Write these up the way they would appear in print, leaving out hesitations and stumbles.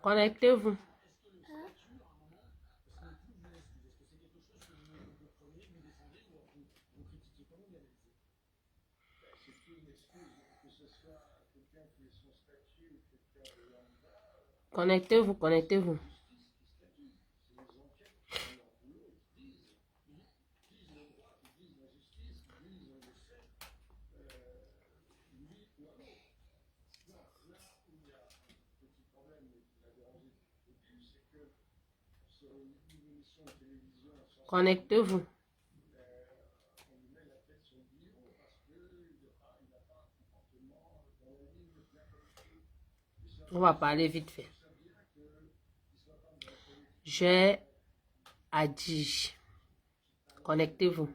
Connectez-vous. Connectez-vous, connectez-vous. Connectez-vous. On va parler vite fait. J'ai dit, connectez-vous,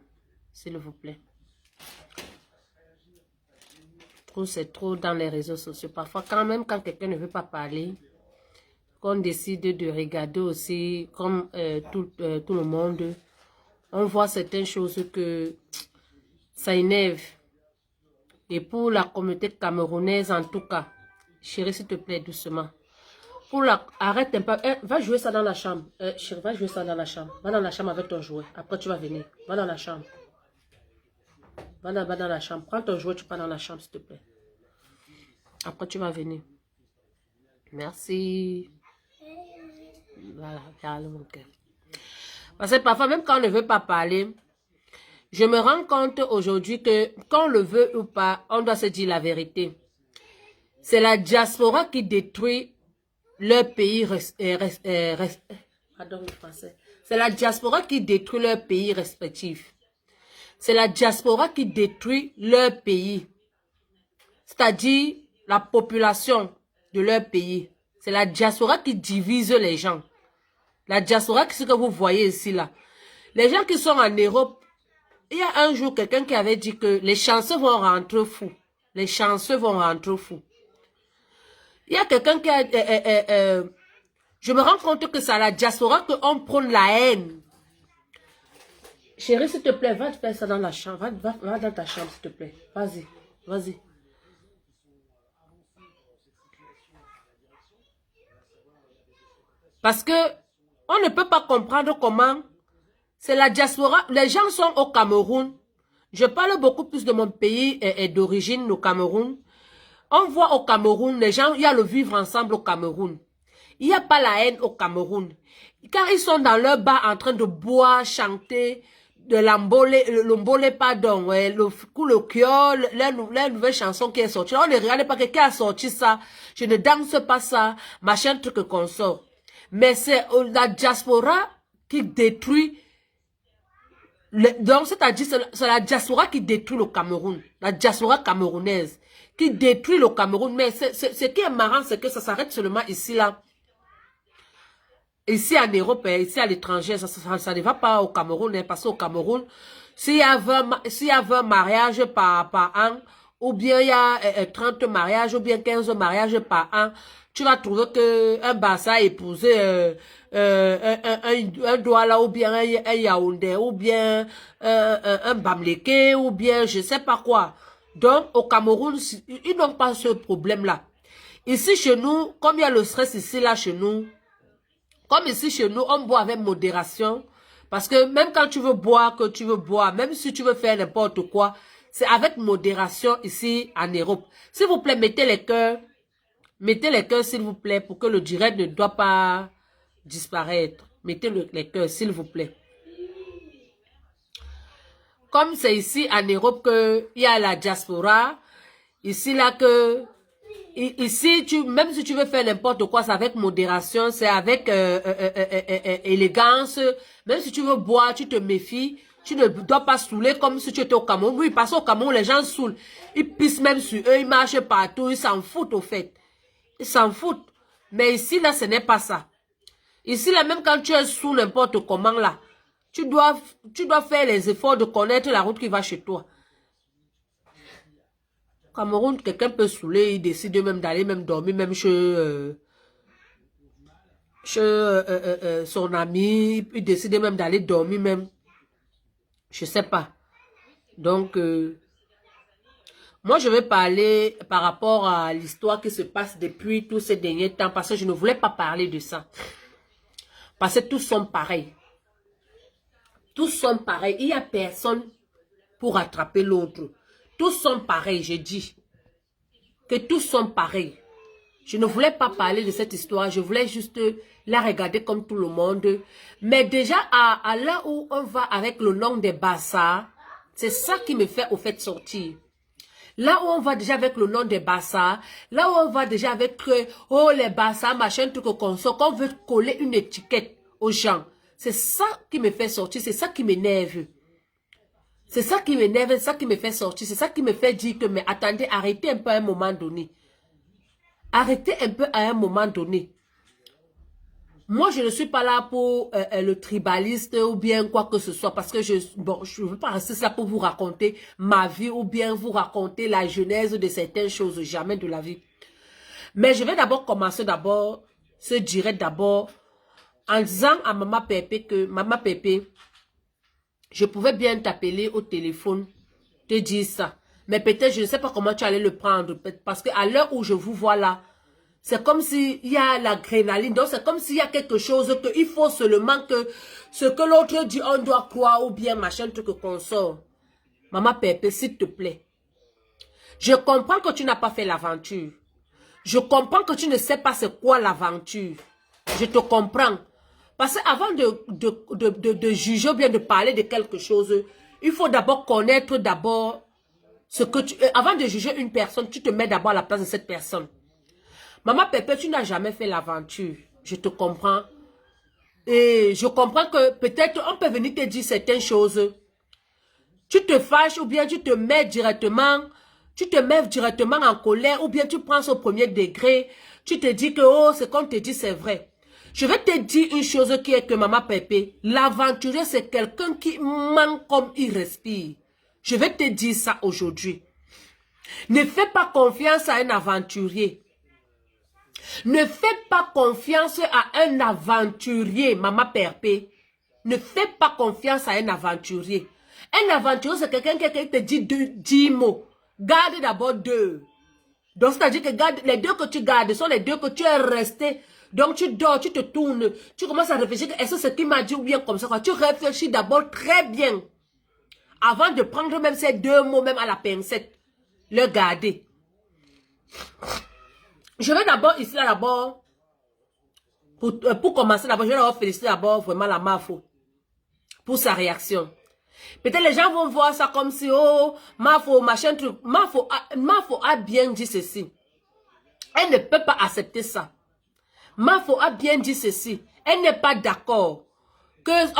s'il vous plaît. C'est trop dans les réseaux sociaux. Parfois, quand même, quand quelqu'un ne veut pas parler, qu'on décide de regarder aussi, comme tout le monde, on voit certaines choses que ça énerve. Et pour la communauté camerounaise, en tout cas, chérie, s'il te plaît, doucement. Arrête un peu. Va jouer ça dans la chambre. Chérie, va jouer ça dans la chambre. Va dans la chambre avec ton jouet. Après, tu vas venir. Va dans la chambre. Va dans la chambre. Prends ton jouet, tu pars dans la chambre, s'il te plaît. Après, tu vas venir. Merci. Voilà, regarde mon cœur. Parce que parfois, même quand on ne veut pas parler, je me rends compte aujourd'hui que, qu'on le veut ou pas, on doit se dire la vérité. C'est la diaspora qui détruit leur pays. Pardon le français. C'est la diaspora qui détruit leur pays respectif. C'est la diaspora qui détruit leur pays. C'est-à-dire la population de leur pays. C'est la diaspora qui divise les gens. La diaspora, c'est ce que vous voyez ici, là. Les gens qui sont en Europe, il y a un jour quelqu'un qui avait dit que les chanceux vont rentrer fous. Les chanceux vont rentrer fous. Il y a quelqu'un qui a... je me rends compte que c'est à la diaspora qu'on prône la haine. Chérie, s'il te plaît, va faire ça dans la chambre. Va dans ta chambre, s'il te plaît. Vas-y, vas-y. Parce que on ne peut pas comprendre comment c'est la diaspora. Les gens sont au Cameroun. Je parle beaucoup plus de mon pays et d'origine, au Cameroun. On voit au Cameroun, les gens, il y a le vivre ensemble au Cameroun. Il n'y a pas la haine au Cameroun. Car ils sont dans leur bar en train de boire, chanter, de l'ombolé, pardon, ouais, le kiol, la nouvelle chanson qui est sortie. On ne regarde pas qui a sorti ça. Je ne danse pas ça. Machin truc qu'on sort. Mais c'est la diaspora qui détruit. Donc, c'est-à-dire, c'est la diaspora qui détruit le Cameroun. La diaspora camerounaise qui détruit le Cameroun. Mais ce qui est marrant, c'est que ça s'arrête seulement ici, là. Ici en Europe, ici à l'étranger, ça ne va pas au Cameroun, hein, parce qu'au Cameroun, s'il y a 20 mariages par an, ou bien il y a 30 mariages, ou bien 15 mariages par an, tu vas trouver que un Bassa a épousé un Douala, ou bien un Yaoundé, ou bien un Bamleke, ou bien je sais pas quoi. Donc, au Cameroun, ils n'ont pas ce problème-là. Ici, chez nous, comme il y a le stress ici, là, chez nous, comme ici, chez nous, on boit avec modération. Parce que même quand tu veux boire, même si tu veux faire n'importe quoi, c'est avec modération ici en Europe. S'il vous plaît, mettez les cœurs, s'il vous plaît, pour que le direct ne doit pas disparaître. Mettez les cœurs, s'il vous plaît. Comme c'est ici en Europe qu'il y a la diaspora, ici là que Ici, même si tu veux faire n'importe quoi, c'est avec modération, c'est avec élégance. Même si tu veux boire, tu te méfies. Tu ne dois pas saouler comme si tu étais au Cameroun. Oui, parce qu'au Cameroun, les gens saoulent. Ils pissent même sur eux, ils marchent partout, ils s'en foutent au fait. Ils s'en foutent. Mais ici, là, ce n'est pas ça. Ici, là, même quand tu es sous n'importe comment, là, tu dois faire les efforts de connaître la route qui va chez toi. Cameroun, quelqu'un peut saouler, il décide même d'aller même dormir, même chez son ami, il décide même d'aller dormir même. Je sais pas. Donc, moi, je vais parler par rapport à l'histoire qui se passe depuis tous ces derniers temps, parce que je ne voulais pas parler de ça. Parce que tous sont pareils. Tous sont pareils. Il n'y a personne pour attraper l'autre. Tous sont pareils, j'ai dit. Que tous sont pareils. Je ne voulais pas parler de cette histoire. Je voulais juste la regarder comme tout le monde. Mais déjà, à là où on va avec le nom des Bassa, c'est ça qui me fait au fait sortir. Là où on va déjà avec le nom des Bassa, là où on va déjà avec oh les Bassa, machin, truc qu'on sort, qu'on veut coller une étiquette aux gens. C'est ça qui me fait sortir, c'est ça qui m'énerve. C'est ça qui m'énerve, c'est ça qui me fait sortir, c'est ça qui me fait dire que, mais attendez, arrêtez un peu à un moment donné. Arrêtez un peu à un moment donné. Moi, je ne suis pas là pour le tribaliste ou bien quoi que ce soit, parce que je ne veux pas rester là pour vous raconter ma vie ou bien vous raconter la genèse de certaines choses, jamais de la vie. Mais je vais d'abord commencer ce direct d'abord, en disant à Maman Pépé que, Maman Pépé, je pouvais bien t'appeler au téléphone, te dire ça. Mais peut-être, je ne sais pas comment tu allais le prendre. Parce qu'à l'heure où je vous vois là, c'est comme s'il y a l'adrénaline. Donc, c'est comme s'il y a quelque chose qu'il faut seulement que ce que l'autre dit, on doit croire ou bien machin, truc qu'on sort. Maman Pépé, s'il te plaît. Je comprends que tu n'as pas fait l'aventure. Je comprends que tu ne sais pas c'est quoi l'aventure. Je te comprends. Parce qu'avant de juger ou bien de parler de quelque chose, il faut d'abord connaître ce que tu... Avant de juger une personne, tu te mets d'abord à la place de cette personne. Maman Pépé, tu n'as jamais fait l'aventure. Je te comprends. Et je comprends que peut-être on peut venir te dire certaines choses. Tu te fâches ou bien tu te mets directement en colère ou bien tu prends au premier degré. Tu te dis que oh, ce qu'on te dit c'est vrai. Je vais te dire une chose qui est que Maman Pépé, l'aventurier c'est quelqu'un qui manque comme il respire. Je vais te dire ça aujourd'hui. Ne fais pas confiance à un aventurier. Ne fais pas confiance à un aventurier, Maman Pépé. Ne fais pas confiance à un aventurier. Un aventurier, c'est quelqu'un qui te dit 10 mots. Garde d'abord 2. Donc, c'est-à-dire que les 2 que tu gardes sont les 2 que tu es resté. Donc, tu dors, tu te tournes. Tu commences à réfléchir. Est-ce que ce qu'il m'a dit ou bien comme ça? Tu réfléchis d'abord très bien. Avant de prendre même ces 2 mots, même à la pincette. Le garder. Je vais d'abord, ici, là, d'abord, pour commencer d'abord, je vais d'abord féliciter d'abord vraiment la Mafo pour sa réaction. Peut-être les gens vont voir ça comme si, oh, Mafo, machin truc. Mafo a bien dit ceci. Elle ne peut pas accepter ça. Mafo a bien dit ceci. Elle n'est pas d'accord. Elle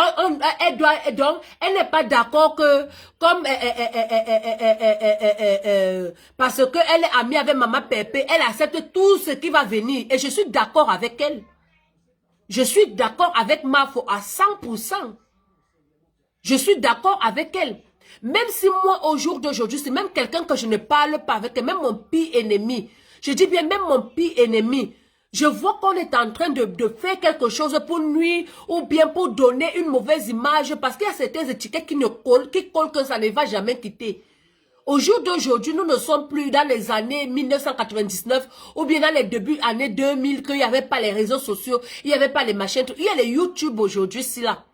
n'est pas d'accord que, comme, parce qu'elle est amie avec Maman Pépé, elle accepte tout ce qui va venir. Et je suis d'accord avec elle. Je suis d'accord avec Mafo à 100%. Je suis d'accord avec elle. Même si moi, au jour d'aujourd'hui, c'est même quelqu'un que je ne parle pas avec, même mon pire ennemi. Je dis bien, même mon pire ennemi. Je vois qu'on est en train de faire quelque chose pour nuire ou bien pour donner une mauvaise image parce qu'il y a certaines étiquettes qui collent que ça ne va jamais quitter. Au jour d'aujourd'hui, nous ne sommes plus dans les années 1999 ou bien dans les débuts années 2000 qu'il n'y avait pas les réseaux sociaux, il n'y avait pas les machines. Il y a les YouTube aujourd'hui, c'est là.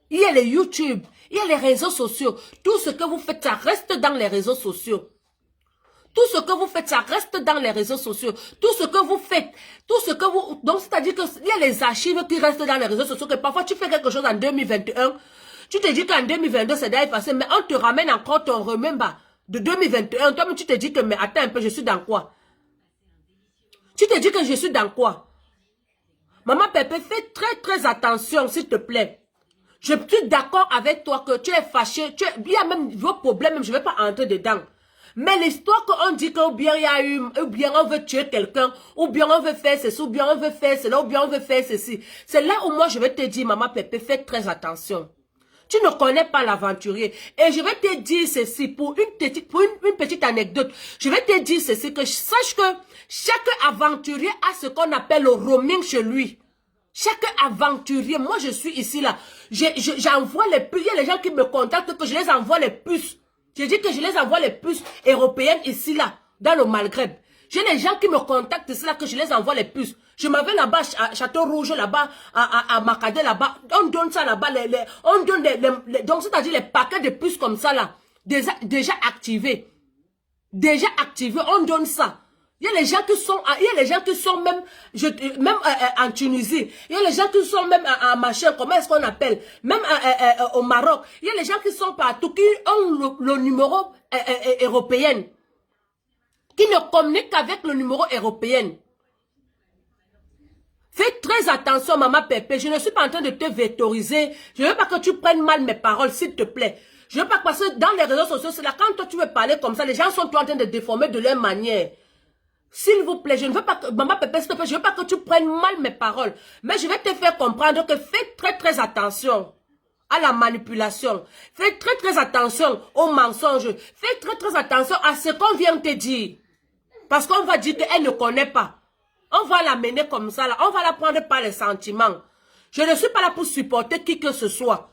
Il y a les YouTube, il y a les réseaux sociaux. Tout ce que vous faites, ça reste dans les réseaux sociaux. Tout ce que vous faites, ça reste dans les réseaux sociaux. Tout ce que vous faites, donc c'est-à-dire qu'il y a les archives qui restent dans les réseaux sociaux, que parfois tu fais quelque chose en 2021, tu te dis qu'en 2022 c'est déjà effacé, mais on te ramène encore ton remember de 2021. Toi-même tu te dis que, mais attends un peu, je suis dans quoi? Tu te dis que je suis dans quoi? Maman Pépé, fais très attention, s'il te plaît. Je suis d'accord avec toi que tu es fâché. Il y a même vos problèmes, je ne vais pas entrer dedans. Mais l'histoire qu'on dit que ou bien il y a eu, ou bien on veut tuer quelqu'un, ou bien on veut faire ceci, ou bien on veut faire cela, ou bien on veut faire ceci. C'est là où moi je vais te dire, maman Pépé, fais très attention. Tu ne connais pas l'aventurier. Et je vais te dire ceci pour une petite anecdote. Je vais te dire ceci, que sache que chaque aventurier a ce qu'on appelle le roaming chez lui. Chaque aventurier, moi je suis ici là, j'envoie les puces, il y a les gens qui me contactent que je les envoie les puces. Je dis que je les envoie les puces européennes ici là, dans le Maghreb. J'ai des gens qui me contactent ici là que je les envoie les puces. Je m'en vais là-bas à Château Rouge, là-bas, à Macadé, là-bas. On donne ça là-bas, on donne donc c'est-à-dire les paquets de puces comme ça là, déjà activés. Déjà activés, on donne ça. Il y a les gens qui sont même, en Tunisie. Il y a les gens qui sont même en machin, comment est-ce qu'on appelle? Même au Maroc. Il y a les gens qui sont partout, qui ont le numéro européen. Qui ne communiquent qu'avec le numéro européen. Fais très attention, maman Pépé. Je ne suis pas en train de te vectoriser. Je ne veux pas que tu prennes mal mes paroles, s'il te plaît. Je ne veux pas parce que dans les réseaux sociaux, c'est là, quand toi tu veux parler comme ça, les gens sont en train de déformer de leur manière. S'il vous plaît, je ne veux pas que, maman Pépé, s'il te plaît, je ne veux pas que tu prennes mal mes paroles. Mais je vais te faire comprendre que fais très attention à la manipulation. Fais très attention aux mensonges. Fais très attention à ce qu'on vient te dire. Parce qu'on va dire qu'elle ne connaît pas. On va la mener comme ça, là. On va la prendre par les sentiments. Je ne suis pas là pour supporter qui que ce soit.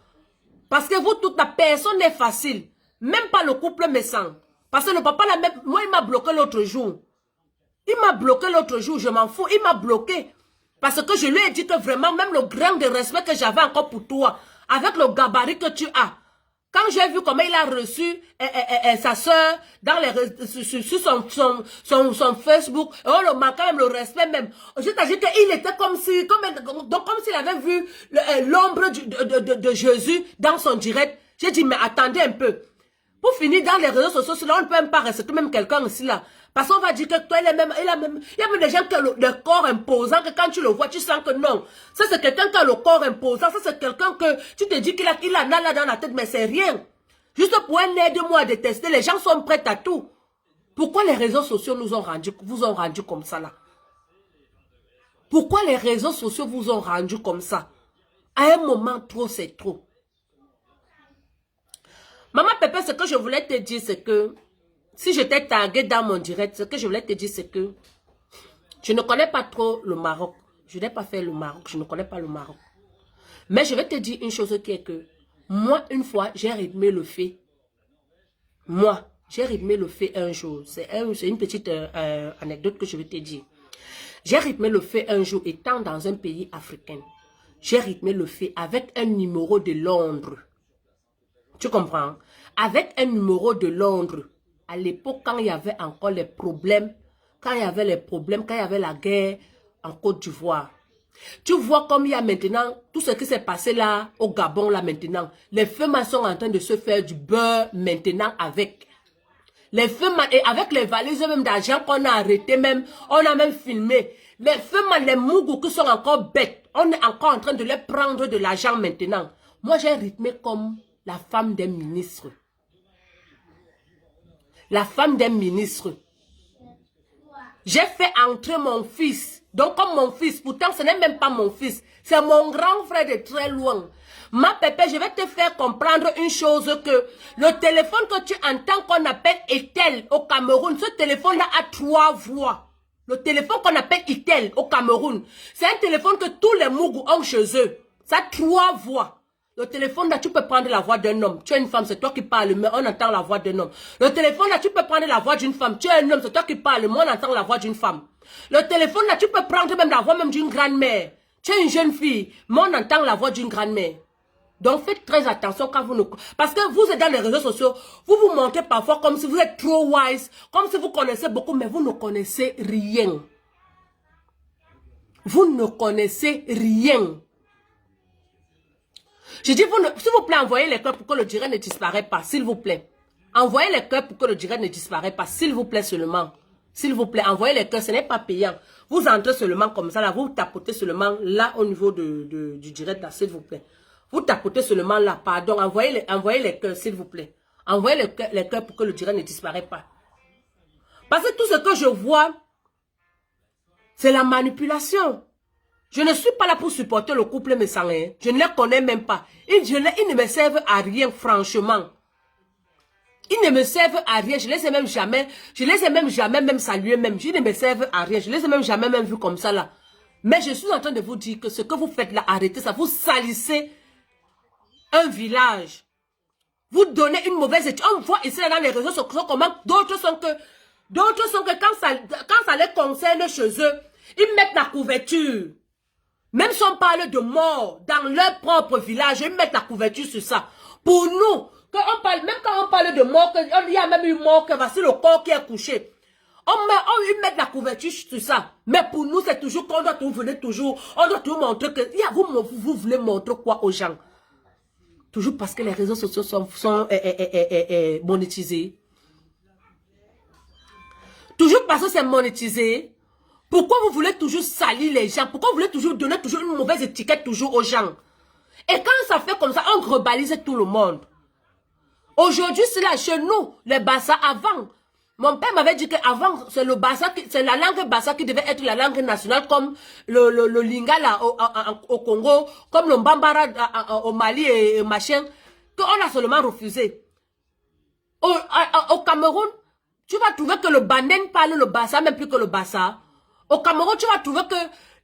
Parce que vous, toute la personne est facile. Même pas le couple me sent. Parce que le papa, là, même, moi, il m'a bloqué l'autre jour. Il m'a bloqué l'autre jour, je m'en fous. Il m'a bloqué. Parce que je lui ai dit que vraiment, même le grain de respect que j'avais encore pour toi, avec le gabarit que tu as, quand j'ai vu comment il a reçu sa soeur dans sur son Facebook, on le manquait même le respect même. C'est-à-dire qu'il était comme si, comme s'il avait vu l'ombre de Jésus dans son direct. J'ai dit, mais attendez un peu. Pour finir dans les réseaux sociaux, là, on ne peut même pas rester même quelqu'un ici là. Parce qu'on va dire que toi, il y a même des gens qui ont le corps imposant, que quand tu le vois, tu sens que non. Ça, c'est quelqu'un qui a le corps imposant. Ça, c'est quelqu'un que tu te dis qu'il en a là dans la tête, mais c'est rien. Juste pour un aide-moi à détester, les gens sont prêts à tout. Pourquoi les réseaux sociaux vous ont rendu comme ça là? Pourquoi les réseaux sociaux vous ont rendu comme ça? À un moment, trop, c'est trop. Maman Pépé, ce que je voulais te dire, c'est que si j'étais tagué dans mon direct, ce que je voulais te dire, c'est que je ne connais pas trop le Maroc. Je n'ai pas fait le Maroc, je ne connais pas le Maroc. Mais je vais te dire une chose qui est que, moi, une fois, j'ai rythmé le fait. Moi, j'ai rythmé le fait un jour. C'est une petite anecdote que je vais te dire. J'ai rythmé le fait un jour étant dans un pays africain. J'ai rythmé le fait avec un numéro de Londres. Tu comprends? Avec un numéro de Londres. À l'époque, quand il y avait encore les problèmes, quand il y avait la guerre en Côte d'Ivoire. Tu vois comme il y a maintenant, tout ce qui s'est passé là, au Gabon là maintenant. Les femmes sont en train de se faire du beurre maintenant avec. Les femmes, et avec les valises même d'argent qu'on a arrêté même, on a même filmé. Les femmes, les mougous qui sont encore bêtes, on est encore en train de les prendre de l'argent maintenant. Moi, j'ai rythmé comme la femme d'un ministre. La femme d'un ministre. J'ai fait entrer mon fils. Donc, comme mon fils, pourtant, ce n'est même pas mon fils. C'est mon grand frère de très loin. Ma Pépé, je vais te faire comprendre une chose que le téléphone que tu entends qu'on appelle Itel au Cameroun, ce téléphone-là a 3 voix. Le téléphone qu'on appelle Itel au Cameroun, c'est un téléphone que tous les Mougous ont chez eux. Ça a 3 voix. Le téléphone là, tu peux prendre la voix d'un homme. Tu es une femme, c'est toi qui parles, mais on entend la voix d'un homme. Le téléphone là, tu peux prendre la voix d'une femme. Tu es un homme, c'est toi qui parles, mais on entend la voix d'une femme. Le téléphone là, tu peux prendre même la voix même d'une grand-mère. Tu es une jeune fille, mais on entend la voix d'une grand-mère. Donc faites très attention quand vous ne... Parce que vous êtes dans les réseaux sociaux, vous vous montez parfois comme si vous êtes trop wise, comme si vous connaissez beaucoup, mais vous ne connaissez rien. Vous ne connaissez rien. Je dis, s'il vous plaît, envoyez les cœurs pour que le direct ne disparaisse pas, s'il vous plaît. Envoyez les cœurs pour que le direct ne disparaisse pas, s'il vous plaît seulement. S'il vous plaît, envoyez les cœurs, ce n'est pas payant. Vous entrez seulement comme ça, là, vous tapotez seulement là au niveau du direct, là, s'il vous plaît. Vous tapotez seulement là, pardon, envoyez les cœurs, s'il vous plaît. Envoyez les cœurs pour que le direct ne disparaisse pas. Parce que tout ce que je vois, c'est la manipulation. Je ne suis pas là pour supporter le couple Messanguin. Je ne les connais même pas. Ils ne me servent à rien, franchement. Ils ne me servent à rien. Je les ai même jamais même salués même. Ils ne me servent à rien. Je les ai même jamais même vus comme ça là. Mais je suis en train de vous dire que ce que vous faites là, arrêtez ça. Vous salissez un village. Vous donnez une mauvaise étude. On voit ici dans les réseaux sociaux comment d'autres sont que quand ça les concerne chez eux, ils mettent la couverture. Même si on parle de mort dans leur propre village, ils mettent la couverture sur ça. Pour nous, même quand on parle de mort, il y a même une mort, que voici le corps qui est couché. Ils mettent la couverture sur ça. Mais pour nous, c'est toujours qu'on doit toujours montrer que vous voulez montrer quoi aux gens? Toujours parce que les réseaux sociaux sont monétisés. Toujours parce que c'est monétisé. Pourquoi vous voulez toujours salir les gens? Pourquoi vous voulez toujours donner une mauvaise étiquette toujours aux gens? Et quand ça fait comme ça, on globalise tout le monde. Aujourd'hui, c'est là chez nous, les Bassa avant. Mon père m'avait dit qu'avant, c'est le Bassa, c'est la langue Bassa qui devait être la langue nationale, comme le Lingala au Congo, comme le Mbambara au Mali et machin, qu'on a seulement refusé. Au Cameroun, tu vas trouver que le Banen parle le Bassa, même plus que le Bassa. Au Cameroun, tu vas trouver que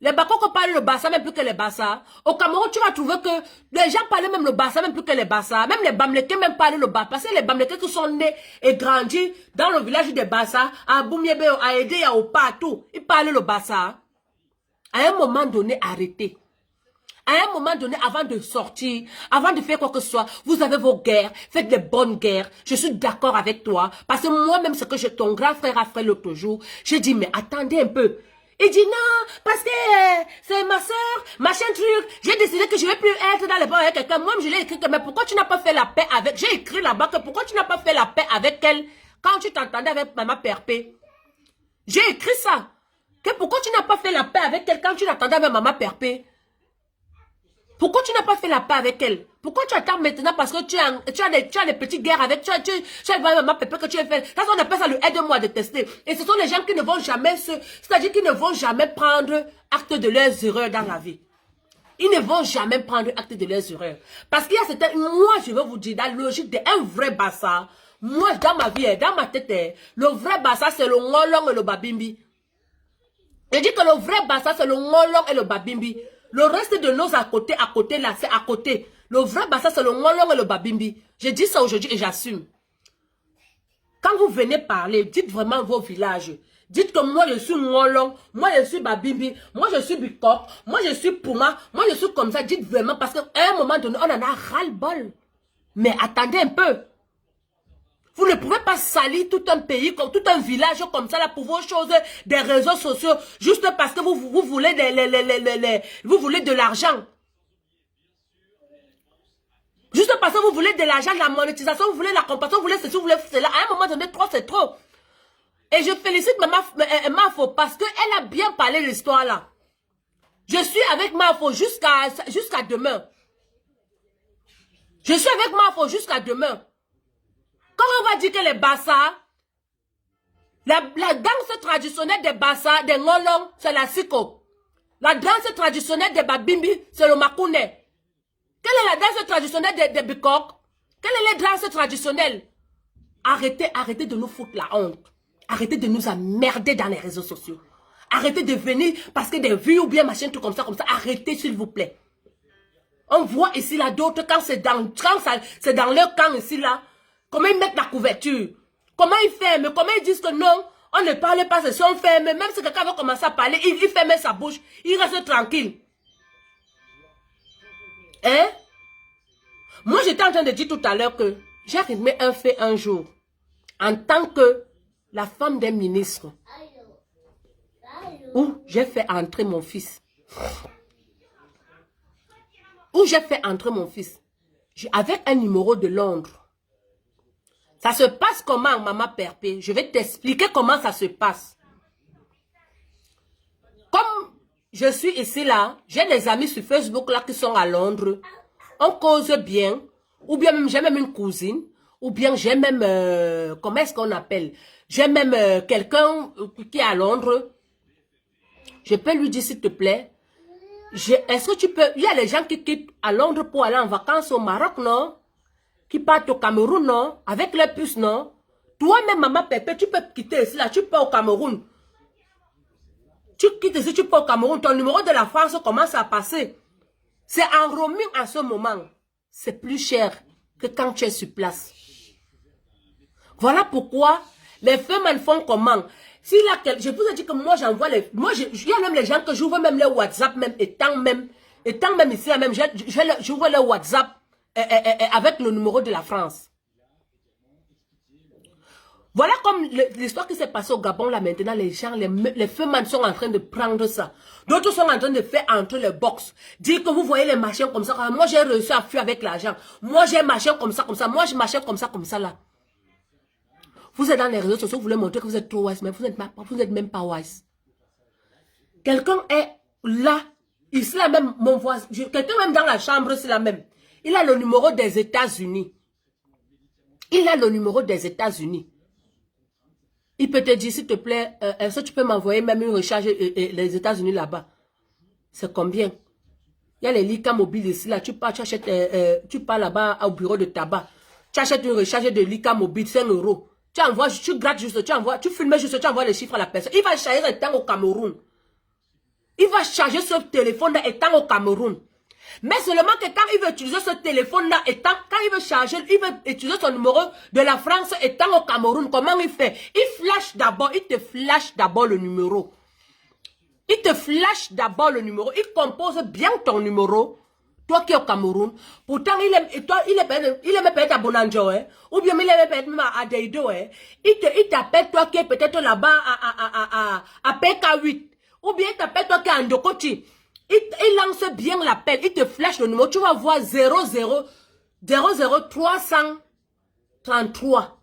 les Bakoko parlent le Bassa, même plus que les Bassa. Au Cameroun, tu vas trouver que les gens parlent même le Bassa, même plus que les Bassa. Même les Bamleke même parlent le Bassa. Parce que les Bamleke qui sont nés et grandis dans le village des Bassa, à Boumiebe, à Aidé, à partout, ils parlent le Bassa. À un moment donné, arrêtez. À un moment donné, avant de sortir, avant de faire quoi que ce soit, vous avez vos guerres, faites des bonnes guerres. Je suis d'accord avec toi. Parce que moi-même, ce que ton grand frère a fait l'autre jour, j'ai dit, mais attendez un peu. Il dit non, parce que c'est ma soeur, machin truc. J'ai décidé que je ne vais plus être dans les bras avec quelqu'un. Moi, je l'ai écrit que, mais pourquoi tu n'as pas fait la paix avec... J'ai écrit là-bas que pourquoi tu n'as pas fait la paix avec elle quand tu t'entendais avec Maman Perpé. J'ai écrit ça. Que pourquoi tu n'as pas fait la paix avec elle quand tu t'entendais avec Maman Perpé. Pourquoi tu n'as pas fait la paix avec elle? Pourquoi tu attends maintenant parce que tu as des petites guerres avec... Tu as Maman Perpé que tu as fait. Ça, on appelle ça le aide-moi à détester. Et ce sont les gens qui ne vont jamais c'est-à-dire qu'ils ne vont jamais prendre acte de leurs erreurs dans la vie. Ils ne vont jamais prendre acte de leurs erreurs. Parce qu'il y a certains... Moi, je vais vous dire, dans la logique d'un vrai Bassa, moi, dans ma vie, dans ma tête, le vrai Bassa, c'est le Ngolong et le Babimbi. Je dis que le vrai Bassa, c'est le Ngolong et le Babimbi. Le reste de nos à côté là, c'est à côté. Le vrai Bassa, c'est le Ngolong et le Babimbi. Je dis ça aujourd'hui et j'assume. Quand vous venez parler, dites vraiment vos villages. Dites que moi je suis Ngolong, moi je suis Babimbi, moi je suis Bikok, moi je suis Puma, moi je suis comme ça. Dites vraiment parce qu'à un moment donné, on en a ras-le-bol. Mais attendez un peu. Vous ne pouvez pas salir tout un pays, tout un village comme ça là pour vos choses des réseaux sociaux juste parce que vous voulez vous voulez de l'argent. Juste parce que vous voulez de l'argent, de la monétisation, vous voulez la compassion, vous voulez ceci, vous voulez cela. À un moment donné, trop c'est trop. Et je félicite Mafo parce qu'elle a bien parlé de l'histoire là. Je suis avec Mafo jusqu'à demain. Je suis avec Mafo jusqu'à demain. Quand on va dire que les Bassa, la danse traditionnelle des Bassa, des Ngolong, c'est la Siko. La danse traditionnelle des Babimbi, c'est le Makune. Quelle est la danse traditionnelle des Bikok? Quelle est la danse traditionnelle? Arrêtez de nous foutre la honte. Arrêtez de nous emmerder dans les réseaux sociaux. Arrêtez de venir parce que des vues ou bien machin, tout comme ça. Arrêtez s'il vous plaît. On voit ici là d'autres quand c'est dans leur camp ici là. Comment ils mettent la couverture? Comment ils ferment? Comment ils disent que non, on ne parle pas, c'est si on ferme. Même si quelqu'un va commencer à parler, il ferme sa bouche. Il reste tranquille. Hein? Moi, j'étais en train de dire tout à l'heure que j'ai rythmé un fait un jour. En tant que la femme d'un ministre. Où j'ai fait entrer mon fils. Où j'ai fait entrer mon fils. Avec un numéro de Londres. Ça se passe comment, Maman Perpé? Je vais t'expliquer comment ça se passe. je suis ici là, j'ai des amis sur Facebook là qui sont à Londres, on cause bien, ou bien même j'ai même une cousine, ou bien j'ai même, comment est-ce qu'on appelle, j'ai même quelqu'un qui est à Londres, je peux lui dire s'il te plaît, est-ce que tu peux, il y a des gens qui quittent à Londres pour aller en vacances au Maroc, non? Qui partent au Cameroun, non? Avec les puces, non? Toi-même, maman Pépé, tu peux quitter ici là, tu peux au Cameroun. Tu quittes ici, tu peux au Cameroun, ton numéro de la France commence à passer. C'est en roaming en ce moment. C'est plus cher que quand tu es sur place. Voilà pourquoi les femmes font comment? Si là, je vous ai dit que moi j'envoie les... Moi, il y a même les gens que j'ouvre même les WhatsApp, même étant même ici, même, j'ouvre les WhatsApp avec le numéro de la France. Voilà comme l'histoire qui s'est passée au Gabon, là maintenant, les gens, les femmes sont en train de prendre ça. D'autres sont en train de faire entre les box. Dire que vous voyez les machins comme ça. Moi, j'ai réussi à fuir avec l'argent. Moi, j'ai machin comme ça, comme ça. Moi, j'ai machin comme ça, là. Vous êtes dans les réseaux sociaux, vous voulez montrer que vous êtes trop wise, mais vous n'êtes même pas wise. Quelqu'un est là, ici là même, mon voisin, quelqu'un même dans la chambre, c'est là même. Il a le numéro des États-Unis. Il a le numéro des États-Unis. Il peut te dire, s'il te plaît, est-ce que tu peux m'envoyer même une recharge les États-Unis là-bas? C'est combien? Il y a les Lika mobiles ici, là. Tu pars, tu achètes, tu pars là-bas au bureau de tabac. Tu achètes une recharge de Lika mobile, 5 €. Tu envoies, tu grattes juste, tu filmes juste, tu envoies les chiffres à la personne. Il va charger étant au Cameroun. Il va charger ce téléphone-là étant au Cameroun. Mais seulement que quand il veut utiliser ce téléphone-là, quand il veut charger, il veut utiliser son numéro de la France étant au Cameroun, comment il fait? Il flash d'abord, il te flash d'abord le numéro. Il te flash d'abord le numéro, il compose bien ton numéro, toi qui es au Cameroun. Pourtant, il est peut-être à Bonanjo, hein? Ou bien il est peut-être même à Deido, hein? Il t'appelle toi qui es peut-être là-bas à PK8. Ou bien il t'appelle toi qui es à Ndokoti. Il lance bien l'appel, il te flash le numéro, tu vas voir 00333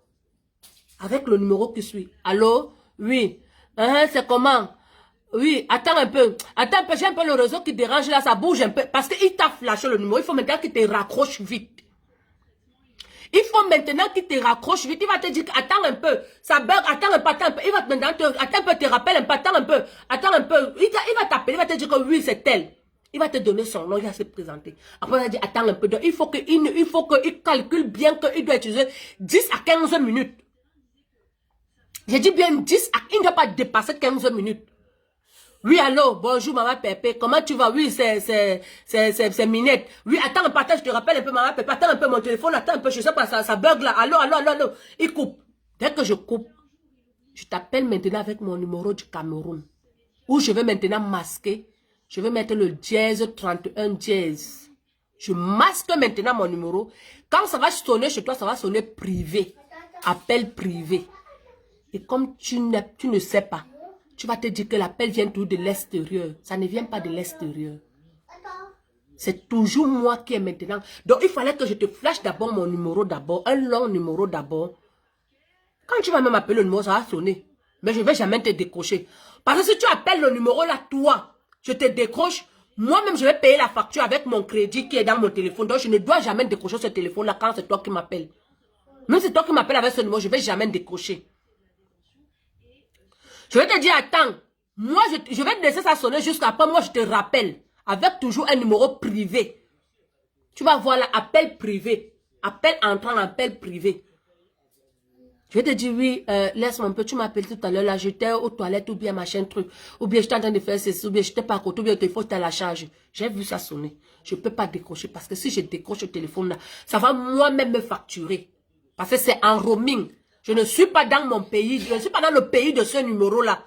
avec le numéro qui suit. Allô? Oui. C'est comment? Oui, attends un peu, j'ai un peu le réseau qui dérange là, ça bouge un peu, parce qu'il t'a flashé le numéro, il faut maintenant qu'il te raccroche vite. Il faut maintenant qu'il te raccroche vite, il va te dire, attends un peu, ça bug, attends un peu, il va maintenant attends un peu, te rappelle un peu, attends un peu, il va t'appeler, il va te dire que oui, c'est tel. Il va te donner son nom, il va se présenter. Après, il va dire, attends un peu, donc il faut qu'il calcule bien qu'il doit utiliser 10 à 15 minutes. J'ai dit bien 10 à, il ne doit pas dépasser 15 minutes. Oui, allô, bonjour maman Pépé, comment tu vas? Oui, c'est Minette. Oui, attends un peu, je te rappelle un peu maman Pépé, attends un peu mon téléphone, attends un peu, je sais pas, ça bug là, allô. Il coupe. Dès que je coupe, je t'appelle maintenant avec mon numéro du Cameroun. Où je vais maintenant masquer, je vais mettre le dièse 31 dièse. Je masque maintenant mon numéro. Quand ça va sonner chez toi, ça va sonner privé. Appel privé. Et comme tu ne sais pas, tu vas te dire que l'appel vient tout de l'extérieur. Ça ne vient pas de l'extérieur. C'est toujours moi qui est maintenant. Donc, il fallait que je te flash d'abord mon numéro d'abord. Un long numéro d'abord. Quand tu vas même appeler le numéro, ça va sonner. Mais je ne vais jamais te décrocher. Parce que si tu appelles le numéro là, toi, je te décroche. Moi-même, je vais payer la facture avec mon crédit qui est dans mon téléphone. Donc, je ne dois jamais décrocher ce téléphone-là quand c'est toi qui m'appelles. Même si c'est toi qui m'appelles avec ce numéro, je ne vais jamais décrocher. Je vais te dire, attends, moi, je vais te laisser ça sonner jusqu'après, moi, je te rappelle, avec toujours un numéro privé. Tu vas voir là, appel privé. Appel entrant, appel privé. Je vais te dire, oui, laisse-moi un peu, tu m'appelles tout à l'heure, là, j'étais aux toilettes, ou bien machin truc, ou bien j'étais en train de faire ceci, ou bien j'étais pas à côté, ou bien il faut à la charge. J'ai vu ça sonner. Je ne peux pas décrocher, parce que si je décroche le téléphone là, ça va moi-même me facturer. Parce que c'est en roaming. Je ne suis pas dans mon pays, je ne suis pas dans le pays de ce numéro-là.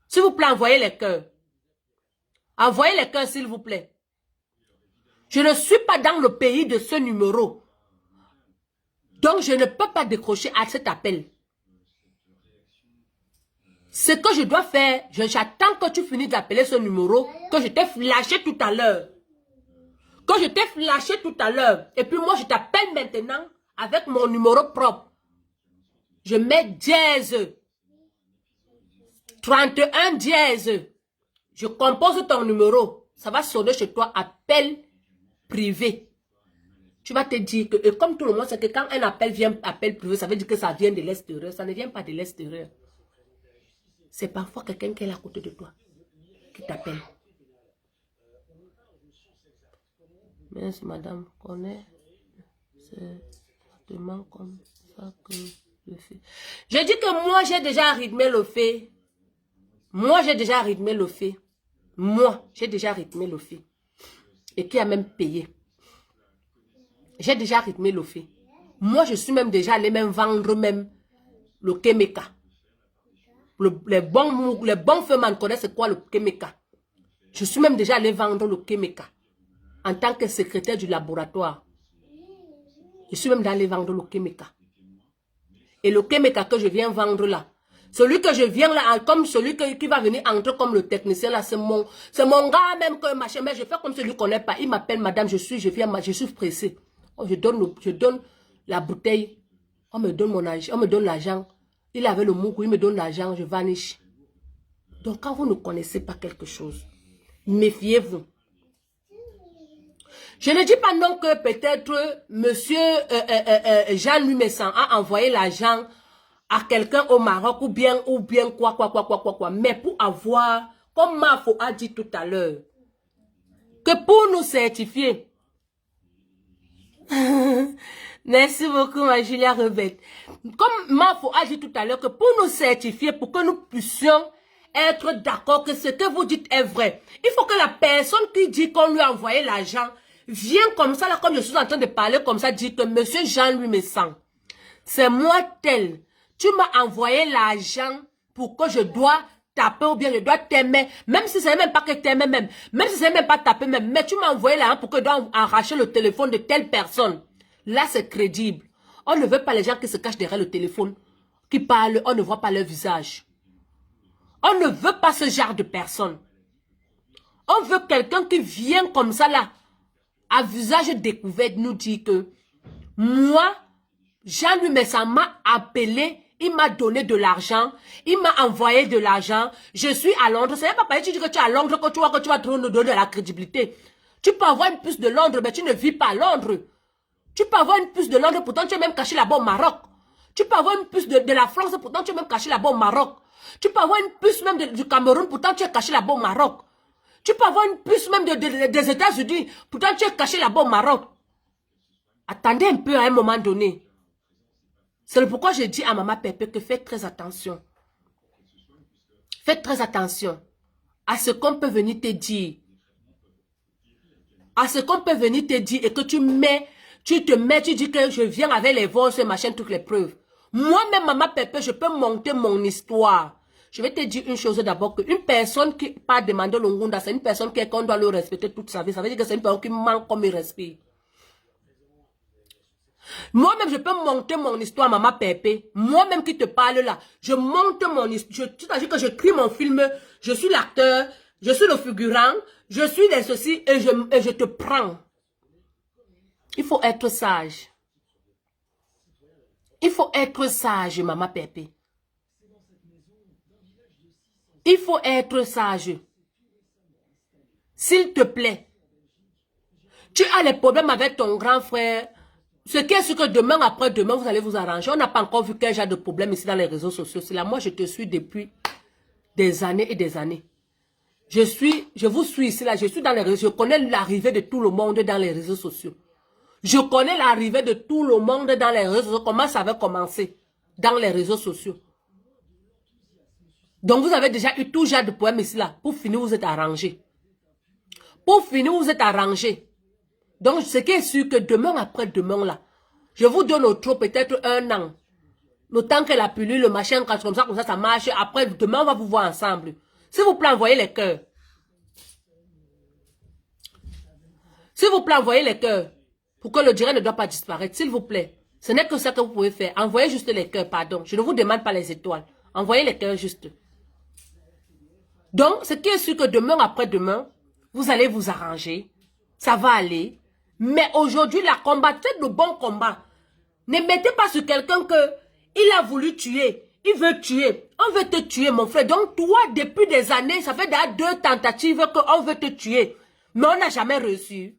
S'il vous plaît, envoyez les cœurs. Envoyez les cœurs, s'il vous plaît. Je ne suis pas dans le pays de ce numéro. Donc, je ne peux pas décrocher à cet appel. Ce que je dois faire, j'attends que tu finisses d'appeler ce numéro que je t'ai flashé tout à l'heure. Que je t'ai flashé tout à l'heure. Et puis moi, je t'appelle maintenant avec mon numéro propre. Je mets dièse. 31 dièse. Je compose ton numéro. Ça va sonner chez toi, appel privé. Tu vas te dire que, et comme tout le monde sait que quand un appel vient, appel privé, ça veut dire que ça vient de l'extérieur. Ça ne vient pas de l'extérieur. C'est parfois quelqu'un qui est à côté de toi, qui t'appelle. Mais madame connaît, c'est exactement comme ça que je fais. Je dis que moi, j'ai déjà rythmé le fait. Moi, j'ai déjà rythmé le fait. Moi, j'ai déjà rythmé le fait. Et qui a même payé. J'ai déjà rythmé le fait. Moi, je suis même déjà allé même vendre même le Kemeka. Les bons femmes connaissent quoi le Kemeka. Je suis même déjà allé vendre le Kemeka. En tant que secrétaire du laboratoire. Je suis même allé vendre le Kemeka. Et le Kemeka que je viens vendre là. Celui que je viens là, comme celui qui va venir entrer comme le technicien là, c'est mon gars même que machin. Mais je fais comme celui qu'on ne connaît pas. Il m'appelle madame, je suis pressé. Oh, je donne la bouteille. On me donne mon argent, on me donne l'argent. Il avait le moukou, il me donne l'argent, je vanish. Donc quand vous ne connaissez pas quelque chose, méfiez-vous. Je ne dis pas non que peut-être monsieur Jean-Louis Messan a envoyé l'argent à quelqu'un au Maroc ou bien quoi. Mais pour avoir, comme Mafo a dit tout à l'heure, que pour nous certifier, merci beaucoup ma Julia Rebette, comme Mafo a dit tout à l'heure, que pour nous certifier, pour que nous puissions être d'accord que ce que vous dites est vrai, il faut que la personne qui dit qu'on lui a envoyé l'argent vienne comme ça, là, comme je suis en train de parler comme ça, dit que monsieur Jean-Louis Messan, c'est moi tel. Tu m'as envoyé l'argent pour que je dois taper ou bien je dois t'aimer. Même si ce n'est même pas que t'aimer même. Même si ce n'est même pas taper même. Mais tu m'as envoyé l'argent pour que je dois arracher le téléphone de telle personne. Là, c'est crédible. On ne veut pas les gens qui se cachent derrière le téléphone. Qui parlent, on ne voit pas leur visage. On ne veut pas ce genre de personne. On veut quelqu'un qui vient comme ça là, à visage découvert, nous dit que moi, Jean-Louis Messan m'a appelé, il m'a donné de l'argent, il m'a envoyé de l'argent, je suis à Londres. C'est pas parce que tu dis que tu es à Londres que tu vas te donner de la crédibilité. Tu peux avoir une puce de Londres, mais tu ne vis pas à Londres. Tu peux avoir une puce de Londres, pourtant tu es même caché là-bas au Maroc. Tu peux avoir une puce de la France, pourtant tu es même caché là-bas au Maroc. Tu peux avoir une puce même du Cameroun, pourtant tu es caché là-bas au Maroc. Tu peux avoir une puce même des États-Unis, pourtant tu es caché là-bas au Maroc. Attendez un peu à un moment donné. C'est pourquoi je dis à Maman Pépé que faites très attention. Faites très attention à ce qu'on peut venir te dire. À ce qu'on peut venir te dire et que tu dis que je viens avec les voix, ce machin, toutes les preuves. Moi-même, Maman Pépé, je peux monter mon histoire. Je vais te dire une chose d'abord, qu'une personne qui pas demander le Ngunda, c'est une personne qu'on doit le respecter toute sa vie. Ça veut dire que c'est une personne qui manque comme il respire. Moi-même, je peux monter mon histoire, Maman Pépé. Moi-même qui te parle là, je monte mon histoire. C'est-à-dire que j'écris mon film, je suis l'acteur, je suis le figurant, je suis les ceci et je te prends. Il faut être sage. Il faut être sage, Maman Pépé. Il faut être sage. S'il te plaît. Tu as les problèmes avec ton grand frère. Ce qui est sûr que demain, après-demain, vous allez vous arranger. On n'a pas encore vu quel genre de problème ici dans les réseaux sociaux. C'est là, moi, je te suis depuis des années et des années. Je vous suis ici, là. Je suis dans les réseaux. Je connais l'arrivée de tout le monde dans les réseaux sociaux. Je connais l'arrivée de tout le monde dans les réseaux sociaux. Comment ça avait commencé dans les réseaux sociaux. Donc, vous avez déjà eu tout genre de problème ici, là. Pour finir, vous êtes arrangé. Pour finir, vous êtes arrangé. Donc, ce qui est sûr que demain après-demain, là, je vous donne au trop peut-être 1 an. Le temps que la pilule, le machin, comme ça, ça marche. Après, demain, on va vous voir ensemble. S'il vous plaît, envoyez les cœurs. S'il vous plaît, envoyez les cœurs. Pour que le direct ne doit pas disparaître. S'il vous plaît. Ce n'est que ça que vous pouvez faire. Envoyez juste les cœurs, pardon. Je ne vous demande pas les étoiles. Envoyez les cœurs juste. Donc, ce qui est sûr que demain après-demain, vous allez vous arranger. Ça va aller. Mais aujourd'hui, la combat, faites le bon combat. Ne mettez pas sur quelqu'un que il a voulu tuer. Il veut tuer. On veut te tuer, mon frère. Donc, toi, depuis des années, ça fait déjà 2 tentatives qu'on veut te tuer. Mais on n'a jamais reçu.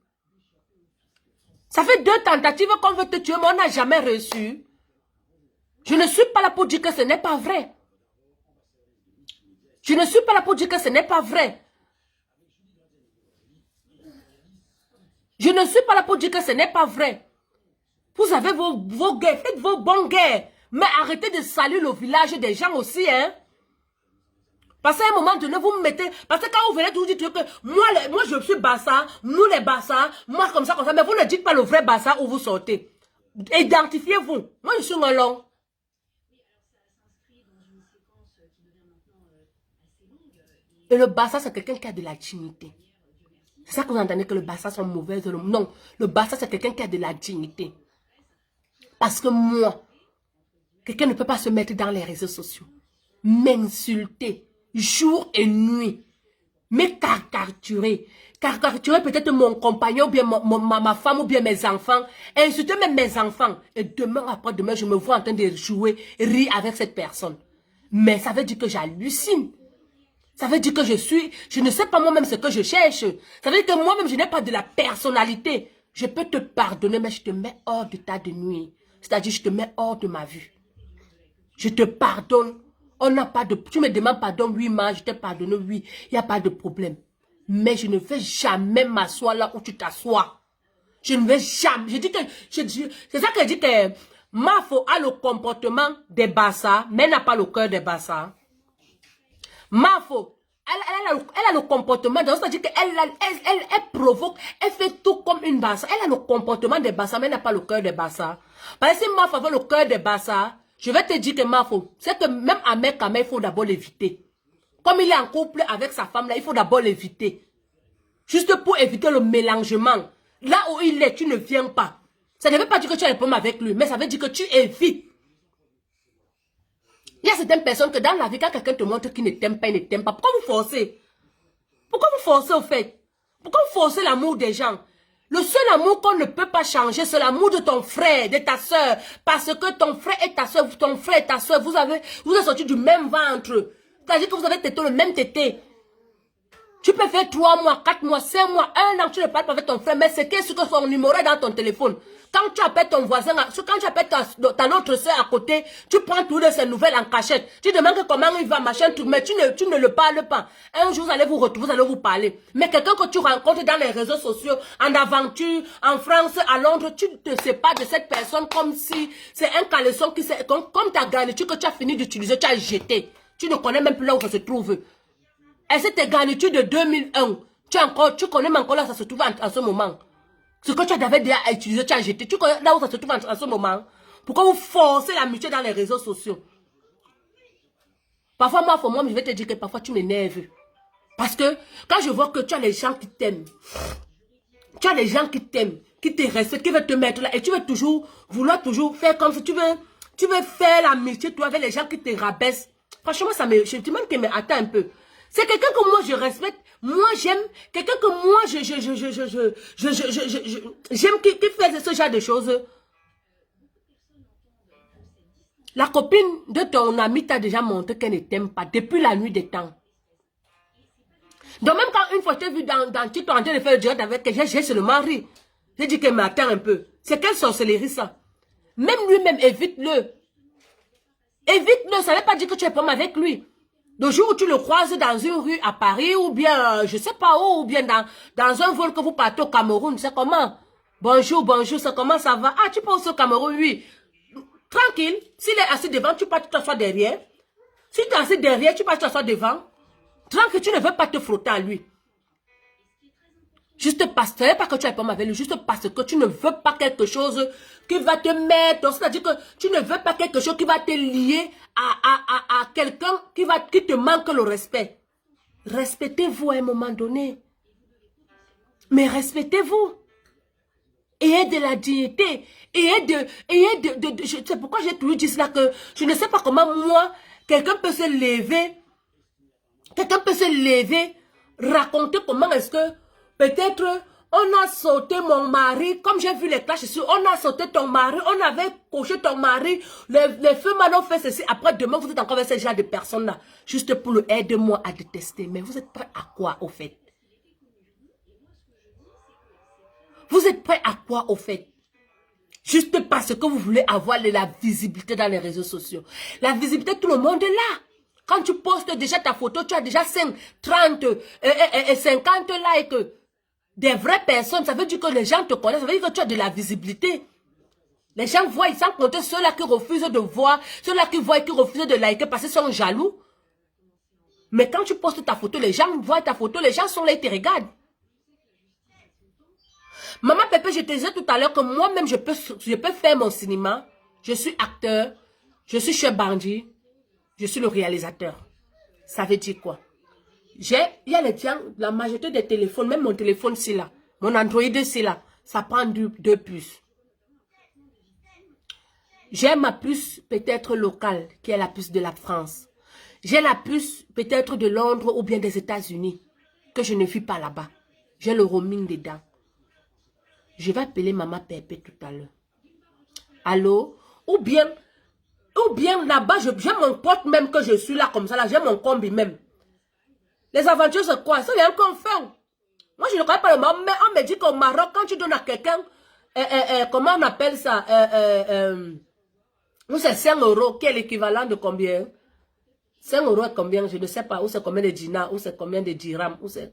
Ça fait 2 tentatives qu'on veut te tuer, mais on n'a jamais reçu. Je ne suis pas là pour dire que ce n'est pas vrai. Je ne suis pas là pour dire que ce n'est pas vrai. Je ne suis pas là pour dire que ce n'est pas vrai. Vous avez vos guerres, faites vos bonnes guerres. Mais arrêtez de salir le village des gens aussi, hein. Parce qu'à un moment donné, vous me mettez... Parce que quand vous venez, vous dites que moi je suis Bassa, nous les Bassa, moi comme ça. Mais vous ne dites pas le vrai Bassa où vous sortez. Identifiez-vous. Moi, je suis un long. Et le Bassa, c'est quelqu'un qui a de la dignité. C'est ça que vous entendez que le Bassa sont mauvais. Non, le Bassa, c'est quelqu'un qui a de la dignité. Parce que moi, quelqu'un ne peut pas se mettre dans les réseaux sociaux, m'insulter, jour et nuit, me caricaturer peut-être mon compagnon, ou bien ma femme, ou bien mes enfants, insulter même mes enfants. Et demain, après-demain, je me vois en train de jouer, rire avec cette personne. Mais ça veut dire que j'hallucine. Ça veut dire que je ne sais pas moi-même ce que je cherche. Ça veut dire que moi-même, je n'ai pas de la personnalité. Je peux te pardonner, mais je te mets hors d'état de nuit. C'est-à-dire, je te mets hors de ma vue. Je te pardonne. On n'a pas de... Tu me demandes pardon, oui, je te pardonne, oui. Il n'y a pas de problème. Mais je ne vais jamais m'asseoir là où tu t'assois. Je ne vais jamais... Je dis que... C'est ça que je dis que... Mafo a le comportement des Bassa, mais n'a pas le cœur des Bassa. Mafo, elle a le comportement, c'est-à-dire qu'elle provoque, elle fait tout comme une Bassa. Elle a le comportement des Bassa, mais elle n'a pas le cœur des Bassa. Parce que si Mafo avait le cœur des Bassa, je vais te dire que Mafo, c'est que même à Mekama, il faut d'abord l'éviter. Comme il est en couple avec sa femme, là, il faut d'abord l'éviter. Juste pour éviter le mélangement. Là où il est, tu ne viens pas. Ça ne veut pas dire que tu as un problème avec lui, mais ça veut dire que tu évites. Il y a certaines personnes que dans la vie, quand quelqu'un te montre qu'il ne t'aime pas, il ne t'aime pas. Pourquoi vous forcez? Pourquoi vous forcez au fait? Pourquoi vous forcez l'amour des gens? Le seul amour qu'on ne peut pas changer, c'est l'amour de ton frère, de ta soeur. Parce que ton frère et ta soeur, vous êtes sortis du même ventre. C'est-à-dire que vous avez tété le même tété. Tu peux faire 3 mois, 4 mois, 5 mois, 1 an, tu ne parles pas avec ton frère, mais c'est qu'est-ce que son numéro est dans ton téléphone. Quand tu appelles ton voisin, quand tu appelles ta autre soeur à côté, tu prends toutes ces nouvelles en cachette. Tu demandes comment il va, machin, tout, mais tu ne le parles pas. Un jour, vous allez vous retrouver, vous allez vous parler. Mais quelqu'un que tu rencontres dans les réseaux sociaux, en aventure, en France, à Londres, tu ne te sépares de cette personne comme si c'est un caleçon qui c'est comme ta garniture que tu as fini d'utiliser, tu as jeté. Tu ne connais même plus là où ça se trouve. Et cette garniture de 2001, tu connais même encore là où ça se trouve en ce moment. Ce que tu avais déjà utilisé, tu as jeté. Tu connais là où ça se trouve en ce moment. Pourquoi vous forcez l'amitié dans les réseaux sociaux? Parfois, moi, je vais te dire que parfois tu m'énerves. Parce que quand je vois que tu as les gens qui t'aiment, tu as les gens qui t'aiment, qui te respectent, qui veulent te mettre là, et tu veux vouloir toujours faire comme si tu veux faire l'amitié, toi, avec les gens qui te rabaissent. Franchement, je te demande que me attends un peu. C'est quelqu'un que moi je respecte, moi j'aime, quelqu'un que moi j'aime qui fait ce genre de choses. La copine de ton ami t'a déjà montré qu'elle ne t'aime pas depuis la nuit des temps. Donc même quand une fois je t'ai vu dans TikTok en train de faire le direct avec elle, j'ai seulement ri. J'ai dit qu'elle m'attend un peu. C'est quelle sorcellerie ça? Même lui-même, évite-le. Évite-le, ça ne veut pas dire que tu es pas avec lui. Le jour où tu le croises dans une rue à Paris, ou bien, je sais pas où, ou bien dans un vol que vous partez au Cameroun, c'est comment? Bonjour, c'est comment ça va? Ah, tu passes au Cameroun, oui. Tranquille. S'il est assis devant, tu pars, tu t'assois derrière. Si tu es assis derrière, tu pars, tu t'assois devant. Tranquille, tu ne veux pas te frotter à lui. Juste parce que, pas que tu n'as pas avec lui, juste parce que tu ne veux pas quelque chose qui va te mettre, c'est-à-dire que tu ne veux pas quelque chose qui va te lier à quelqu'un qui te manque le respect. Respectez-vous à un moment donné. Mais respectez-vous. Ayez de la dignité. C'est pourquoi j'ai toujours dit cela que je ne sais pas comment moi, quelqu'un peut se lever, raconter comment est-ce que peut-être On a sauté mon mari, comme j'ai vu les clashs ici, on a sauté ton mari, on avait couché ton mari, les feux m'ont fait ceci. Après, demain, vous êtes encore avec ce genre de personnes-là, juste pour le aider-moi à détester. Mais vous êtes prêts à quoi, au fait? Vous êtes prêts à quoi, au fait? Juste parce que vous voulez avoir de la visibilité dans les réseaux sociaux. La visibilité, tout le monde est là. Quand tu postes déjà ta photo, tu as déjà 5, 30 et 50 likes. Des vraies personnes, ça veut dire que les gens te connaissent, ça veut dire que tu as de la visibilité. Les gens voient, sans compter ceux-là qui refusent de voir, ceux-là qui voient et qui refusent de liker parce qu'ils sont jaloux. Mais quand tu postes ta photo, les gens voient ta photo, les gens sont là et te regardent. Maman Pépé, je te disais tout à l'heure que moi-même, je peux faire mon cinéma. Je suis acteur, je suis chef bandit, je suis le réalisateur. Ça veut dire quoi? Il y a les gens, la majorité des téléphones, même mon téléphone c'est là, mon Android c'est là, ça prend deux puces. J'ai ma puce peut-être locale, qui est la puce de la France. J'ai la puce peut-être de Londres ou bien des États-Unis, que je ne vis pas là-bas. J'ai le roaming dedans. Je vais appeler Maman Pépé tout à l'heure. Allô? Ou bien là-bas, j'ai mon pote même que je suis là comme ça, là, j'ai mon combi même. Les aventures, c'est quoi? C'est rien qu'on fait. Moi, je ne connais pas le Maroc, mais on me dit qu'au Maroc, quand tu donnes à quelqu'un, comment on appelle ça? Ou c'est 5 euros, qui est l'équivalent de combien? 5 euros est combien? Je ne sais pas. Ou c'est combien de dinars, ou c'est combien de dirhams, ou c'est...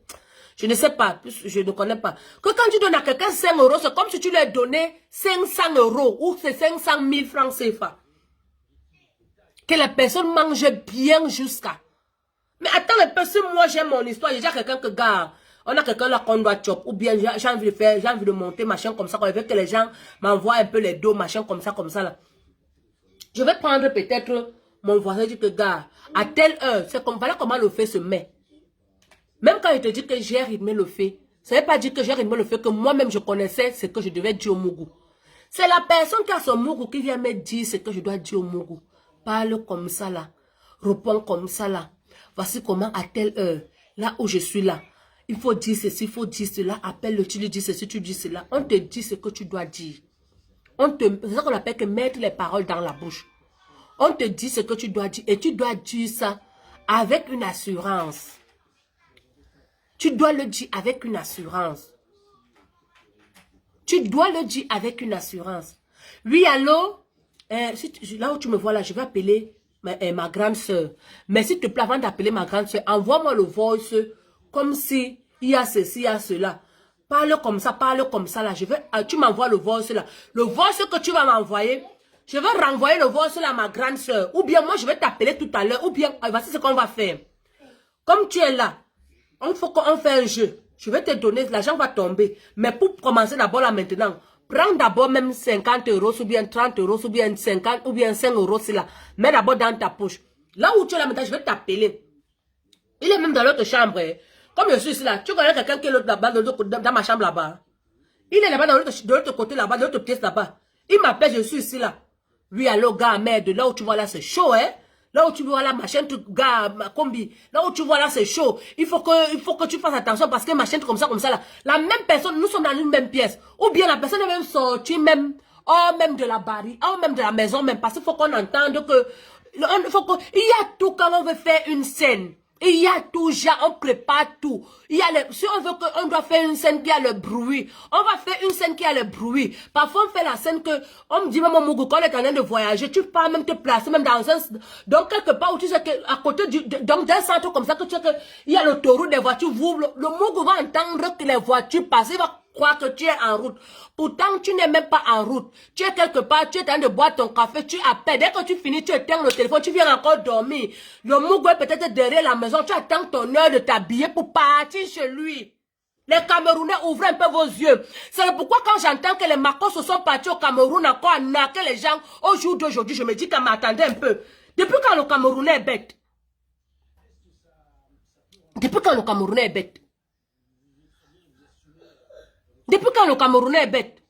Je ne sais pas, je ne connais pas. Que quand tu donnes à quelqu'un 5 euros, c'est comme si tu lui as donné 500 euros, ou c'est 500 000 francs CFA. Que la personne mange bien jusqu'à... Mais attends un peu, si moi j'ai mon histoire, j'ai déjà quelqu'un que gars, on a quelqu'un là qu'on doit chop, ou bien j'ai envie de faire, j'ai envie de monter, machin comme ça, quand je veux que les gens m'envoient un peu les dos, machin comme ça là. Je vais prendre peut-être mon voisin, dit que gars, à telle heure, c'est comme, voilà comment le fait se met. Même quand il te dit que j'ai rythmé le fait, ça ne veut pas dire que j'ai rythmé le fait que moi-même je connaissais ce que je devais dire au Mougou. C'est la personne qui a son Mougou qui vient me dire ce que je dois dire au Mougou. Parle comme ça là, réponds comme ça là. Voici comment à telle heure, là où je suis là, il faut dire ceci, il faut dire cela, appelle-le, tu lui dis ceci, tu dis cela. On te dit ce que tu dois dire. C'est ça qu'on appelle que mettre les paroles dans la bouche. On te dit ce que tu dois dire et tu dois dire ça avec une assurance. Tu dois le dire avec une assurance. Tu dois le dire avec une assurance. Oui, allô? Là où tu me vois là, je vais appeler ma grande soeur. Mais s'il te plaît, avant d'appeler ma grande soeur, envoie-moi le voice comme si il y a ceci, il y a cela. Parle comme ça là. Tu m'envoies le voice là. Le voice que tu vas m'envoyer, je vais renvoyer le voice là à ma grande soeur. Ou bien moi, je vais t'appeler tout à l'heure. Ou bien, voici ce qu'on va faire. Comme tu es là, il faut qu'on fasse un jeu. Je vais te donner, l'argent va tomber. Mais pour commencer d'abord là maintenant, prends d'abord même 50 euros, ou bien 30 euros, ou bien 50, ou bien 5 euros, c'est là. Mets d'abord dans ta poche. Là où tu es là maintenant, je vais t'appeler. Il est même dans l'autre chambre. Comme je suis ici là, tu connais quelqu'un qui est là-bas, dans ma chambre là-bas. Il est là-bas de l'autre côté là-bas, de l'autre pièce là-bas. Il m'appelle, je suis ici là. Oui, allô, gars, merde, là où tu vois là, c'est chaud, hein. Là où tu vois là, ma chaîne, gars, ma combi. Là où tu vois là, c'est chaud. Il faut que tu fasses attention parce que ma chaîne comme ça là. La même personne, nous sommes dans une même pièce. Ou bien la personne est même sortie, même de la barrière, même de la maison, même. Parce qu'il faut qu'on entende que, il y a tout quand on veut faire une scène. Il y a tout, on prépare tout. Si on veut on doit faire une scène qui a le bruit, on va faire une scène qui a le bruit. Parfois, on fait la scène que, on me dit, maman Mougou, quand on est en train de voyager, tu peux même te placer, même dans un, donc quelque part où tu sais qu'à côté donc d'un centre comme ça, que tu sais qu'il y a l'autoroute des voitures, le Mougou va entendre que les voitures passent, il va croire que tu es en route. Pourtant, tu n'es même pas en route. Tu es quelque part, tu es en train de boire ton café, tu appelles. Dès que tu finis, tu éteins le téléphone, tu viens encore dormir. Le Mougou est peut-être derrière la maison, tu attends ton heure de t'habiller pour partir chez lui. Les Camerounais, ouvrez un peu vos yeux. C'est pourquoi quand j'entends que les Macos se sont partis au Cameroun encore à narquer les gens au jour d'aujourd'hui, je me dis qu'elle m'attendait un peu. Depuis quand le Camerounais est bête? Depuis quand le Camerounais est bête? Depuis quand le Camerounais est bête?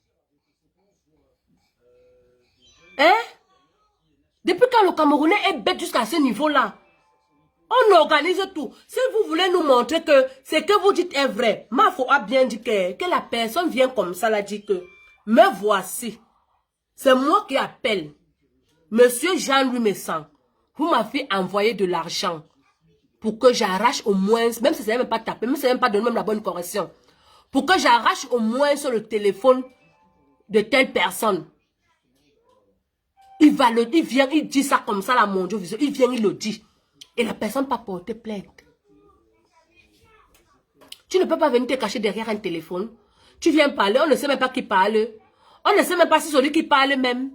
Hein? Depuis quand le Camerounais est bête jusqu'à ce niveau-là? On organise tout. Si vous voulez nous montrer que ce que vous dites est vrai, Mafo a bien dit que la personne vient comme ça, la dit que, me voici. C'est moi qui appelle. Monsieur Jean-Louis Messan, vous m'avez envoyé de l'argent pour que j'arrache au moins, même si c'est même pas tapé, même si c'est même pas donné même la bonne correction, pour que j'arrache au moins sur le téléphone de telle personne. Il vient, il dit ça comme ça, là, mon Dieu, il vient, il le dit. Et la personne pas porter plainte. Tu ne peux pas venir te cacher derrière un téléphone. Tu viens parler, on ne sait même pas qui parle. On ne sait même pas si celui qui parle même.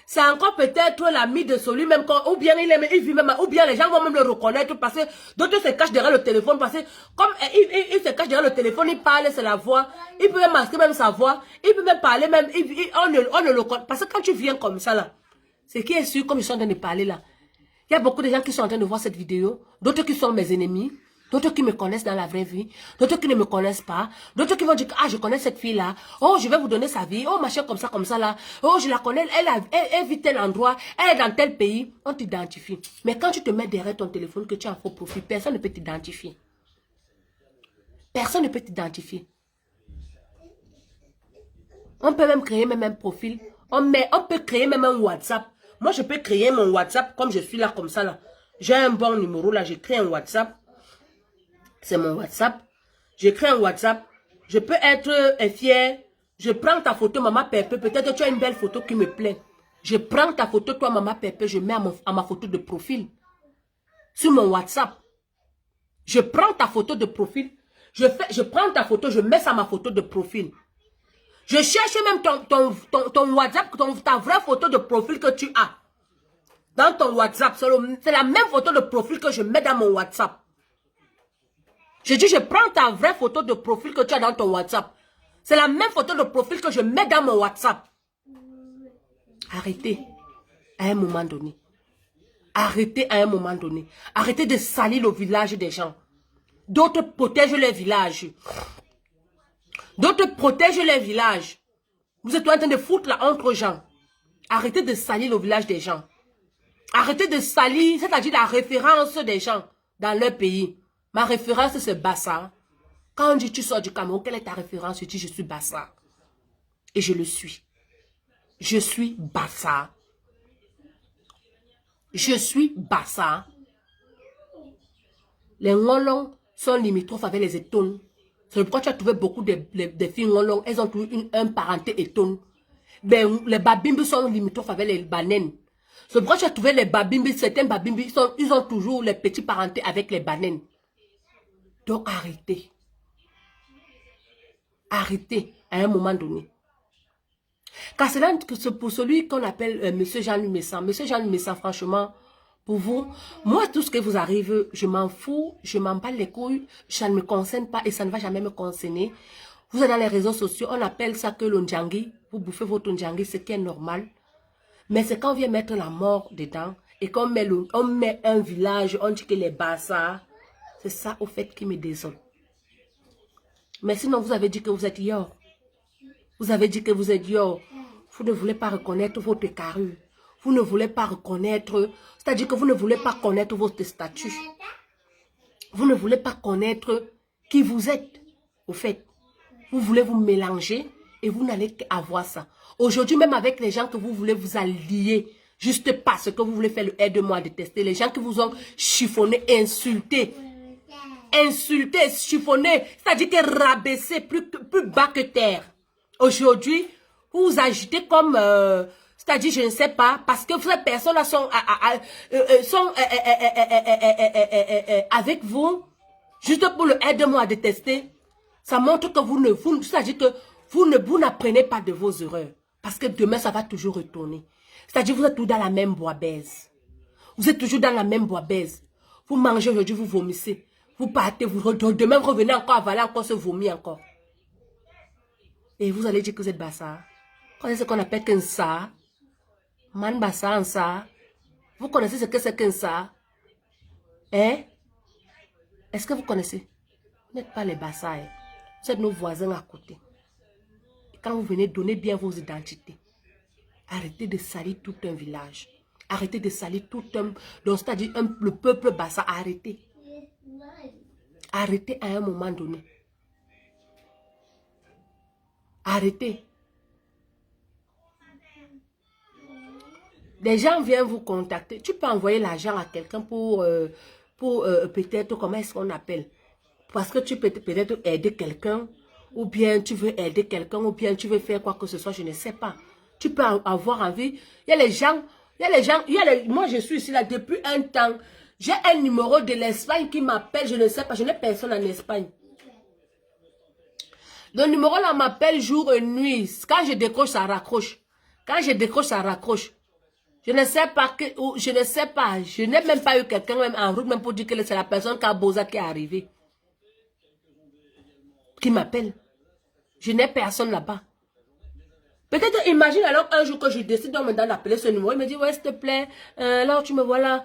C'est encore peut-être l'ami de celui même, ou bien il vit même, ou bien les gens vont même le reconnaître parce que d'autres se cachent derrière le téléphone parce que comme il se cache derrière le téléphone, il parle, c'est la voix. Il peut même masquer même sa voix. Il peut même parler même, on ne le connaît. Parce que quand tu viens comme ça là, c'est qui est sûr, comme je suis en train de parler là, il y a beaucoup de gens qui sont en train de voir cette vidéo, d'autres qui sont mes ennemis, d'autres qui me connaissent dans la vraie vie, d'autres qui ne me connaissent pas, d'autres qui vont dire, ah, je connais cette fille-là, oh, je vais vous donner sa vie, oh, machin comme ça là, oh, je la connais, elle vit tel endroit, elle est dans tel pays, on t'identifie. Mais quand tu te mets derrière ton téléphone que tu as un faux profil, personne ne peut t'identifier. Personne ne peut t'identifier. On peut même créer même un profil, on peut créer même un WhatsApp. Moi, je peux créer mon WhatsApp comme je suis là, comme ça, là. J'ai un bon numéro, là. J'ai créé un WhatsApp. C'est mon WhatsApp. J'ai créé un WhatsApp. Je peux être fier. Je prends ta photo, maman Pépé. Peut-être que tu as une belle photo qui me plaît. Je prends ta photo, toi, maman Pépé. Je mets à ma photo de profil. Sur mon WhatsApp. Je prends ta photo de profil. Je prends ta photo, je mets ça à ma photo de profil. Je cherche même ton WhatsApp, ta vraie photo de profil que tu as. Dans ton WhatsApp. C'est la même photo de profil que je mets dans mon WhatsApp. Je dis, je prends ta vraie photo de profil que tu as dans ton WhatsApp. C'est la même photo de profil que je mets dans mon WhatsApp. Arrêtez à un moment donné. Arrêtez à un moment donné. Arrêtez de salir le village des gens. D'autres protègent les villages. D'autres protègent les villages. Vous êtes en train de foutre la honte aux gens. Arrêtez de salir le village des gens. Arrêtez de salir, c'est-à-dire la référence des gens dans leur pays. Ma référence, c'est Bassa. Quand on dit tu sors du Cameroun, quelle est ta référence? Je dis je suis Bassa. Et je le suis. Je suis Bassa. Je suis Bassa. Les Ngolong sont limitrophes avec les Etones. C'est pourquoi tu as trouvé beaucoup de filles Ngolong. Elles ont toujours un parenté Etone. Ben, les Babimbi sont limitrophes avec les Banen. C'est pourquoi tu as trouvé les Babimbi. Certains Babimbi, ils ont toujours les petits parentés avec les Banen. Donc arrêtez. Arrêtez à un moment donné. Car c'est pour celui qu'on appelle M. Jean-Louis Messan. M. Jean-Louis Messan, franchement, pour vous, moi, tout ce qui vous arrive, je m'en fous, je m'en bats les couilles, ça ne me concerne pas et ça ne va jamais me concerner. Vous êtes dans les réseaux sociaux, on appelle ça que le Ndjangi. Vous bouffez votre Ndjangi, ce qui est normal. Mais c'est quand on vient mettre la mort dedans et qu'on met un village, on dit que les Bassa, c'est ça au fait qui me désole. Mais sinon, vous avez dit que vous êtes Yor. Vous avez dit que vous êtes Yor. Vous ne voulez pas reconnaître votre carrure. Vous ne voulez pas reconnaître, c'est-à-dire que vous ne voulez pas connaître votre statut. Vous ne voulez pas connaître qui vous êtes, au fait. Vous voulez vous mélanger et vous n'allez qu'avoir ça. Aujourd'hui, même avec les gens que vous voulez vous allier, juste parce que vous voulez faire le aide-moi à détester, les gens qui vous ont chiffonné, insulté, chiffonné, c'est-à-dire que rabaissé plus bas que terre. Aujourd'hui, vous vous agitez comme... c'est-à-dire, je ne sais pas, parce que ces personnes-là sont avec vous, juste pour le aide-moi à détester. Ça montre que c'est-à-dire que vous n'apprenez pas de vos erreurs. Parce que demain, ça va toujours retourner. C'est-à-dire, vous êtes toujours dans la même bois-baise. Vous êtes toujours dans la même bois-baise. Vous mangez aujourd'hui, vous vomissez. Vous partez, demain, vous revenez encore avaler, encore se vomir encore. Et vous allez dire que vous êtes Bassa. Connaissez ce qu'on appelle qu'un ça. Man Bassa en ça. Vous connaissez ce que c'est qu'un ça? Hein? Est-ce que vous connaissez? Vous n'êtes pas les Bassa. Hein? Vous êtes nos voisins à côté. Et quand vous venez, donnez bien vos identités. Arrêtez de salir tout un village. Arrêtez de salir tout un... Donc, c'est-à-dire le peuple bassa, arrêtez. Arrêtez à un moment donné. Arrêtez. Des gens viennent vous contacter. Tu peux envoyer l'argent à quelqu'un pour peut-être, comment est-ce qu'on appelle? Parce que tu peux peut-être aider quelqu'un, ou bien tu veux aider quelqu'un, ou bien tu veux faire quoi que ce soit, je ne sais pas. Tu peux avoir envie. Il y a les gens, moi je suis ici là depuis un temps. J'ai un numéro de l'Espagne qui m'appelle, je ne sais pas, je n'ai personne en Espagne. Le numéro là m'appelle jour et nuit. Quand je décroche, ça raccroche. Quand je décroche, ça raccroche. Je ne sais pas, je ne sais pas. Je n'ai même pas eu quelqu'un même en route même pour dire que c'est la personne Kaboza qui est arrivée. Qui m'appelle. Je n'ai personne là-bas. Peut-être, imagine alors un jour que je décide d'appeler ce numéro. Il me dit, ouais, s'il te plaît, là tu me vois là.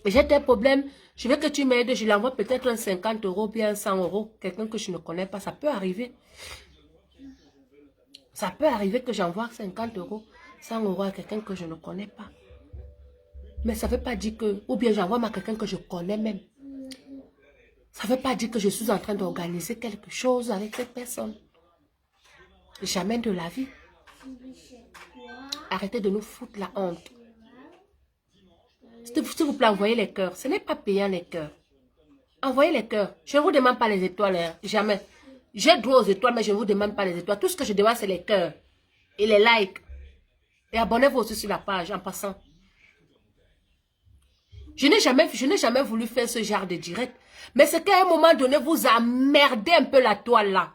J'ai tes problèmes. Je veux que tu m'aides. Je l'envoie peut-être un 50 €, bien 100 €. Quelqu'un que je ne connais pas. Ça peut arriver. Ça peut arriver que j'envoie 50 €, 100 € à quelqu'un que je ne connais pas. Mais ça ne veut pas dire que... Ou bien j'envoie à quelqu'un que je connais même. Ça ne veut pas dire que je suis en train d'organiser quelque chose avec cette personne. Jamais de la vie. Arrêtez de nous foutre la honte. S'il vous plaît, envoyez les cœurs. Ce n'est pas payant les cœurs. Envoyez les cœurs. Je ne vous demande pas les étoiles. Hein. Jamais. J'ai droit aux étoiles, mais je ne vous demande pas les étoiles. Tout ce que je demande, c'est les cœurs. Et les likes. Et abonnez-vous aussi sur la page en passant. Je n'ai jamais voulu faire ce genre de direct. Mais c'est qu'à un moment donné, vous emmerdez un peu la toile là.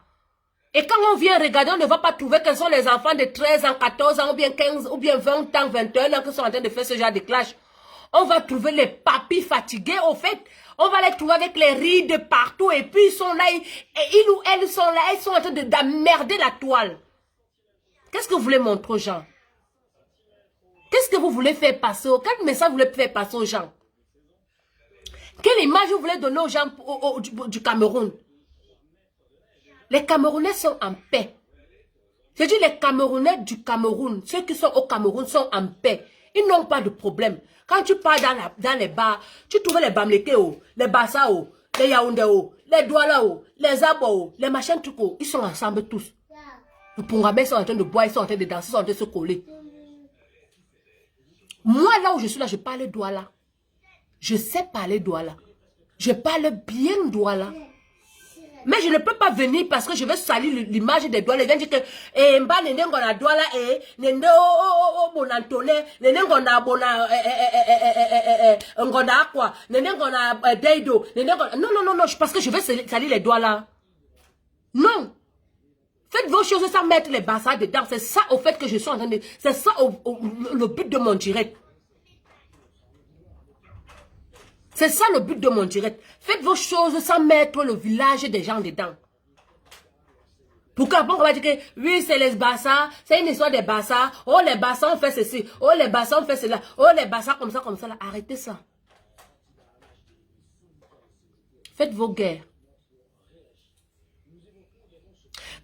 Et quand on vient regarder, on ne va pas trouver que ce sont les enfants de 13 ans, 14 ans, ou bien 15, ou bien 20 ans, 21 ans qui sont en train de faire ce genre de clash. On va trouver les papis fatigués, au fait. On va les trouver avec les rides partout. Et puis ils sont là, et ils ou elles sont là, ils sont en train d'emmerder la toile. Qu'est-ce que vous voulez montrer aux gens? Qu'est-ce que vous voulez faire passer? Quel message vous voulez faire passer aux gens? Quelle image vous voulez donner aux gens du Cameroun? Les Camerounais sont en paix. Je dis les Camerounais du Cameroun, ceux qui sont au Cameroun sont en paix. Ils n'ont pas de problème. Quand tu pars dans les bars, tu trouves les Bamleke, les Bassa, les Yaoundé, les Douala, les Abo, les machins trucs, ils sont ensemble tous. Les Pongabés sont en train de boire, ils sont en train de danser, ils sont en train de se coller. Moi, là où je suis là, je parle Douala. Je sais parler Douala. Je parle bien Douala. Mais je ne peux pas venir parce que je vais salir l'image des Douala. Je vais dire que mba nene ngona Douala nene bonantone nene ngona bona ngona quoi nene ngona deido nene ngona non parce que je vais salir les Douala. Non. Faites vos choses sans mettre les bassins dedans. C'est ça au fait que je suis en train de... C'est ça le but de mon direct. C'est ça le but de mon direct. Faites vos choses sans mettre le village des gens dedans. Pourquoi on va dire que oui, c'est les Bassas, c'est une histoire des Bassas. Oh, les Bassas ont fait ceci. Oh, les Bassas ont fait cela. Oh, les Bassas comme ça. Là. Arrêtez ça. Faites vos guerres.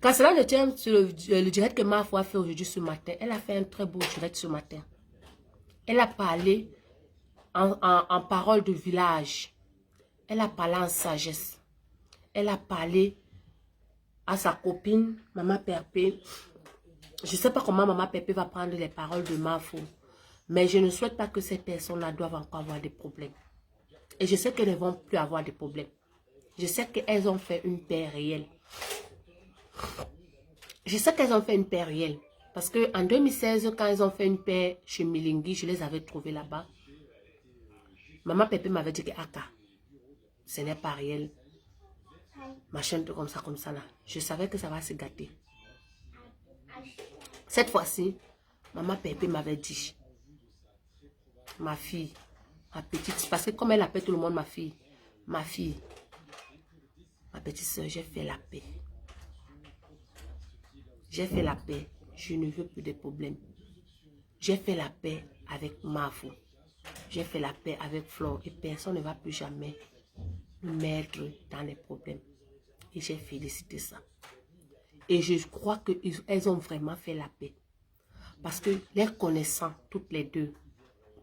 Quand cela ne tient sur le direct que ma foi a fait aujourd'hui ce matin, elle a fait un très beau direct ce matin. Elle a parlé en parole de village. Elle a parlé en sagesse. Elle a parlé à sa copine, Maman Perpé. Je ne sais pas comment Maman Perpé va prendre les paroles de Mafo. Mais je ne souhaite pas que ces personnes-là doivent encore avoir des problèmes. Et je sais qu'elles ne vont plus avoir des problèmes. Je sais qu'elles ont fait une paix réelle. Je sais qu'elles ont fait une paix réelle. Parce qu'en 2016, quand elles ont fait une paix chez Milingui, je les avais trouvées là-bas. Maman Pépé m'avait dit que Aka, ce n'est pas réel. Machin comme ça là. Je savais que ça va se gâter. Cette fois-ci, Maman Pépé m'avait dit, ma fille, ma petite, parce que comme elle appelle tout le monde ma fille, ma petite soeur, j'ai fait la paix. J'ai fait la paix. Je ne veux plus de problèmes. J'ai fait la paix avec Mafou. J'ai fait la paix avec Flore. Et personne ne va plus jamais me mettre dans les problèmes. Et j'ai félicité ça. Et je crois qu'elles ont vraiment fait la paix. Parce que les connaissant, toutes les deux,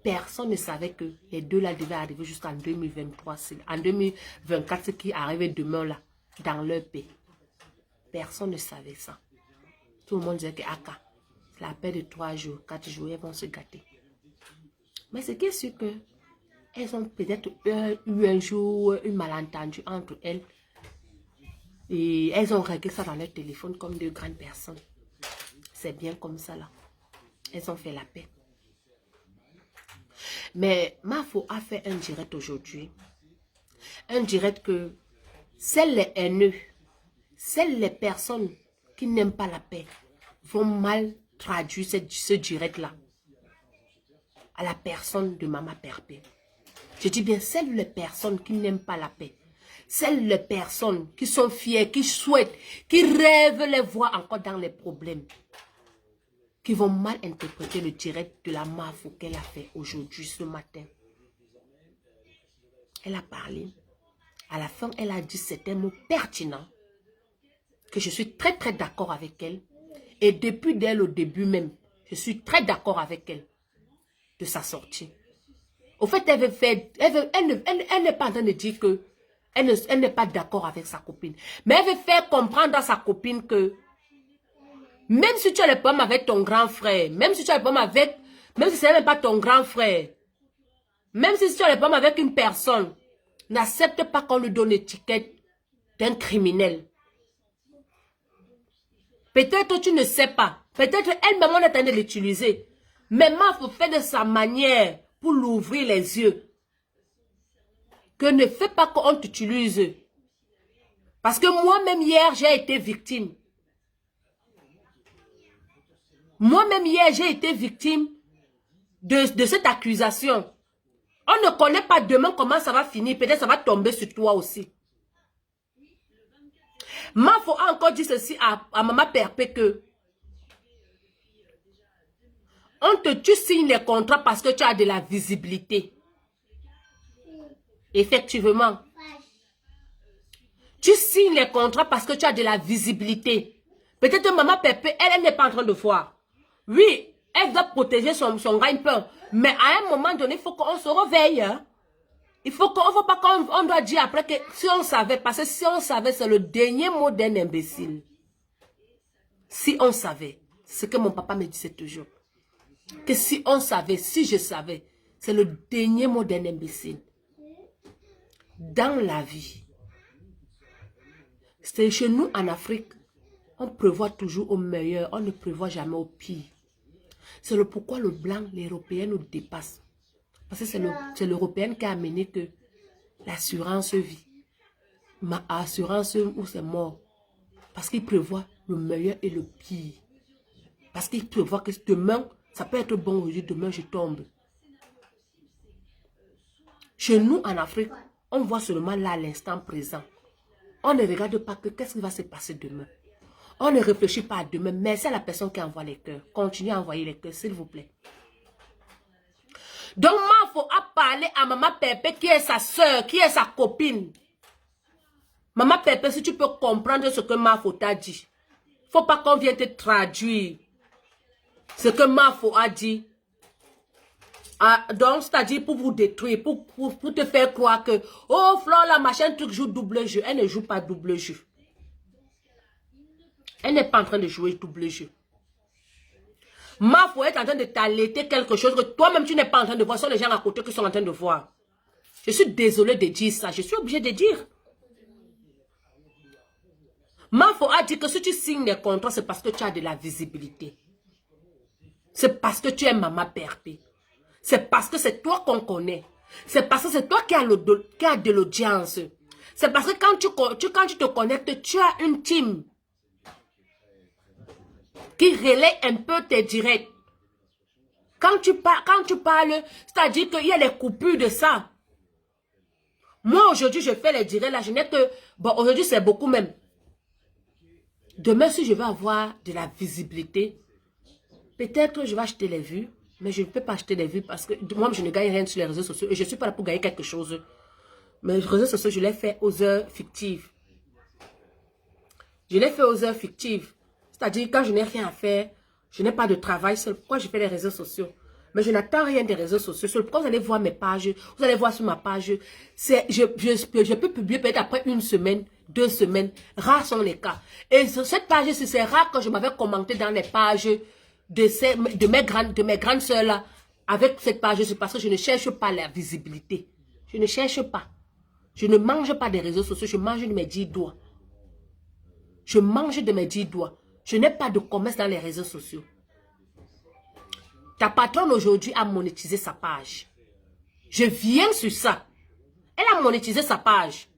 personne ne savait que les deux là devaient arriver jusqu'en 2023. En 2024, ce qui arrivait demain là, dans leur pays. Personne ne savait ça. Tout le monde disait que Aka, c'est la paix de 3 jours, 4 jours, elles vont se gâter. Mais ce qui est sûr que elles ont peut-être eu un jour une malentendu entre elles. Et elles ont réglé ça dans leur téléphone comme deux grandes personnes. C'est bien comme ça là. Elles ont fait la paix. Mais Mafo a fait un direct aujourd'hui. Un direct que celles les haineux, celles les personnes qui n'aiment pas la paix vont mal traduire ce direct-là à la personne de Maman Perpé. Je dis bien, celles les personnes qui n'aiment pas la paix, celles les personnes qui sont fières, qui souhaitent, qui rêvent les voir encore dans les problèmes, qui vont mal interpréter le direct de la Mafo qu'elle a fait aujourd'hui, ce matin. Elle a parlé. À la fin, elle a dit certains mots pertinents que je suis très très d'accord avec elle. Et depuis d'elle au début même, je suis très d'accord avec elle de sa sortie. Au fait, elle n'est pas en train de dire que elle n'est pas d'accord avec sa copine. Mais elle veut faire comprendre à sa copine que même si tu as le problème avec ton grand frère, même si tu as le problème avec, même si ce n'est pas ton grand frère, même si tu as le problème avec une personne, n'accepte pas qu'on lui donne l'étiquette d'un criminel. Peut-être tu ne sais pas. Peut-être elle-même on est en train de l'utiliser. Mais il faut faire de sa manière pour l'ouvrir les yeux. Que ne fais pas qu'on t'utilise. Parce que moi-même hier, j'ai été victime. Moi-même hier, j'ai été victime de cette accusation. On ne connaît pas demain comment ça va finir. Peut-être ça va tomber sur toi aussi. Mafo a encore dit ceci à Maman Perpé que tu signes les contrats parce que tu as de la visibilité. Effectivement. Tu signes les contrats parce que tu as de la visibilité. Peut-être Maman Perpé, elle n'est pas en train de voir. Oui, elle doit protéger son gagne-pain. Mais à un moment donné, il faut qu'on se réveille. Hein? Il faut pas qu'on doit dire après que si on savait, parce que si on savait, c'est le dernier mot d'un imbécile. Si on savait, c'est ce que mon papa me disait toujours. Que si on savait, si je savais, c'est le dernier mot d'un imbécile. Dans la vie, c'est chez nous en Afrique, on prévoit toujours au meilleur, on ne prévoit jamais au pire. C'est le pourquoi le blanc, l'Européen nous dépasse. Parce que c'est l'Européen qui a amené que l'assurance vie. Ma assurance où c'est mort. Parce qu'il prévoit le meilleur et le pire. Parce qu'il prévoit que demain, ça peut être bon aujourd'hui, demain je tombe. Chez nous en Afrique, on voit seulement là l'instant présent. On ne regarde pas que qu'est-ce qui va se passer demain. On ne réfléchit pas à demain. Merci à la personne qui envoie les cœurs. Continuez à envoyer les cœurs, s'il vous plaît. Donc, Mafo a parlé à Maman Perpé qui est sa soeur, qui est sa copine. Maman Perpé, si tu peux comprendre ce que Mafo t'a dit. Il ne faut pas qu'on vienne te traduire ce que Mafo a dit. Ah, donc, c'est-à-dire pour vous détruire, pour te faire croire que, oh, Flore, la machin truc joue double jeu. Elle ne joue pas double jeu. Elle n'est pas en train de jouer double jeu. Mafo est en train de t'allaiter quelque chose que toi-même tu n'es pas en train de voir. Ce sont les gens à côté qui sont en train de voir. Je suis désolée de dire ça. Je suis obligée de dire. Mafo a dit que si tu signes des contrats, c'est parce que tu as de la visibilité. C'est parce que tu es Maman Perpé. C'est parce que c'est toi qu'on connaît. C'est parce que c'est toi qui as de l'audience. C'est parce que quand tu te connectes, tu as une team qui relaie un peu tes directs. Quand tu parles, c'est-à-dire qu'il y a les coupures de ça. Moi, aujourd'hui, je fais les directs là. Je n'ai que... Bon, aujourd'hui, c'est beaucoup même. Demain, si je veux avoir de la visibilité, peut-être je vais acheter les vues, mais je ne peux pas acheter les vues parce que moi, je ne gagne rien sur les réseaux sociaux et je ne suis pas là pour gagner quelque chose. Mais les réseaux sociaux, je les fais aux heures fictives. Je les fais aux heures fictives. C'est-à-dire, quand je n'ai rien à faire, Je n'ai pas de travail seul. Pourquoi je fais les réseaux sociaux? Mais je n'attends rien des réseaux sociaux. Quand vous allez voir mes pages, vous allez voir sur ma page, je peux publier peut-être après 1 semaine, 2 semaines. Rares sont les cas. Et sur cette page, c'est rare que je m'avais commenté dans les pages de mes grandes sœurs là. Avec cette page, c'est parce que je ne cherche pas la visibilité. Je ne cherche pas. Je ne mange pas des réseaux sociaux, je mange de mes 10 doigts. Je mange de mes 10 doigts. Je n'ai pas de commerce dans les réseaux sociaux. Ta patronne aujourd'hui a monétisé sa page. Je viens sur ça. Elle a monétisé sa page.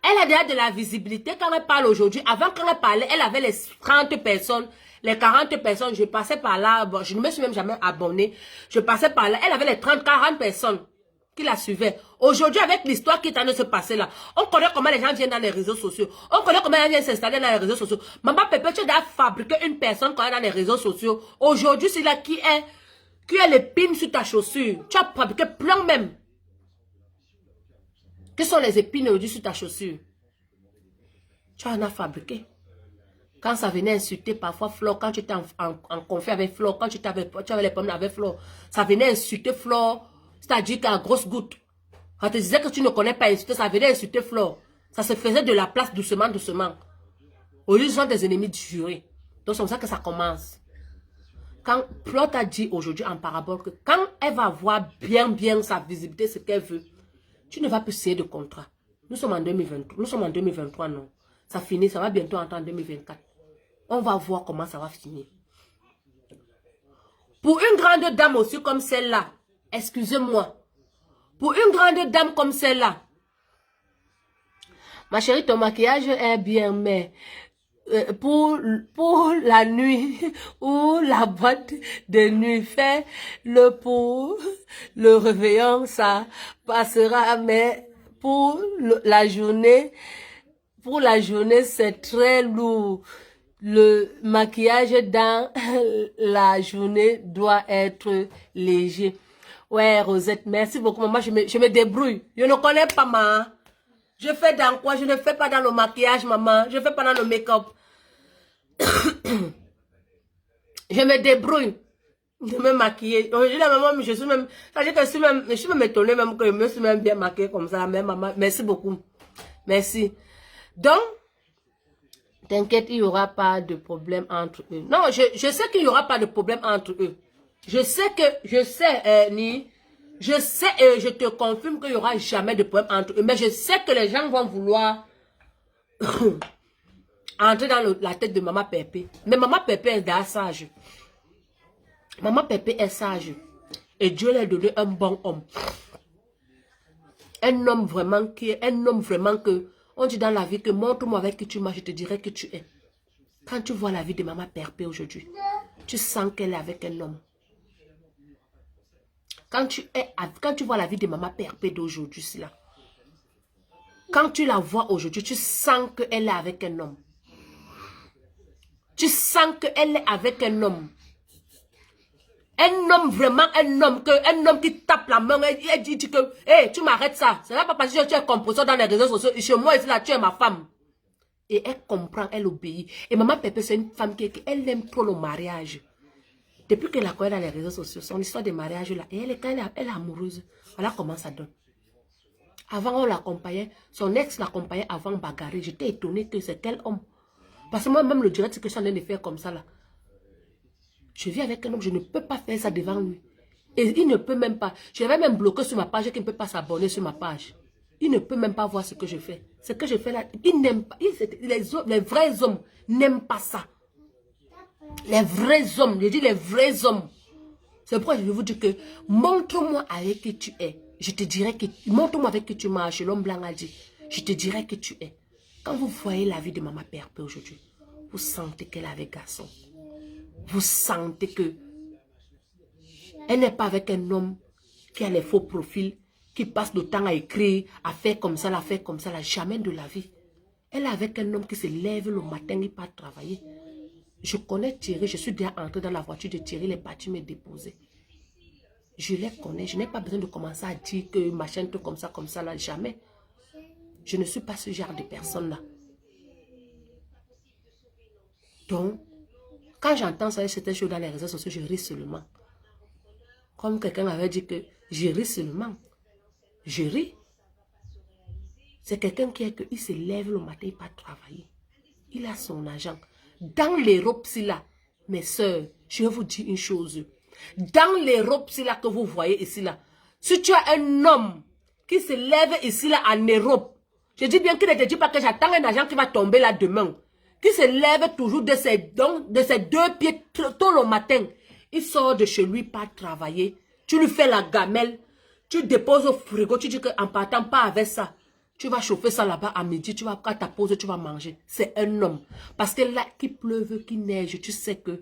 Elle a déjà de la visibilité quand elle parle aujourd'hui. Avant, quand elle parlait, elle avait les 30 personnes, les 40 personnes. Je passais par là. Bon, je ne me suis même jamais abonnée. Je passais par là. Elle avait les 30, 40 personnes qui la suivaient. Aujourd'hui, avec l'histoire qui est en train de se passer là, on connaît comment les gens viennent dans les réseaux sociaux. On connaît comment ils viennent s'installer dans les réseaux sociaux. Maman Pépé, tu as fabriqué une personne quand elle est dans les réseaux sociaux. Aujourd'hui, c'est là qui a l'épine sur ta chaussure. Tu as fabriqué plein même. Quelles sont les épines aujourd'hui sur ta chaussure? Tu en as fabriqué. Quand ça venait insulter parfois Flore, quand tu étais en conflit avec Flore, quand tu avais les problèmes avec Flore, ça venait insulter Flore, c'est-à-dire qu'à grosse goutte. Quand tu disais que tu ne connais pas insulter, ça venait insulter Flore. Ça se faisait de la place doucement, doucement. Aujourd'hui, ils sont des ennemis jurés. Donc c'est comme ça que ça commence. Quand Flore t'a dit aujourd'hui en parabole que quand elle va avoir bien sa visibilité, ce qu'elle veut, tu ne vas plus signer de contrat. Nous sommes en 2023, nous sommes en 2023, non. Ça finit, ça va bientôt entrer en 2024. On va voir comment ça va finir. Pour une grande dame aussi comme celle-là, excusez-moi, pour une grande dame comme celle-là, ma chérie, ton maquillage est bien, mais pour la nuit ou la boîte de nuit, fais-le pour le réveillon, ça passera, mais pour la journée, c'est très lourd. Le maquillage dans la journée doit être léger. Ouais, Rosette, merci beaucoup. Maman, je me débrouille. Je ne connais pas, maman. Je fais dans quoi? Je ne fais pas dans le maquillage, maman. Je ne fais pas dans le make-up. Je me débrouille de me maquiller. Aujourd'hui, la maman, je suis même, c'est-à-dire que je suis même étonnée même que je me suis même bien maquillée comme ça. Mais maman, merci beaucoup. Merci. Donc, t'inquiète, il n'y aura pas de problème entre eux. Non, je sais qu'il n'y aura pas de problème entre eux. Je sais, Ni, je sais et je te confirme qu'il n'y aura jamais de problème entre eux. Mais je sais que les gens vont vouloir entrer dans la tête de Maman Pépé. Mais Maman Pépé est sage. Maman Pépé est sage. Et Dieu lui a donné un bon homme. Un homme vraiment que, on dit dans la vie que montre-moi avec qui tu marches, je te dirai que tu es. Quand tu vois la vie de Maman Pépé aujourd'hui, tu sens qu'elle est avec un homme. Quand tu vois la vie de Maman Pépé d'aujourd'hui, là, quand tu la vois aujourd'hui, tu sens qu'elle est avec un homme. Tu sens qu'elle est avec un homme. Un homme, vraiment un homme qui tape la main et dit que, hey, tu m'arrêtes ça. C'est pas parce que tu es composant dans les réseaux sociaux. Et chez moi, ici, là, tu es ma femme. Et elle comprend, elle obéit. Et Maman Pépé, c'est une femme qui elle aime trop le mariage. Depuis qu'elle a connu dans les réseaux sociaux, son histoire de mariage là, et elle est amoureuse. Voilà comment ça donne. Avant, on l'accompagnait, son ex l'accompagnait avant bagarrer. J'étais étonnée que c'est quel homme. Parce que moi-même, le direct que je suis en train de faire comme ça là. Je vis avec un homme, je ne peux pas faire ça devant lui. Et il ne peut même pas. Je vais même bloquer sur ma page qu'il ne peut pas s'abonner sur ma page. Il ne peut même pas voir ce que je fais. Ce que je fais là, il n'aime pas. Les vrais hommes n'aiment pas ça. Les vrais hommes, je dis les vrais hommes. C'est pourquoi je vais vous dire que montre-moi avec qui tu es. Je te dirai que, montre-moi avec qui tu marches. L'homme blanc a dit, je te dirai que tu es. Quand vous voyez la vie de Maman Pépé aujourd'hui, vous sentez qu'elle est avec garçon. Vous sentez que elle n'est pas avec un homme qui a les faux profils, qui passe le temps à écrire, à faire comme ça, jamais de la vie. Elle est avec un homme qui se lève le matin, il part travailler. Je connais Thierry, je suis déjà entré dans la voiture de Thierry, il est parti me déposer. Je les connais, je n'ai pas besoin de commencer à dire que machin, tout comme ça, là, jamais. Je ne suis pas ce genre de personne là. Donc, Quand j'entends ça, c'était chaud dans les réseaux sociaux, je ris seulement. Comme quelqu'un m'avait dit que je ris seulement. Je ris. C'est quelqu'un qui se lève le matin et pas travailler. Il a son argent. Dans l'Europe, là, mes soeurs, je vais vous dire une chose. Dans l'Europe, là, que vous voyez ici, là, si tu as un homme qui se lève ici, là, en Europe, je dis bien qu'il ne te dit pas que j'attends un agent qui va tomber là demain, qui se lève toujours de ses deux pieds tôt le matin, il sort de chez lui pas travailler, tu lui fais la gamelle, tu déposes au frigo, tu dis qu'en partant pas avec ça, tu vas chauffer ça là-bas à midi, tu vas à ta pause, tu vas manger. C'est un homme. Parce que là, qu'il pleuve, qu'il neige, tu sais que...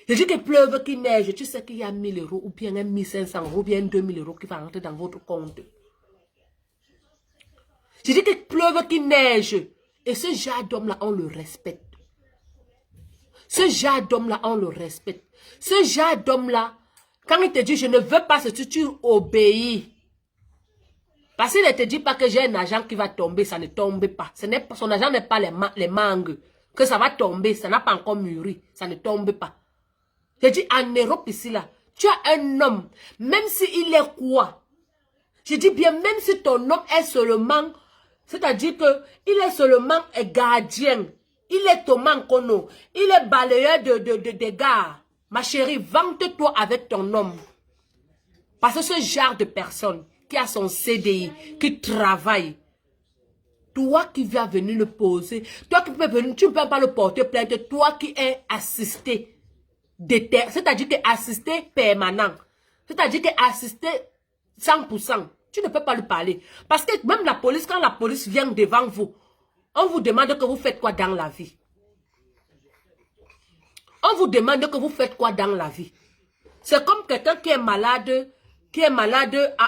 Je dis qu'il pleuve, qu'il neige, tu sais qu'il y a 1000 euros ou bien 1500 euros ou bien 2000 euros qui va rentrer dans votre compte. Je dis qu'il pleuve, qu'il neige. Et ce genre d'homme-là, on le respecte. Ce genre d'homme-là, on le respecte. Ce genre d'homme-là, quand il te dit, je ne veux pas ce que tu obéis. Parce qu'il ne te dit pas que j'ai un agent qui va tomber, ça ne tombe pas. Son agent n'est pas les mangues. Que ça va tomber, ça n'a pas encore mûri. Ça ne tombe pas. Je dis, en Europe ici, là, tu as un homme, même s'il est quoi? Je dis bien, même si ton homme est seulement, c'est-à-dire qu'il est seulement un gardien. Il est ton mancono. Il est balayeur de gares. Ma chérie, vante-toi avec ton homme. Parce que ce genre de personne qui a son CDI, qui travaille, toi qui vas venir le poser, toi qui peux venir, tu ne peux pas le porter plainte, toi qui es assisté, c'est-à-dire que assisté permanent, c'est-à-dire que assisté 100%, tu ne peux pas lui parler. Parce que même la police, quand la police vient devant vous, on vous demande que vous faites quoi dans la vie. On vous demande que vous faites quoi dans la vie. C'est comme quelqu'un qui est malade,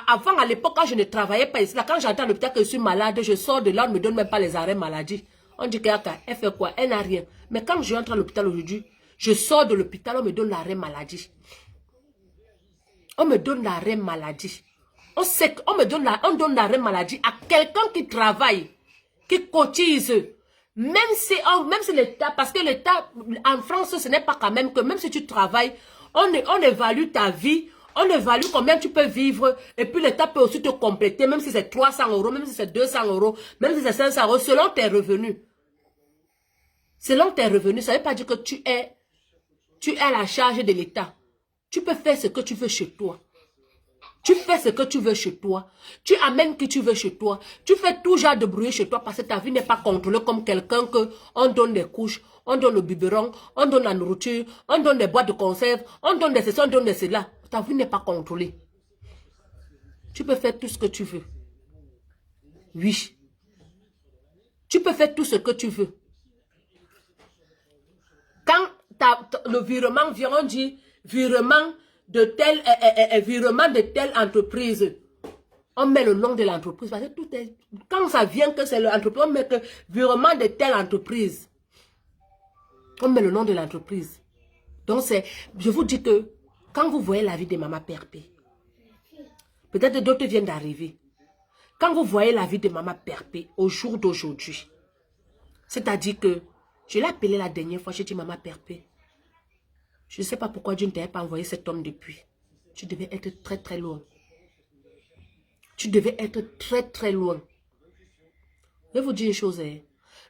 avant à l'époque quand je ne travaillais pas ici, là, quand j'entends à l'hôpital que je suis malade, je sors de là, on ne me donne même pas les arrêts maladie. On dit qu'elle fait quoi? Elle n'a rien. Mais quand je rentre à l'hôpital aujourd'hui, je sors de l'hôpital, on me donne l'arrêt maladie. On me donne l'arrêt maladie. On donne l'arrêt maladie à quelqu'un qui travaille, qui cotise. Même si l'État, parce que l'État, en France, ce n'est pas quand même que même si tu travailles, on évalue ta vie, on évalue combien tu peux vivre, et puis l'État peut aussi te compléter, même si c'est 300 euros, même si c'est 200 euros, même si c'est 500 euros, selon tes revenus. Selon tes revenus, ça ne veut pas dire que tu es à la charge de l'État. Tu peux faire ce que tu veux chez toi. Tu fais ce que tu veux chez toi. Tu amènes qui tu veux chez toi. Tu fais tout genre de bruit chez toi parce que ta vie n'est pas contrôlée comme quelqu'un que on donne des couches, on donne le biberon, on donne la nourriture, on donne des boîtes de conserve, on donne des ceci, on donne des cela. Ta vie n'est pas contrôlée. Tu peux faire tout ce que tu veux. Oui. Tu peux faire tout ce que tu veux. Quand le virement vient, on dit virement de telle entreprise. On met le nom de l'entreprise. Parce que quand ça vient que c'est l'entreprise, on met que virement de telle entreprise. On met le nom de l'entreprise. Donc je vous dis que quand vous voyez la vie de Maman Perpé, peut-être d'autres viennent d'arriver. Quand vous voyez la vie de Maman Perpé au jour d'aujourd'hui, c'est-à-dire que je l'ai appelé la dernière fois, j'ai dit Maman Perpé, je ne sais pas pourquoi Dieu ne t'avait pas envoyé cet homme depuis. Tu devais être très très loin. Tu devais être très très loin. Je vais vous dire une chose.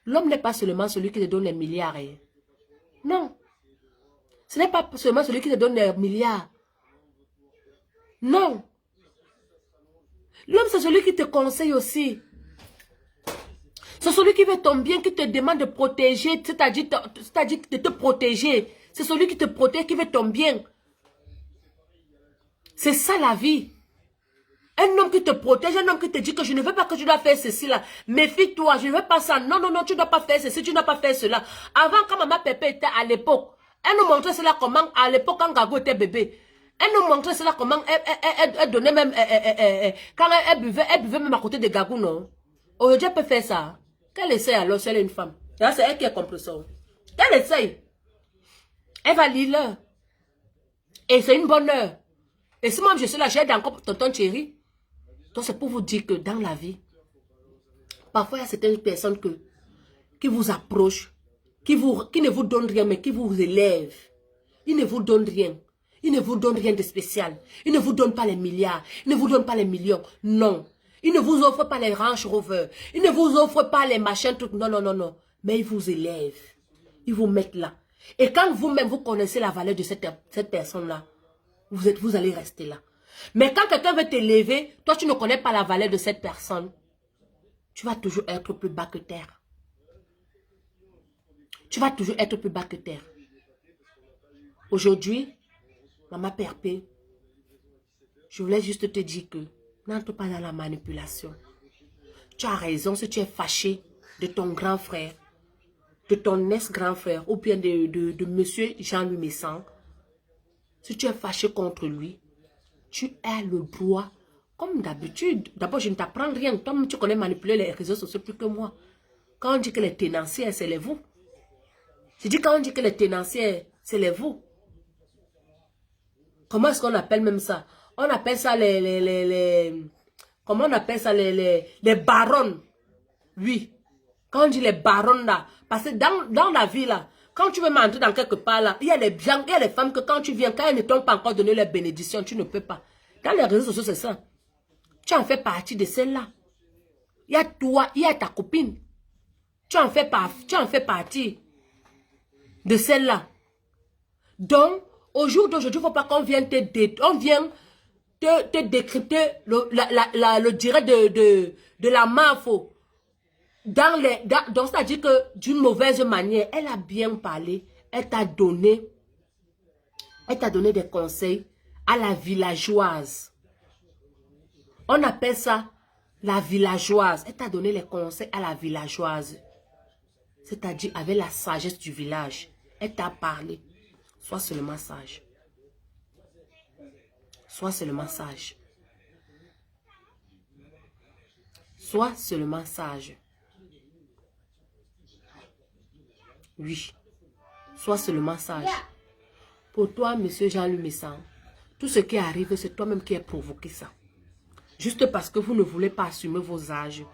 L'homme n'est pas seulement celui qui te donne les milliards. Non. Ce n'est pas seulement celui qui te donne les milliards. Non. L'homme, c'est celui qui te conseille aussi. C'est celui qui veut ton bien, qui te demande de protéger, c'est-à-dire de te protéger. C'est celui qui te protège, qui veut ton bien. C'est ça la vie. Un homme qui te protège, un homme qui te dit que je ne veux pas que tu dois faire ceci là. Méfie-toi, je ne veux pas ça. Non, non, non, tu ne dois pas faire ceci, tu ne dois pas faire cela. Avant, quand Maman Pépé était à l'époque, elle nous montrait cela comment, à l'époque, quand Gago était bébé. Elle nous montrait cela comment, elle donnait même, quand elle buvait même à côté de Gagou, non. Aujourd'hui, elle peut faire ça. Qu'elle essaye alors, si elle est une femme. Là, c'est elle qui a compris ça. Elle essaye. Elle va lire l'heure. Et c'est une bonne heure. Et si moi je suis là, j'ai encore tonton Thierry. Donc c'est pour vous dire que dans la vie, parfois il y a certaines personnes qui vous approchent. qui ne vous donne rien, mais qui vous élève. Il ne vous donne rien. Il ne vous donne rien de spécial. Il ne vous donne pas les milliards. Il ne vous donne pas les millions. Non. Il ne vous offre pas les Range Rover. Il ne vous offre pas les machins, tout. Non, non, non, non. Mais il vous élève. Il vous met là. Et quand vous-même, vous connaissez la valeur de cette personne-là, vous allez rester là. Mais quand quelqu'un veut t'élever, toi, tu ne connais pas la valeur de cette personne, tu vas toujours être plus bas que terre. Tu vas toujours être plus bas que terre. Aujourd'hui, Maman Perpé, je voulais juste te dire que n'entre pas dans la manipulation. Tu as raison si tu es fâché de ton grand frère, de ton ex-grand frère, ou bien de monsieur Jean-Louis Messang. Si tu es fâché contre lui, tu as le droit, comme d'habitude. D'abord, je ne t'apprends rien. Toi, tu connais manipuler les réseaux sociaux plus que moi. Quand on dit que les tenanciers, c'est les vous. Je dis quand on dit que les tenanciers, c'est les vous. Comment est-ce qu'on appelle même ça? On appelle ça comment on appelle ça les barons. Oui. Quand on dit les barons là, parce que dans la vie là, quand tu veux m'entrer dans quelque part là, il y a les gens, il y a les femmes que quand tu viens, quand elles ne t'ont pas encore donné leur bénédiction, tu ne peux pas. Dans les réseaux sociaux, c'est ça. Tu en fais partie de celle-là. Il y a toi, il y a ta copine. Tu en fais partie de celle-là. Donc, au jour d'aujourd'hui, il ne faut pas qu'on vienne te décrypter le direct de la MAFO. Donc, c'est-à-dire que d'une mauvaise manière, elle a bien parlé. Elle t'a donné des conseils à la villageoise. On appelle ça la villageoise. Elle t'a donné les conseils à la villageoise. C'est-à-dire avec la sagesse du village. Elle t'a parlé. Sois seulement sage. Sois seulement sage. Sois seulement sage. Oui. Sois seulement sage. Pour toi, monsieur Jean-Louis Messang, tout ce qui arrive, c'est toi-même qui as provoqué ça. Juste parce que vous ne voulez pas assumer vos âges.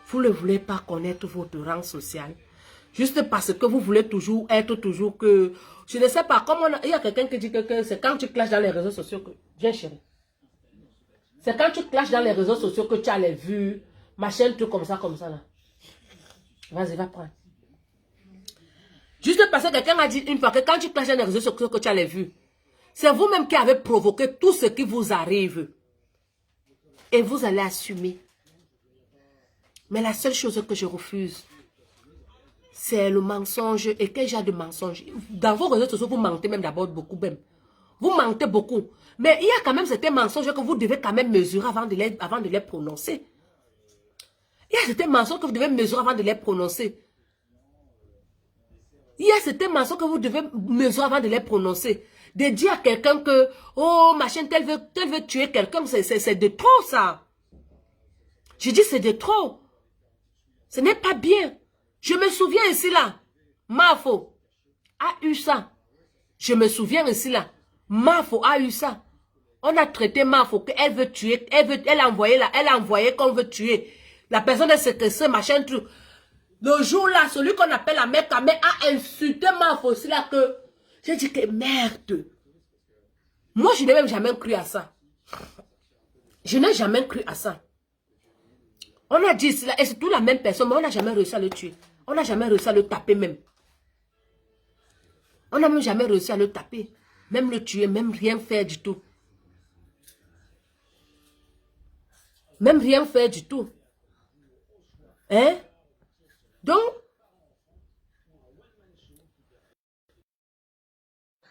Vous ne voulez pas connaître votre rang social. Juste parce que vous voulez toujours être toujours que... Je ne sais pas, comment il y a quelqu'un qui dit que c'est quand tu clashes dans les réseaux sociaux que... Viens chérie. C'est quand tu clashes dans les réseaux sociaux que tu as les vues, machin, tout comme ça là. Vas-y, va prendre. Juste parce que quelqu'un a dit une fois que quand tu clashes dans les réseaux sociaux que tu as les vues, c'est vous-même qui avez provoqué tout ce qui vous arrive. Et vous allez assumer. Mais la seule chose que je refuse, c'est le mensonge. Et quel genre de mensonge? Dans vos réseaux sociaux, vous mentez même d'abord beaucoup même. Vous mentez beaucoup. Mais il y a quand même certains mensonges que vous devez quand même mesurer avant de les prononcer. Il y a certains mensonges que vous devez mesurer avant de les prononcer. Il y a certains mensonges que vous devez mesurer avant de les prononcer. De dire à quelqu'un que, oh, machin, tel veut tuer quelqu'un, c'est de trop ça. Je dis c'est de trop. Ce n'est pas bien. Je me souviens ici là, Mafo a eu ça. Je me souviens ici là, Mafo a eu ça. On a traité Mafo qu'elle veut tuer, elle a envoyé qu'on veut tuer. La personne est séquestrée, machin, tout. Le jour là, celui qu'on appelle la mère Kamé a insulté Mafo aussi là que, j'ai dit que merde. Moi, je n'ai même jamais cru à ça. Je n'ai jamais cru à ça. On a dit cela, et c'est tout la même personne, mais on n'a jamais réussi à le tuer. On n'a jamais réussi à le taper même. On n'a même jamais réussi à le taper. Même le tuer, même rien faire du tout. Même rien faire du tout. Hein? Donc,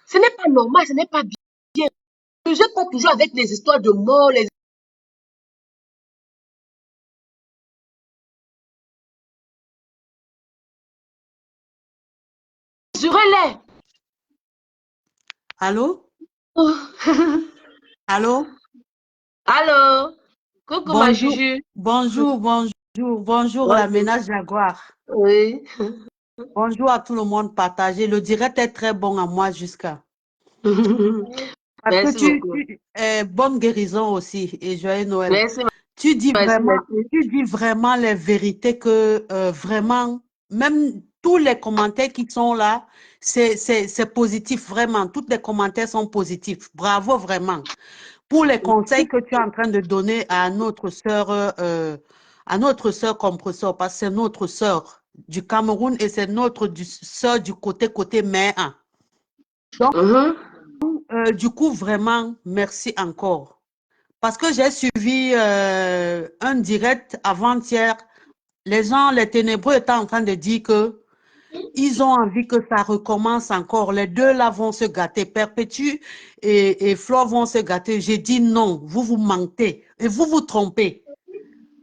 ce n'est pas normal, ce n'est pas bien. Je jette pas toujours avec les histoires de mort, les... Mesurez-les. Allô? Oh. Allô? Allô? Coucou ma Bonjour, Juju. bonjour la Bonjour. ménage Jaguar. Oui. Bonjour à tout le monde partagé. Le direct est très bon à moi jusqu'à. Parce que Merci beaucoup. bonne guérison aussi et joyeux Noël. Merci, Tu dis merci, vraiment, merci. tu dis vraiment les vérités que vraiment, même tous les commentaires qui sont là, c'est positif, vraiment. Tous les commentaires sont positifs. Bravo, vraiment. Pour les conseils que tu es en train de donner à notre sœur compresseur, parce que c'est notre sœur du Cameroun et c'est notre sœur du côté mère. Donc, du coup, vraiment, merci encore. Parce que j'ai suivi un direct avant-hier. Les gens, les ténébreux étaient en train de dire que ils ont envie que ça recommence encore. Les deux là vont se gâter. Perpétue et Flore vont se gâter. J'ai dit non, vous vous mentez et vous vous trompez.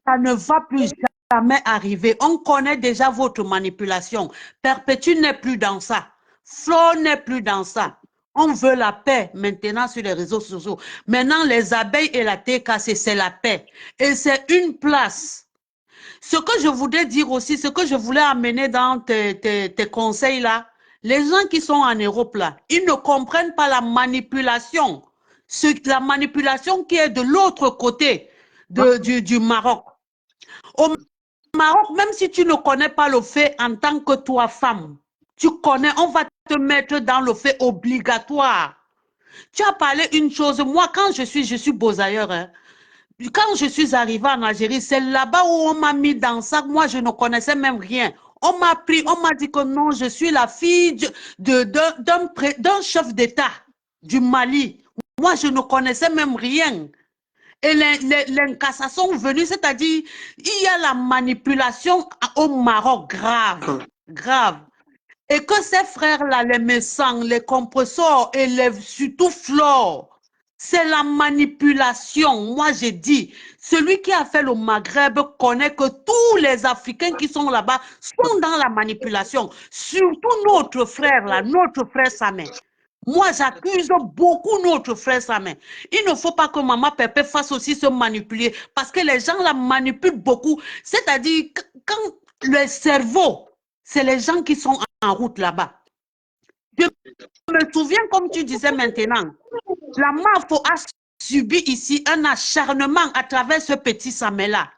Ça ne va plus jamais arriver. On connaît déjà votre manipulation. Perpétue n'est plus dans ça. Flore n'est plus dans ça. On veut la paix maintenant sur les réseaux sociaux. Maintenant, les abeilles et la TKC, c'est la paix. Et c'est une place. Ce que je voudrais dire aussi, ce que je voulais amener dans tes conseils là, les gens qui sont en Europe là, ils ne comprennent pas la manipulation. La manipulation qui est de l'autre côté du Maroc. Au Maroc, même si tu ne connais pas le fait en tant que toi femme, tu connais, on va te mettre dans le fait obligatoire. Tu as parlé une chose, moi quand je suis beaux ailleurs, hein, quand je suis arrivée en Algérie, c'est là-bas où on m'a mis dans ça. Moi, je ne connaissais même rien. On m'a pris, on m'a dit que non, je suis la fille d'un chef d'État du Mali. Moi, je ne connaissais même rien. Et l'incassation sont venus, c'est-à-dire, il y a la manipulation au Maroc grave, grave. Et que ces frères-là, les Messang, les compresseurs et surtout Flore, c'est la manipulation. Moi, j'ai dit, celui qui a fait le Maghreb connaît que tous les Africains qui sont là-bas sont dans la manipulation. Surtout notre frère, là, notre frère Samé. Moi, j'accuse beaucoup notre frère Samé. Il ne faut pas que Maman Pépé fasse aussi se manipuler parce que les gens la manipulent beaucoup. C'est-à-dire, quand le cerveau, c'est les gens qui sont en route là-bas. Je me souviens, comme tu disais maintenant, la MAFO a subi ici un acharnement à travers ce petit Samé-là.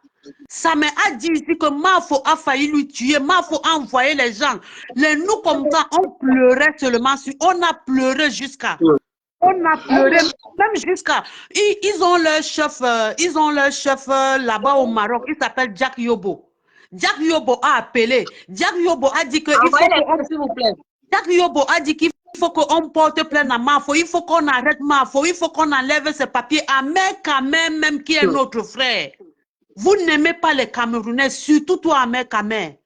Samé a dit ici que Mafo a failli lui tuer. Mafo a envoyé les gens. Les nous comme ça, on pleurait seulement. On a pleuré jusqu'à. On a pleuré même jusqu'à. Ils ont leur chef là-bas au Maroc. Il s'appelle Jack Yobo. Jack Yobo a appelé. Jack Yobo a dit que s'il vous plaît. Jack Yobo a dit qu'il faut qu'on porte plainte à Mafo. Il faut qu'on arrête Mafo. Il faut qu'on enlève ses papiers à Kamer même qui est notre frère. Vous n'aimez pas les Camerounais, surtout toi, Ahmed Kamer.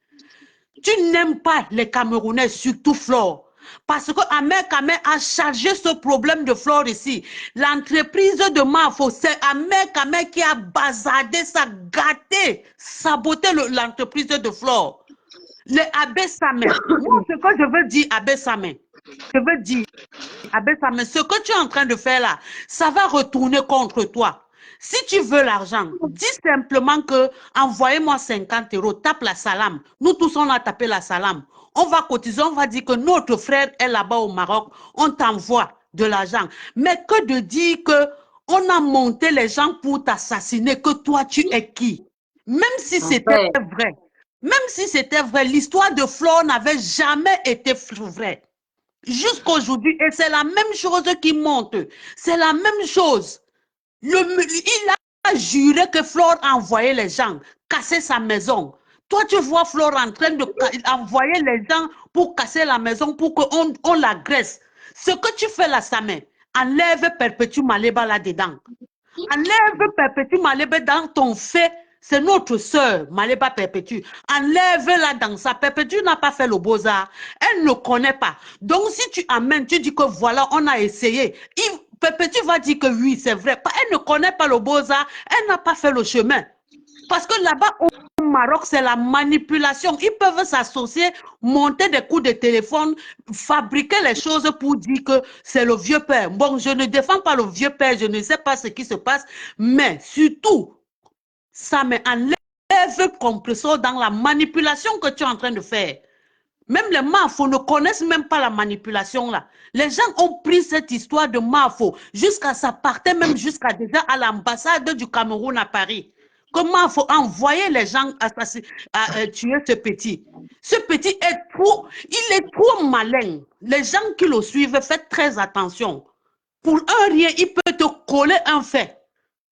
Tu n'aimes pas les Camerounais, surtout Flore. Parce que Ahmed Kamer a chargé ce problème de Flore ici. L'entreprise de Mafo, c'est Ahmed Kamer qui a bazardé ça, gâté, saboté l'entreprise de Flore. Les Abbé Samé. Moi, ce que je veux dire, Abbé Samé, je veux dire, Abbé Samé, ce que tu es en train de faire là, ça va retourner contre toi. Si tu veux l'argent, dis simplement que envoyez-moi 50 €, tape la salam. Nous tous, on a tapé la salam. On va cotiser, on va dire que notre frère est là-bas au Maroc, on t'envoie de l'argent. Mais que de dire que on a monté les gens pour t'assassiner, que toi, tu es qui? Même si c'était vrai, l'histoire de Flore n'avait jamais été vraie. Jusqu'aujourd'hui, et c'est la même chose qui monte. C'est la même chose. Il a juré que Flore a envoyé les gens casser sa maison. Toi, tu vois Flore en train d'envoyer les gens pour casser la maison, pour qu'on l'agresse. Ce que tu fais là, Samé, enlève Perpétue Maleba là-dedans. Enlève Perpétue Maleba dans ton fait. C'est notre sœur, Maleba Perpétue. Enlève-la dans ça. Perpétue n'a pas fait le beaux-arts. Elle ne connaît pas. Donc, si tu amènes, tu dis que voilà, on a essayé. Perpétue va dire que oui, c'est vrai. Elle ne connaît pas le beaux-arts. Elle n'a pas fait le chemin. Parce que là-bas, au Maroc, c'est la manipulation. Ils peuvent s'associer, monter des coups de téléphone, fabriquer les choses pour dire que c'est le vieux père. Bon, je ne défends pas le vieux père, je ne sais pas ce qui se passe, mais surtout, ça m'enlève compresseur dans la manipulation que tu es en train de faire. Même les Mafo ne connaissent même pas la manipulation là. Les gens ont pris cette histoire de Mafo jusqu'à ça partait même jusqu'à déjà à l'ambassade du Cameroun à Paris. Comment il faut envoyer les gens à tuer ce petit? Ce petit est trop, il est trop malin. Les gens qui le suivent, faites très attention. Pour un rien, il peut te coller un fait.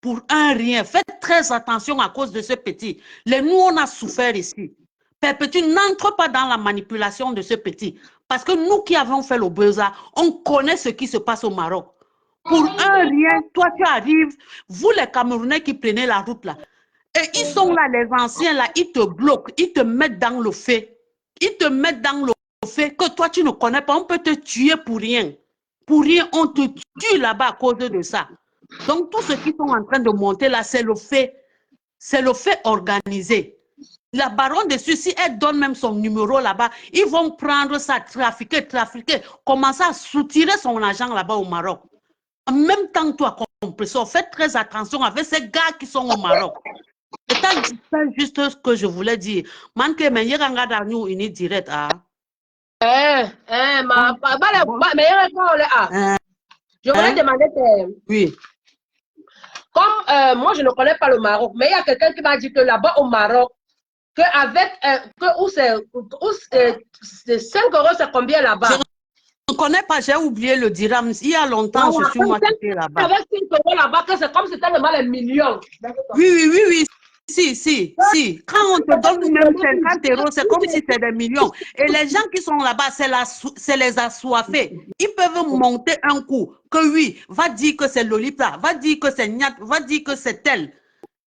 Pour un rien, faites très attention à cause de ce petit. Nous, on a souffert ici. Père Petit, n'entre pas dans la manipulation de ce petit. Parce que nous qui avons fait le besoin, on connaît ce qui se passe au Maroc. Pour un rien, toi tu arrives, vous les Camerounais qui prenez la route là, et ils sont là, les anciens là, ils te bloquent, ils te mettent dans le fait. Ils te mettent dans le fait que toi tu ne connais pas, on peut te tuer pour rien. Pour rien, on te tue là-bas à cause de ça. Donc tous ceux qui sont en train de monter là, c'est le fait. C'est le fait organisé. La baronne de Sucy, elle donne même son numéro là-bas. Ils vont prendre ça, trafiquer, commencer à soutirer son argent là-bas au Maroc. En même temps que toi, compresseur, faites très attention avec ces gars qui sont au Maroc. C'est juste ce que je voulais dire. Manque, mais il y a un gars dans une direct. Je voulais demander. Oui. Comme moi, je ne connais pas le Maroc, mais il y a quelqu'un qui m'a dit que là-bas au Maroc, qu'avec, où c'est 5 euros, c'est combien là-bas? Je ne connais pas, j'ai oublié le dirham. Il y a longtemps, je suis moi qui étais là-bas. Avec 5 euros là-bas, c'est comme si c'était tellement les millions. Oui. Si. Quand on te donne même 50 euros, c'est comme si c'était des millions. Et les gens qui sont là-bas, c'est les assoiffés. Ils peuvent monter un coup. Que oui, va dire que c'est Lolita, va dire que c'est Nyat, va dire que c'est tel.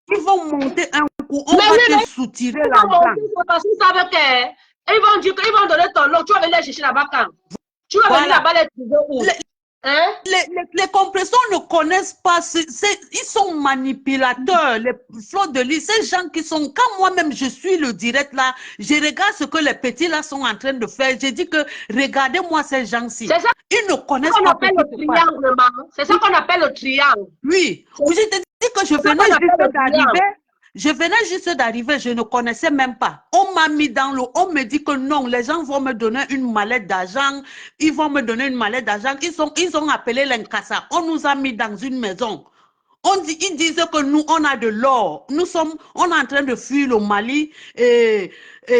Ils vont monter un coup, on va te soutirer l'argent. Parce qu'ils savent qu'ils vont dire qu'ils vont donner ton nom. Tu vas venir chercher là-bas quand? Tu vas venir là-bas les trouver où? Les compresseurs ne connaissent pas, ils sont manipulateurs, les flots de lit, ces gens qui sont, quand moi-même je suis le direct là, je regarde ce que les petits là sont en train de faire, je dis que regardez-moi ces gens-ci, ils ne connaissent pas ce qui se passe. C'est ça qu'on appelle le triangle. Oui, je te dis que je venais juste d'arriver. Je venais juste d'arriver, je ne connaissais même pas. On m'a mis dans l'eau, on me dit que non, les gens vont me donner une mallette d'argent, ils vont me donner une mallette d'argent, ils ont appelé l'Inkasa, on nous a mis dans une maison. Ils disent que nous, on a de l'or, on est en train de fuir le Mali et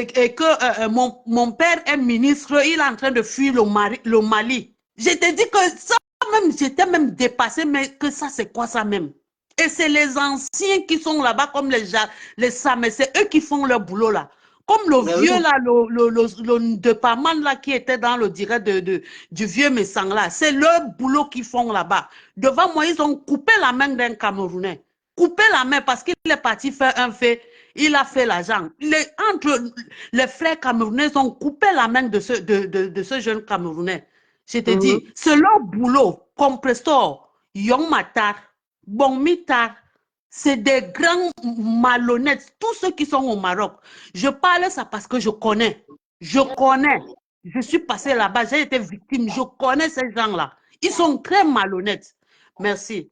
que mon père est ministre, il est en train de fuir le Mali. Je te dis que ça même, j'étais même dépassée, mais que ça c'est quoi ça même? Et c'est les anciens qui sont là-bas, comme les Samé, c'est eux qui font leur boulot là. Comme le vieux là, le Deparman là, qui était dans le direct du vieux Messang là, c'est leur boulot qu'ils font là-bas. Devant moi, ils ont coupé la main d'un Camerounais. Coupé la main parce qu'il est parti faire un fait, il a fait l'argent. Entre les frères camerounais, ils ont coupé la main de ce jeune Camerounais. Je te dis, c'est leur boulot, compresseur, Yong Matar, Bon Mitar, c'est des grands malhonnêtes, tous ceux qui sont au Maroc. Je parle ça parce que je connais. Je suis passée là-bas, j'ai été victime, je connais ces gens-là. Ils sont très malhonnêtes. Merci.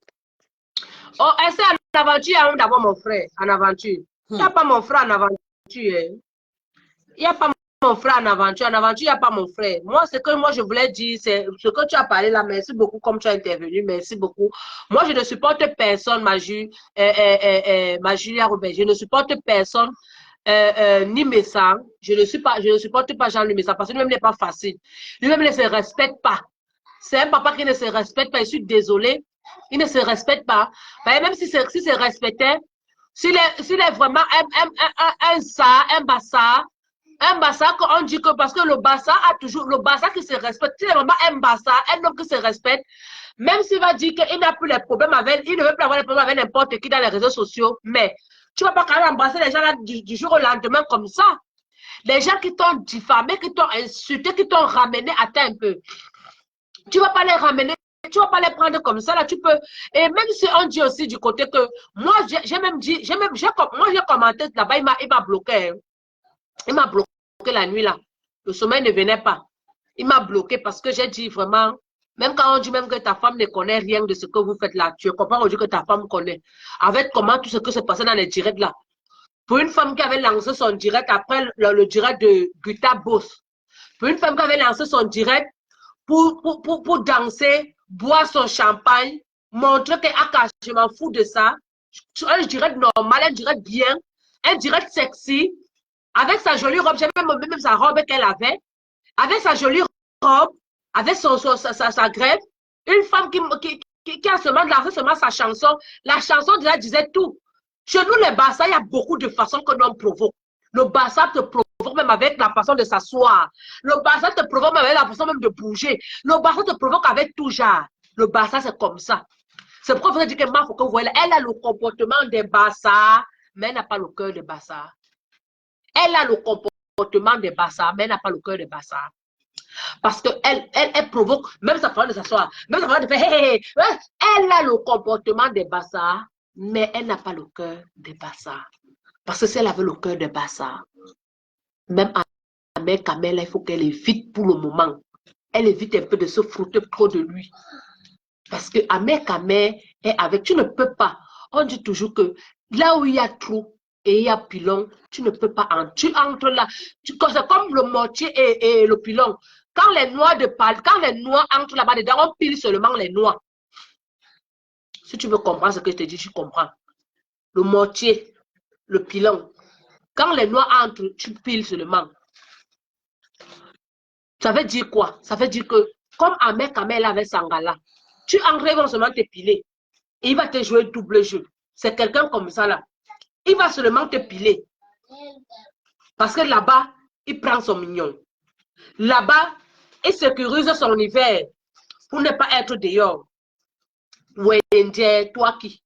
Oh, est-ce qu'en aventure, il y a d'abord mon frère en aventure? Il n'y a pas mon frère en aventure. Il n'y a pas mon frère en aventure. En aventure, il n'y a pas mon frère. Moi, ce que moi je voulais dire, c'est ce que tu as parlé là. Merci beaucoup comme tu as intervenu. Merci beaucoup. Moi, je ne supporte personne, ma Julia Robert. Je ne supporte personne, ni Messa. Je ne supporte pas Jean-Louis Messa parce que lui-même n'est pas facile. Lui-même ne se respecte pas. C'est un papa qui ne se respecte pas. Je suis désolée. Il ne se respecte pas. Même si se respectait, s'il est vraiment un bassa, qu'on dit que parce que le bassa a toujours, le bassa qui se respecte, s'il est vraiment un bassa, un homme qui se respecte, même s'il va dire qu'il n'a plus les problèmes avec, il ne veut plus avoir les problèmes avec n'importe qui dans les réseaux sociaux, mais tu ne vas pas quand même embrasser les gens là du jour au lendemain comme ça. Les gens qui t'ont diffamé, qui t'ont insulté, qui t'ont ramené à terre un peu. Tu ne vas pas les ramener. Tu ne vas pas les prendre comme ça, là, tu peux. Et même si on dit aussi du côté que, moi, j'ai même dit, moi, j'ai commenté là-bas, il m'a bloqué. Il m'a bloqué la nuit, là. Le sommeil ne venait pas. Il m'a bloqué parce que j'ai dit vraiment, même quand on dit même que ta femme ne connaît rien de ce que vous faites là, tu comprends aujourd'hui que ta femme connaît. Avec comment tout ce que s'est passé dans les directs là. Pour une femme qui avait lancé son direct après le direct de Guta Boss. Pour une femme qui avait lancé son direct pour danser, boire son champagne, montrer que je m'en fous de ça. un direct normal, un direct bien, un direct sexy, avec sa jolie robe, j'avais même sa robe qu'elle avait, avec sa jolie robe, avec sa grève, une femme qui a seulement lancé seulement sa chanson, la chanson déjà disait tout. Chez nous, les Bassa, il y a beaucoup de façons que l'on provoque. Le Bassa te provoque même avec la façon de s'asseoir. Le Bassa te provoque même avec la façon même de bouger. Le Bassa te provoque avec tout genre. Le Bassa, c'est comme ça. C'est pourquoi vous dites que faut que vous voyez, elle a le comportement des Bassa, mais elle n'a pas le cœur des Bassa. Elle a le comportement des Bassa, mais elle n'a pas le cœur des Bassa. Parce qu'elle provoque, même sa façon de s'asseoir, même sa façon de faire, hey, hey, elle a le comportement des Bassa, mais elle n'a pas le cœur des Bassa. Parce que si elle avait le cœur des Bassa, même à Mère Kamel, il faut qu'elle évite pour le moment. Elle évite un peu de se frotter trop de lui. Parce que Mère Kamel est avec, tu ne peux pas. On dit toujours que là où il y a trou et il y a pilon, tu ne peux pas entrer. Tu entres là. C'est comme le mortier et le pilon. Quand les noix entrent là-bas dedans, on pile seulement les noix. Si tu veux comprendre ce que je te dis, tu comprends. Le mortier, le pilon. Quand les noix entrent, tu piles seulement. Ça veut dire quoi? Ça veut dire que, comme Ahmed Kamel avait Sangala, tu entres seulement te piler. Et il va te jouer double jeu. C'est quelqu'un comme ça là. Il va seulement te piler. Parce que là-bas, il prend son mignon. Là-bas, il sécurise son hiver pour ne pas être dehors. Ouais, toi qui.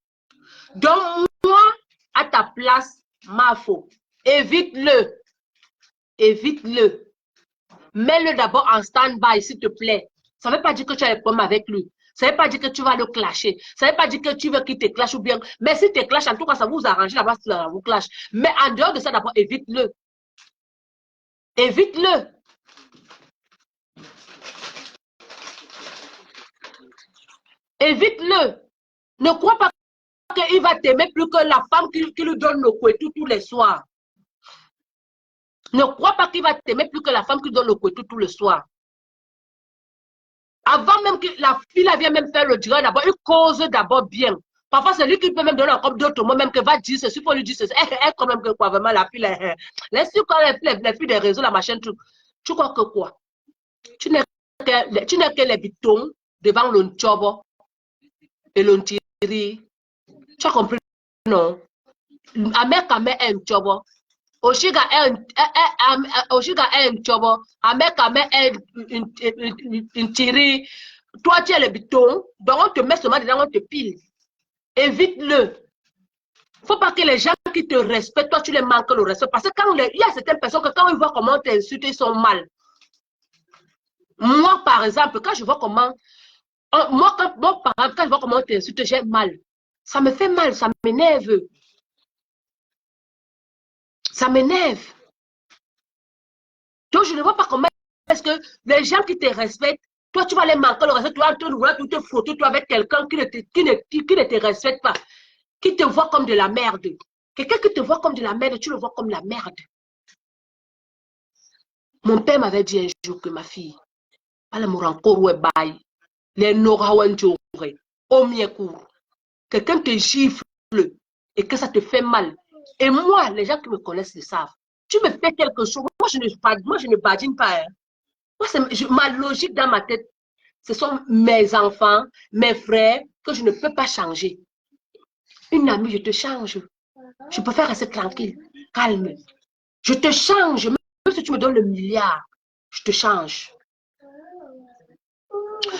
Donc, moi, à ta place, ma faute. Évite-le. Évite-le. Mets-le d'abord en stand-by, s'il te plaît. Ça ne veut pas dire que tu as un problème avec lui. Ça ne veut pas dire que tu vas le clasher. Ça ne veut pas dire que tu veux qu'il te clash ou bien. Mais s'il te clash, en tout cas, ça vous arrange d'abord si ça vous clash. Mais en dehors de ça, d'abord, évite-le. Évite-le. Évite-le. Ne crois pas qu'il va t'aimer plus que la femme qui lui donne le couetou tous les soirs. Ne crois pas qu'il va t'aimer plus que la femme qui donne le couetou tous les soirs. Avant même que la fille vienne même faire le direct d'abord, il cause d'abord bien. Parfois, c'est lui qui peut même donner encore d'autres mots, même que va dire ceci, pour lui dire ceci. Elle, quand même que quoi, vraiment, la fille, laisse-tu quand les filles des réseaux, la machin, tu crois que quoi? Tu n'es que les bitons devant le nchobo et le ntiri. Tu as compris? Non. Amer Kame est un nchobo. Oshiga est un nchobo. Amer Kame est un ntiri. Toi, tu es le biton, donc on te met seulement dedans, on te pile. Évite-le. Il ne faut pas que les gens qui te respectent, toi, tu les manques le respect. Parce que il y a certaines personnes que quand ils voient comment t'insultes, ils sont mal. Moi, par exemple, quand je vois comment... Moi, quand je vois comment t'insultes, j'ai mal. Ça me fait mal, ça m'énerve. Ça m'énerve. Donc, je ne vois pas comment est-ce que les gens qui te respectent, toi, tu vas les manquer le respect, tu vas te frotter toi avec quelqu'un qui ne te respecte pas, qui te voit comme de la merde. Quelqu'un qui te voit comme de la merde, tu le vois comme la merde. Mon père m'avait dit un jour que ma fille, les Norawanjore, au mieux-court, quelqu'un te gifle et que ça te fait mal. Et moi, les gens qui me connaissent le savent. Tu me fais quelque chose, moi je ne badine pas. Hein. Moi, ma logique dans ma tête, ce sont mes enfants, mes frères, que je ne peux pas changer. Une amie, je te change. Je préfère rester tranquille, calme. Je te change, même si tu me donnes le milliard, je te change.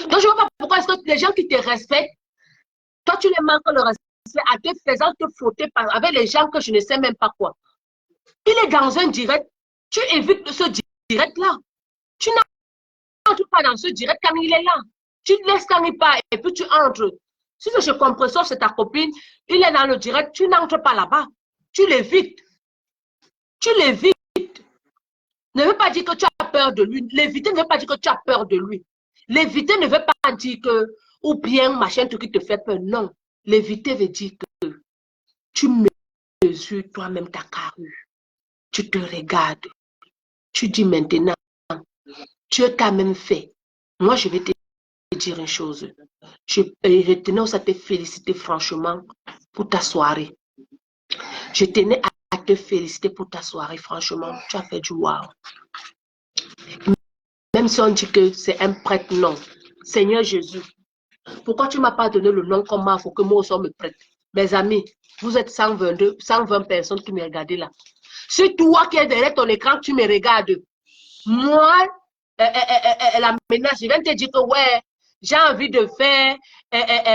Donc, je ne vois pas pourquoi est-ce que les gens qui te respectent, toi, tu les manques le respect en te faisant te frotter avec les gens que je ne sais même pas quoi. Il est dans un direct, tu évites ce direct-là. Tu n'entres pas dans ce direct quand il est là. Tu te laisses quand il part et puis tu entres. Si je comprends, c'est ta copine, il est dans le direct, tu n'entres pas là-bas. Tu l'évites. Tu l'évites. Ne veut pas dire que tu as peur de lui. L'éviter ne veut pas dire que tu as peur de lui. L'éviter ne veut pas dire que, ou bien machin, tout qui te fait peur. Non. L'éviter veut dire que tu mesures toi-même ta carrure. Tu te regardes. Tu dis maintenant, Dieu t'a même fait. Moi, je vais te dire une chose. Je tenais à te féliciter franchement pour ta soirée. Je tenais à te féliciter pour ta soirée. Franchement, tu as fait du wow. Même si on dit que c'est un prêtre, non. Seigneur Jésus, pourquoi tu ne m'as pas donné le nom comme moi, il faut que moi aussi on me prête. Mes amis, vous êtes 120 personnes qui me regardent là. C'est toi qui es derrière ton écran, tu me regardes. Moi, la menace, je viens te dire que ouais, j'ai envie de faire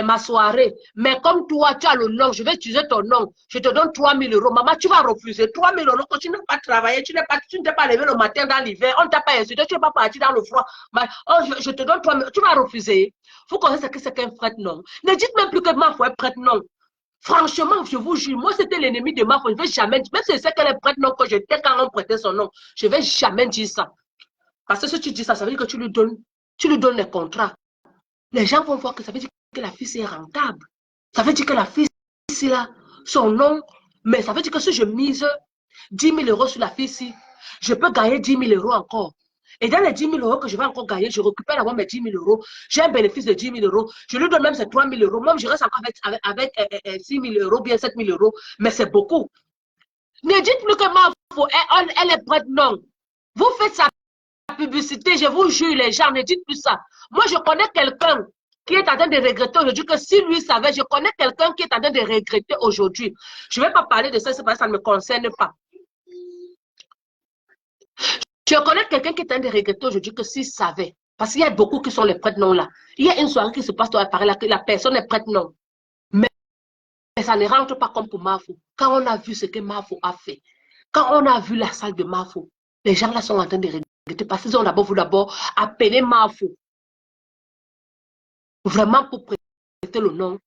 ma soirée. Mais comme toi, tu as le nom, je vais utiliser ton nom. Je te donne 3 000 €. Maman, tu vas refuser 3 000 € quand tu n'as pas travaillé, tu ne t'es pas levé le matin dans l'hiver, on ne t'a pas insulté, tu n'es pas parti dans le froid. Oh, je te donne 3 000 €, tu vas refuser. Il faut qu'on sache que c'est qu'un prêtre, non. Ne dites même plus que ma foi est prêtre, non. Franchement, je vous jure, moi c'était l'ennemi de ma foi. Je ne vais jamais dire, même si c'est qu'elle est prête, non, que j'étais quand on prêtait son nom, je ne vais jamais dire ça. Parce que si tu dis ça, ça veut dire que tu lui donnes les contrats. Les gens vont voir que ça veut dire que la fille est rentable. Ça veut dire que la fille, c'est là, son nom, mais ça veut dire que si je mise 10 000 € sur la fille, si, je peux gagner 10 000 € encore. Et dans les 10 000 € que je vais encore gagner, je récupère d'abord mes 10 000 €. J'ai un bénéfice de 10 000 €. Je lui donne même ces 3 000 €. Moi, je reste encore avec 6 000 €, bien 7 000 €. Mais c'est beaucoup. Ne dites plus que ma foi, elle est prête, non. Vous faites sa publicité, je vous jure, les gens, ne dites plus ça. Moi, je connais quelqu'un qui est en train de regretter aujourd'hui, que si lui savait, je connais quelqu'un qui est en train de regretter aujourd'hui. Je ne vais pas parler de ça, parce que ça ne me concerne pas. Je connais quelqu'un qui est en train de regretter aujourd'hui que s'il savait, parce qu'il y a beaucoup qui sont les prêtres non là. Il y a une soirée qui se passe à Paris là, que la personne est prête non. Mais ça ne rentre pas comme pour Mafo. Quand on a vu ce que Mafo a fait, quand on a vu la salle de Mafo, les gens là sont en train de regretter parce qu'ils ont d'abord appelé Mafo. Vraiment pour prêter le nom.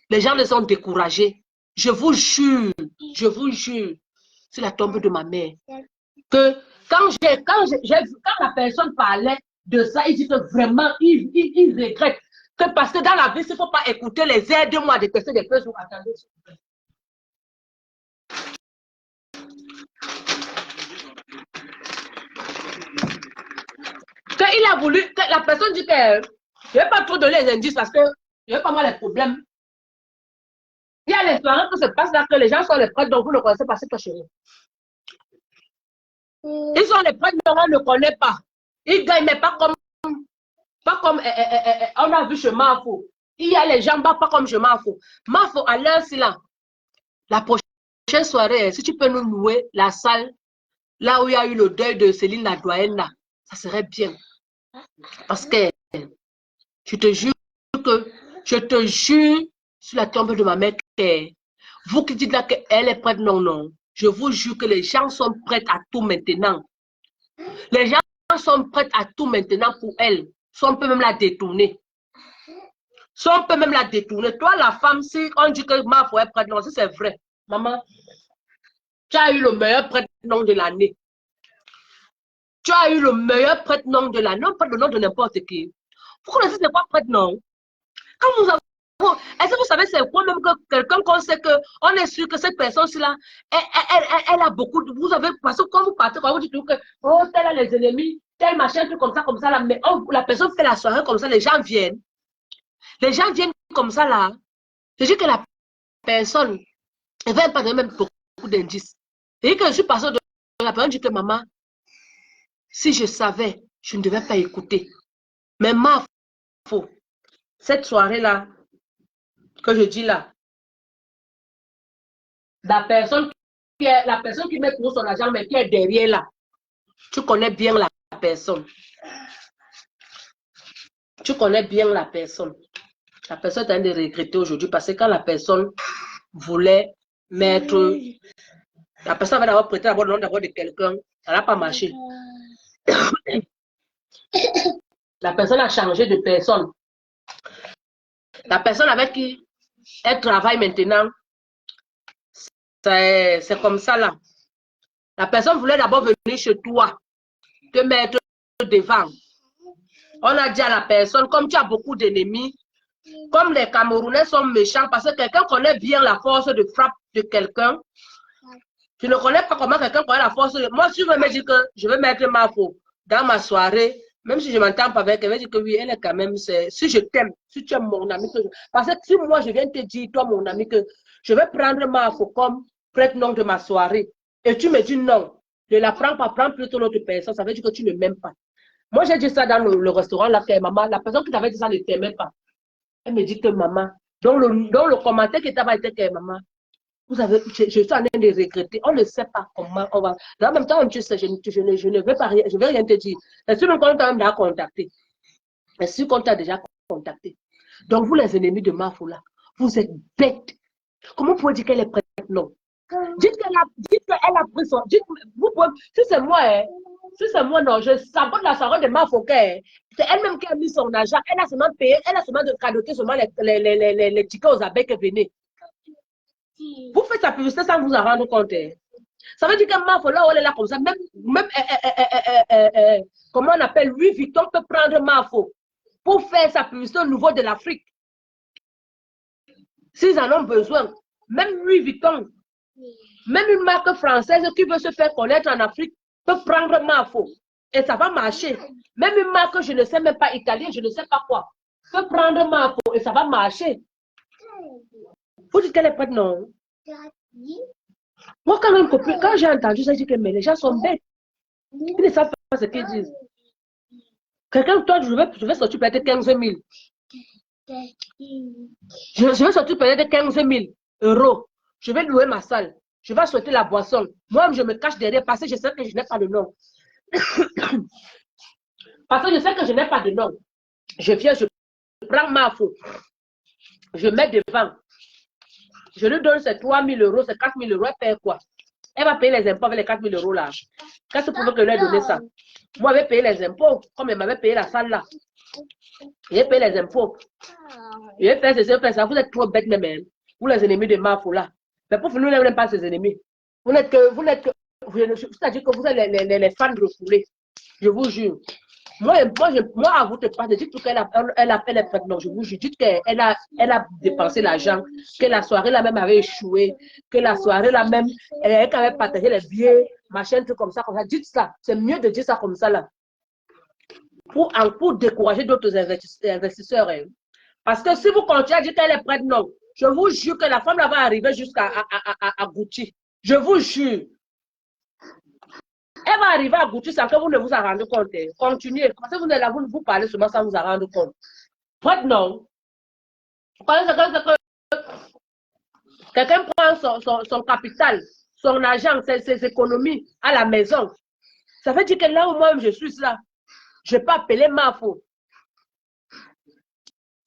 Les gens les ont découragés. Je vous jure, c'est la tombe de ma mère, que quand la personne parlait de ça, il dit que vraiment, il regrette. Que parce que dans la vie, il ne faut pas écouter les aides-moi de tester des personnes. Attendez. Quand il a voulu, la personne dit que je ne vais pas trop donner les indices parce que je ne vais pas avoir les problèmes. Il y a les soirées qui se passent là, que les gens sont les prêtres, donc vous ne connaissez pas ce que je veux. Ils sont les prêtres, mais on ne connaît pas. Ils gagnent, mais pas comme on a vu chez Mafo. Il y a les gens, pas comme chez Mafo. Mafo, à l'heure, c'est là. La prochaine soirée, si tu peux nous louer la salle, là où il y a eu le deuil de Céline la doyenne, là, ça serait bien. Parce que je te jure sur la tombe de ma mère, que vous qui dites là qu'elle est prête, non, non. Je vous jure que les gens sont prêts à tout maintenant. Les gens sont prêts à tout maintenant pour elle. Si on peut même la détourner. Si on peut même la détourner. Toi, la femme, si on dit que ma foi est prête, non, si c'est vrai. Maman, tu as eu le meilleur prête-nom de l'année. Tu as eu le meilleur prête-nom de l'année. Non, pas le nom de n'importe qui. Pourquoi on dit c'est quoi prête-nom? Quand vous avez... Est-ce que vous savez c'est quoi même que quelqu'un qu'on sait que on est sûr que cette personne-là, elle a beaucoup de... Vous avez... Parce que quand vous partez, quand vous dites que oh, tel a les ennemis, tel machin, tout comme ça, là, mais oh, la personne fait la soirée comme ça, les gens viennent. Les gens viennent comme ça, là. Je dis que la personne, elle va pas donner même beaucoup d'indices. Et que je suis passée de la personne, dit que maman, si je savais, je ne devais pas écouter. Mais ma faute, cette soirée-là, que je dis là, la personne qui met pour son argent, mais qui est derrière là, tu connais bien la personne. Tu connais bien la personne. La personne est en train de regretter aujourd'hui parce que quand la personne voulait mettre... La personne va d'abord prêter le nom d'abord de quelqu'un, ça n'a pas marché. La personne a changé de personne. La personne avec qui elle travaille maintenant, c'est comme ça là. La personne voulait d'abord venir chez toi, te mettre devant. On a dit à la personne, comme tu as beaucoup d'ennemis, comme les Camerounais sont méchants, parce que quelqu'un connaît bien la force de frappe de quelqu'un. Tu ne connais pas comment quelqu'un connaît la force de... Moi, si je veux me dire que je vais mettre ma faute dans ma soirée, Même si je m'entends pas avec elle, elle va dire que oui, elle est quand même, si je t'aime, si tu es mon ami, parce que si moi je viens te dire, toi mon ami, que je vais prendre Mafo comme prête-nom de ma soirée, et tu me dis non, ne la prends pas, prends plutôt l'autre personne, ça veut dire que tu ne m'aimes pas. Moi j'ai dit ça dans le restaurant, là, que maman, la personne qui t'avait dit ça ne t'aimait pas. Elle me dit que maman, dans le commentaire qui t'avait été que maman, vous avez, je suis en train de regretter. On ne sait pas comment on va. En même temps, tu sais, je ne veux pas rien, je veux rien te dire. Est-ce que qu'on t'a déjà contacté? Est-ce qu'on t'a déjà contacté? Donc, vous, les ennemis de Mafoula, vous êtes bêtes. Comment vous pouvez dire qu'elle est prête? Non. Dites qu'elle a pris son. Vous pouvez, si c'est moi, hein, si c'est moi, non, je sabote la soirée de Mafouka. Hein. C'est elle-même qui a mis son argent. Elle a seulement payé, elle a seulement cadoté seulement les tickets aux abeilles qui venaient. Vous faites sa publicité sans vous en rendre compte. Hein. Ça veut dire que Mafoula, elle est là comme ça. Même comment on appelle, Louis Vuitton peut prendre Mafo pour faire sa publicité au niveau de l'Afrique. S'ils en ont besoin. Même Louis Vuitton, même une marque française qui veut se faire connaître en Afrique peut prendre Mafo. Et ça va marcher. Même une marque, je ne sais même pas italien, je ne sais pas quoi, peut prendre Mafo et ça va marcher. Vous dites qu'elle est prête, non? Moi, quand j'ai entendu ça, je dis que mais les gens sont bêtes. Ils ne savent pas ce qu'ils disent. Quelqu'un, toi, je vais sortir peut-être 15 000. Je vais sortir peut-être 15 000 euros. Je vais louer ma salle. Je vais sortir la boisson. Moi, je me cache derrière parce que je sais que je n'ai pas de nom. Parce que je sais que je n'ai pas de nom. Je viens, je prends ma faute. Je mets devant. Je lui donne ces 3 000 euros, ces 4 000 euros. Elle paye quoi? Elle va payer les impôts avec les 4 000 euros là. Qu'est-ce que vous pouvez que lui donner ça? Moi, je vais payer les impôts, comme elle m'avait payé la salle là. Je vais payer les impôts. Je vais faire ça. Vous êtes trop bêtes même. Vous les ennemis de Mafou là. Mais pour nous, n'aimez pas ses ennemis. Vous n'êtes que, c'est-à-dire que vous êtes les fans refoulés. Je vous jure. Moi, à vous te parle, je dis qu'elle appelle les fêtes. Non, je vous jure. Dites qu'elle a dépensé l'argent, que la soirée là même avait échoué, que la soirée là même, elle avait partagé les billets, machin, tout comme ça, comme ça. Dites ça. C'est mieux de dire ça comme ça là. Pour décourager d'autres investisseurs. Hein. Parce que si vous continuez à dire qu'elle est prête, non. Je vous jure que la femme là va arriver jusqu'à Gucci. Je vous jure. Elle va arriver à Gucci sans que vous ne vous en rendez compte. Continuez. Parce que vous êtes là, vous parlez seulement sans vous en rendre compte. Prête, non. Quelqu'un prend son capital, son argent, ses économies à la maison. Ça veut dire que là où moi je suis là, je peux appeler Mafo.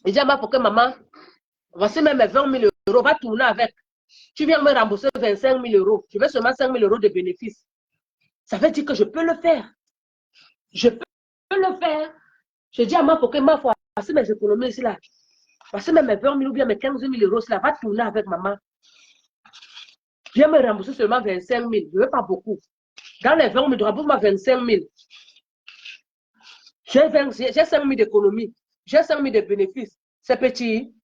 Je dis à Mafo que maman, voici même mes 20 000 euros, va tourner avec. Tu viens me rembourser 25 000 euros. Je veux seulement 5 000 euros de bénéfices. Ça veut dire que je peux le faire. Je peux le faire. Je dis à Mafo que Mafo, voici mes économies ici là. Voici même mes 20 000 ou bien mes 15 000 euros là. Va tourner avec maman. Viens me rembourser seulement 25 000. Je ne veux pas beaucoup. Dans les 20 000, rembourse-moi 25 000. J'ai 5 000 d'économie. J'ai 5 000 de bénéfices. C'est petit.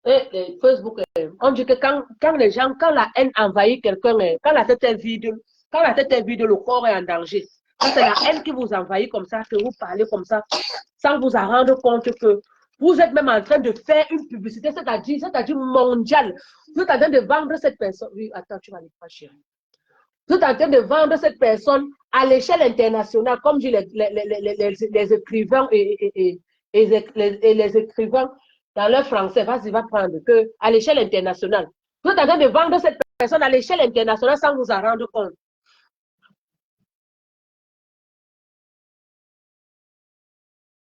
Et Facebook, on dit que quand les gens, quand la haine envahit quelqu'un, quand la tête est vide, le corps est en danger. Quand c'est la haine qui vous envahit comme ça, que vous parlez comme ça, sans vous en rendre compte que vous êtes même en train de faire une publicité, c'est-à-dire mondiale. Vous êtes en train de vendre cette personne. Oui, attends, tu vas aller pas chérie. Vous êtes en train de vendre cette personne à l'échelle internationale, comme disent les écrivains et les écrivains dans leur français, vas-y, va prendre que à l'échelle internationale. Vous êtes en train de vendre cette personne à l'échelle internationale sans vous en rendre compte.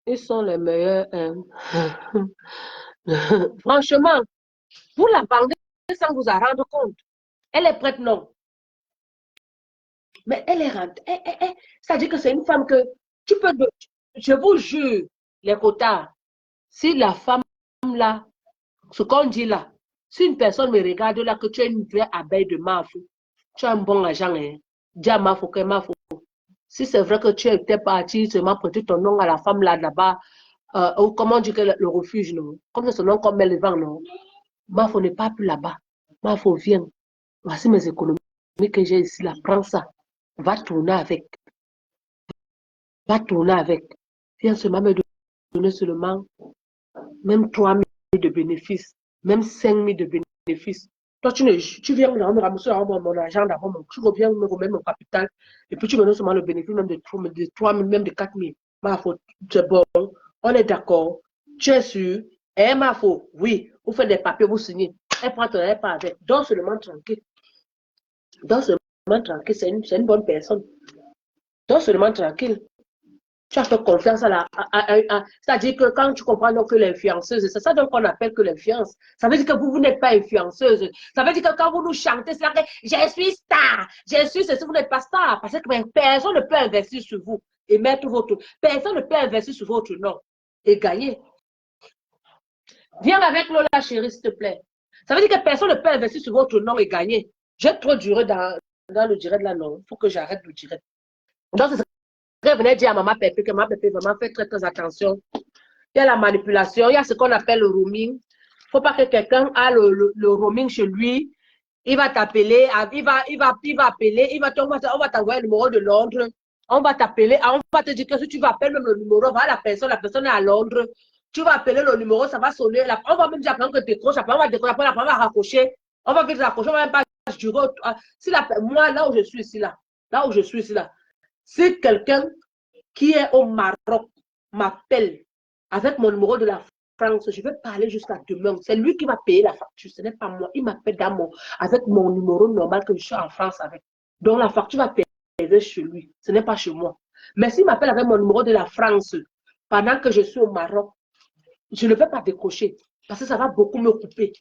Ils sont les meilleurs. Franchement, vous la vendez sans vous en rendre compte. Elle est prête, non. Mais elle est rentrée. C'est-à-dire que c'est une femme que tu peux... Je vous jure, les quotas, si la femme là, ce qu'on dit là, si une personne me regarde là, que tu es une vraie abeille de Mafou, tu as un bon agent, hein. Dis à Mafou que Mafou. Si c'est vrai que tu étais parti seulement prêter ton nom à la femme là-bas, ou comment on dit que le refuge, non? Comme c'est son nom comme le vent, non? Mafou n'est pas plus là-bas. Mafou, viens. Voici mes économies que j'ai ici là. Prends ça. Va tourner avec. Va tourner avec. Viens seulement me donner seulement même 3 000 de bénéfices, même 5 000 de bénéfices. Toi, tu viens me ramasser mon argent d'abord, tu reviens me remettre mon capital, et puis tu me donnes seulement le bénéfice même de 3 000, même de 4 000. Ma faute, c'est bon, on est d'accord, tu es sûr, et ma faute, oui, vous faites des papiers, vous signez, elle prend ton elle pas avec, donc seulement tranquille. Donc seulement tranquille, c'est une bonne personne. Donc seulement tranquille. Tu as fait confiance c'est-à-dire que quand tu comprends donc que l'influenceuse, c'est ça donc qu'on appelle que l'influence. Ça veut dire que vous n'êtes pas influenceuse. Ça veut dire que quand vous nous chantez, c'est là que je suis star, je suis ceci, vous n'êtes pas star. Parce que personne ne peut investir sur vous et mettre votre. Personne ne peut investir sur votre nom et gagner. Viens avec Lola, chérie, s'il te plaît. Ça veut dire que personne ne peut investir sur votre nom et gagner. J'ai trop duré dans le direct là, non. Il faut que j'arrête le direct. Donc, c'est je venais dire à Maman Pépé que Maman Pépé vraiment fait très, très attention. Il y a la manipulation, il y a ce qu'on appelle le roaming. Il ne faut pas que quelqu'un a le roaming chez lui. Il va t'appeler, il va appeler, on va t'envoyer le numéro de Londres. On va t'appeler, on va te dire que si tu vas appeler même le numéro, voilà la personne est à Londres. Tu vas appeler le numéro, ça va sonner. On va même dire après que décroche, après on va décrocher, après on va raccrocher. On va vite raccrocher, on va même pas durer. Moi, là où je suis ici, là où je suis ici, là. Si quelqu'un qui est au Maroc m'appelle avec mon numéro de la France, je vais parler jusqu'à demain. C'est lui qui va payer la facture, ce n'est pas moi. Il m'appelle avec mon numéro normal que je suis en France avec. Donc la facture va payer chez lui, ce n'est pas chez moi. Mais s'il m'appelle avec mon numéro de la France, pendant que je suis au Maroc, je ne vais pas décrocher parce que ça va beaucoup me couper.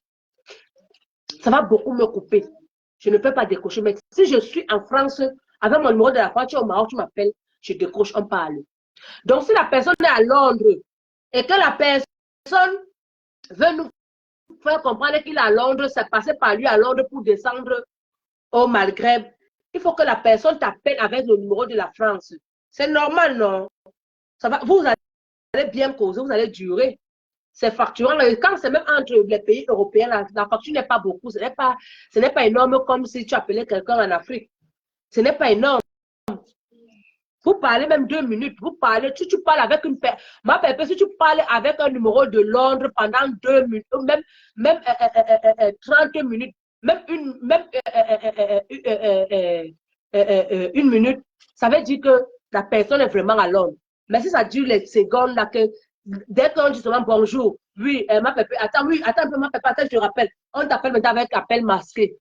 Ça va beaucoup me couper. Je ne peux pas décrocher. Mais si je suis en France, avec mon numéro de la France, tu es au Maroc, tu m'appelles, je décroche, on parle. Donc, si la personne est à Londres et que la personne veut nous faire comprendre qu'il est à Londres, c'est passer par lui à Londres pour descendre au Maghreb, il faut que la personne t'appelle avec le numéro de la France. C'est normal, non? Ça va, vous allez bien causer, vous allez durer. C'est facturant. Quand c'est même entre les pays européens, la facture n'est pas beaucoup. Ce n'est pas énorme comme si tu appelais quelqu'un en Afrique. Ce n'est pas énorme. Vous parlez même 2 minutes. Vous parlez, tu parles avec une personne. Ma pépé, si tu parles avec un numéro de Londres pendant 2 minutes, même 30 minutes, même une minute, ça veut dire que la personne est vraiment à Londres. Mais si ça dure les secondes, là, que dès qu'on dit seulement bonjour, oui, ma pépé, attends, oui, attends un peu, ma pépé, attends, je te rappelle. On t'appelle maintenant avec appel masqué.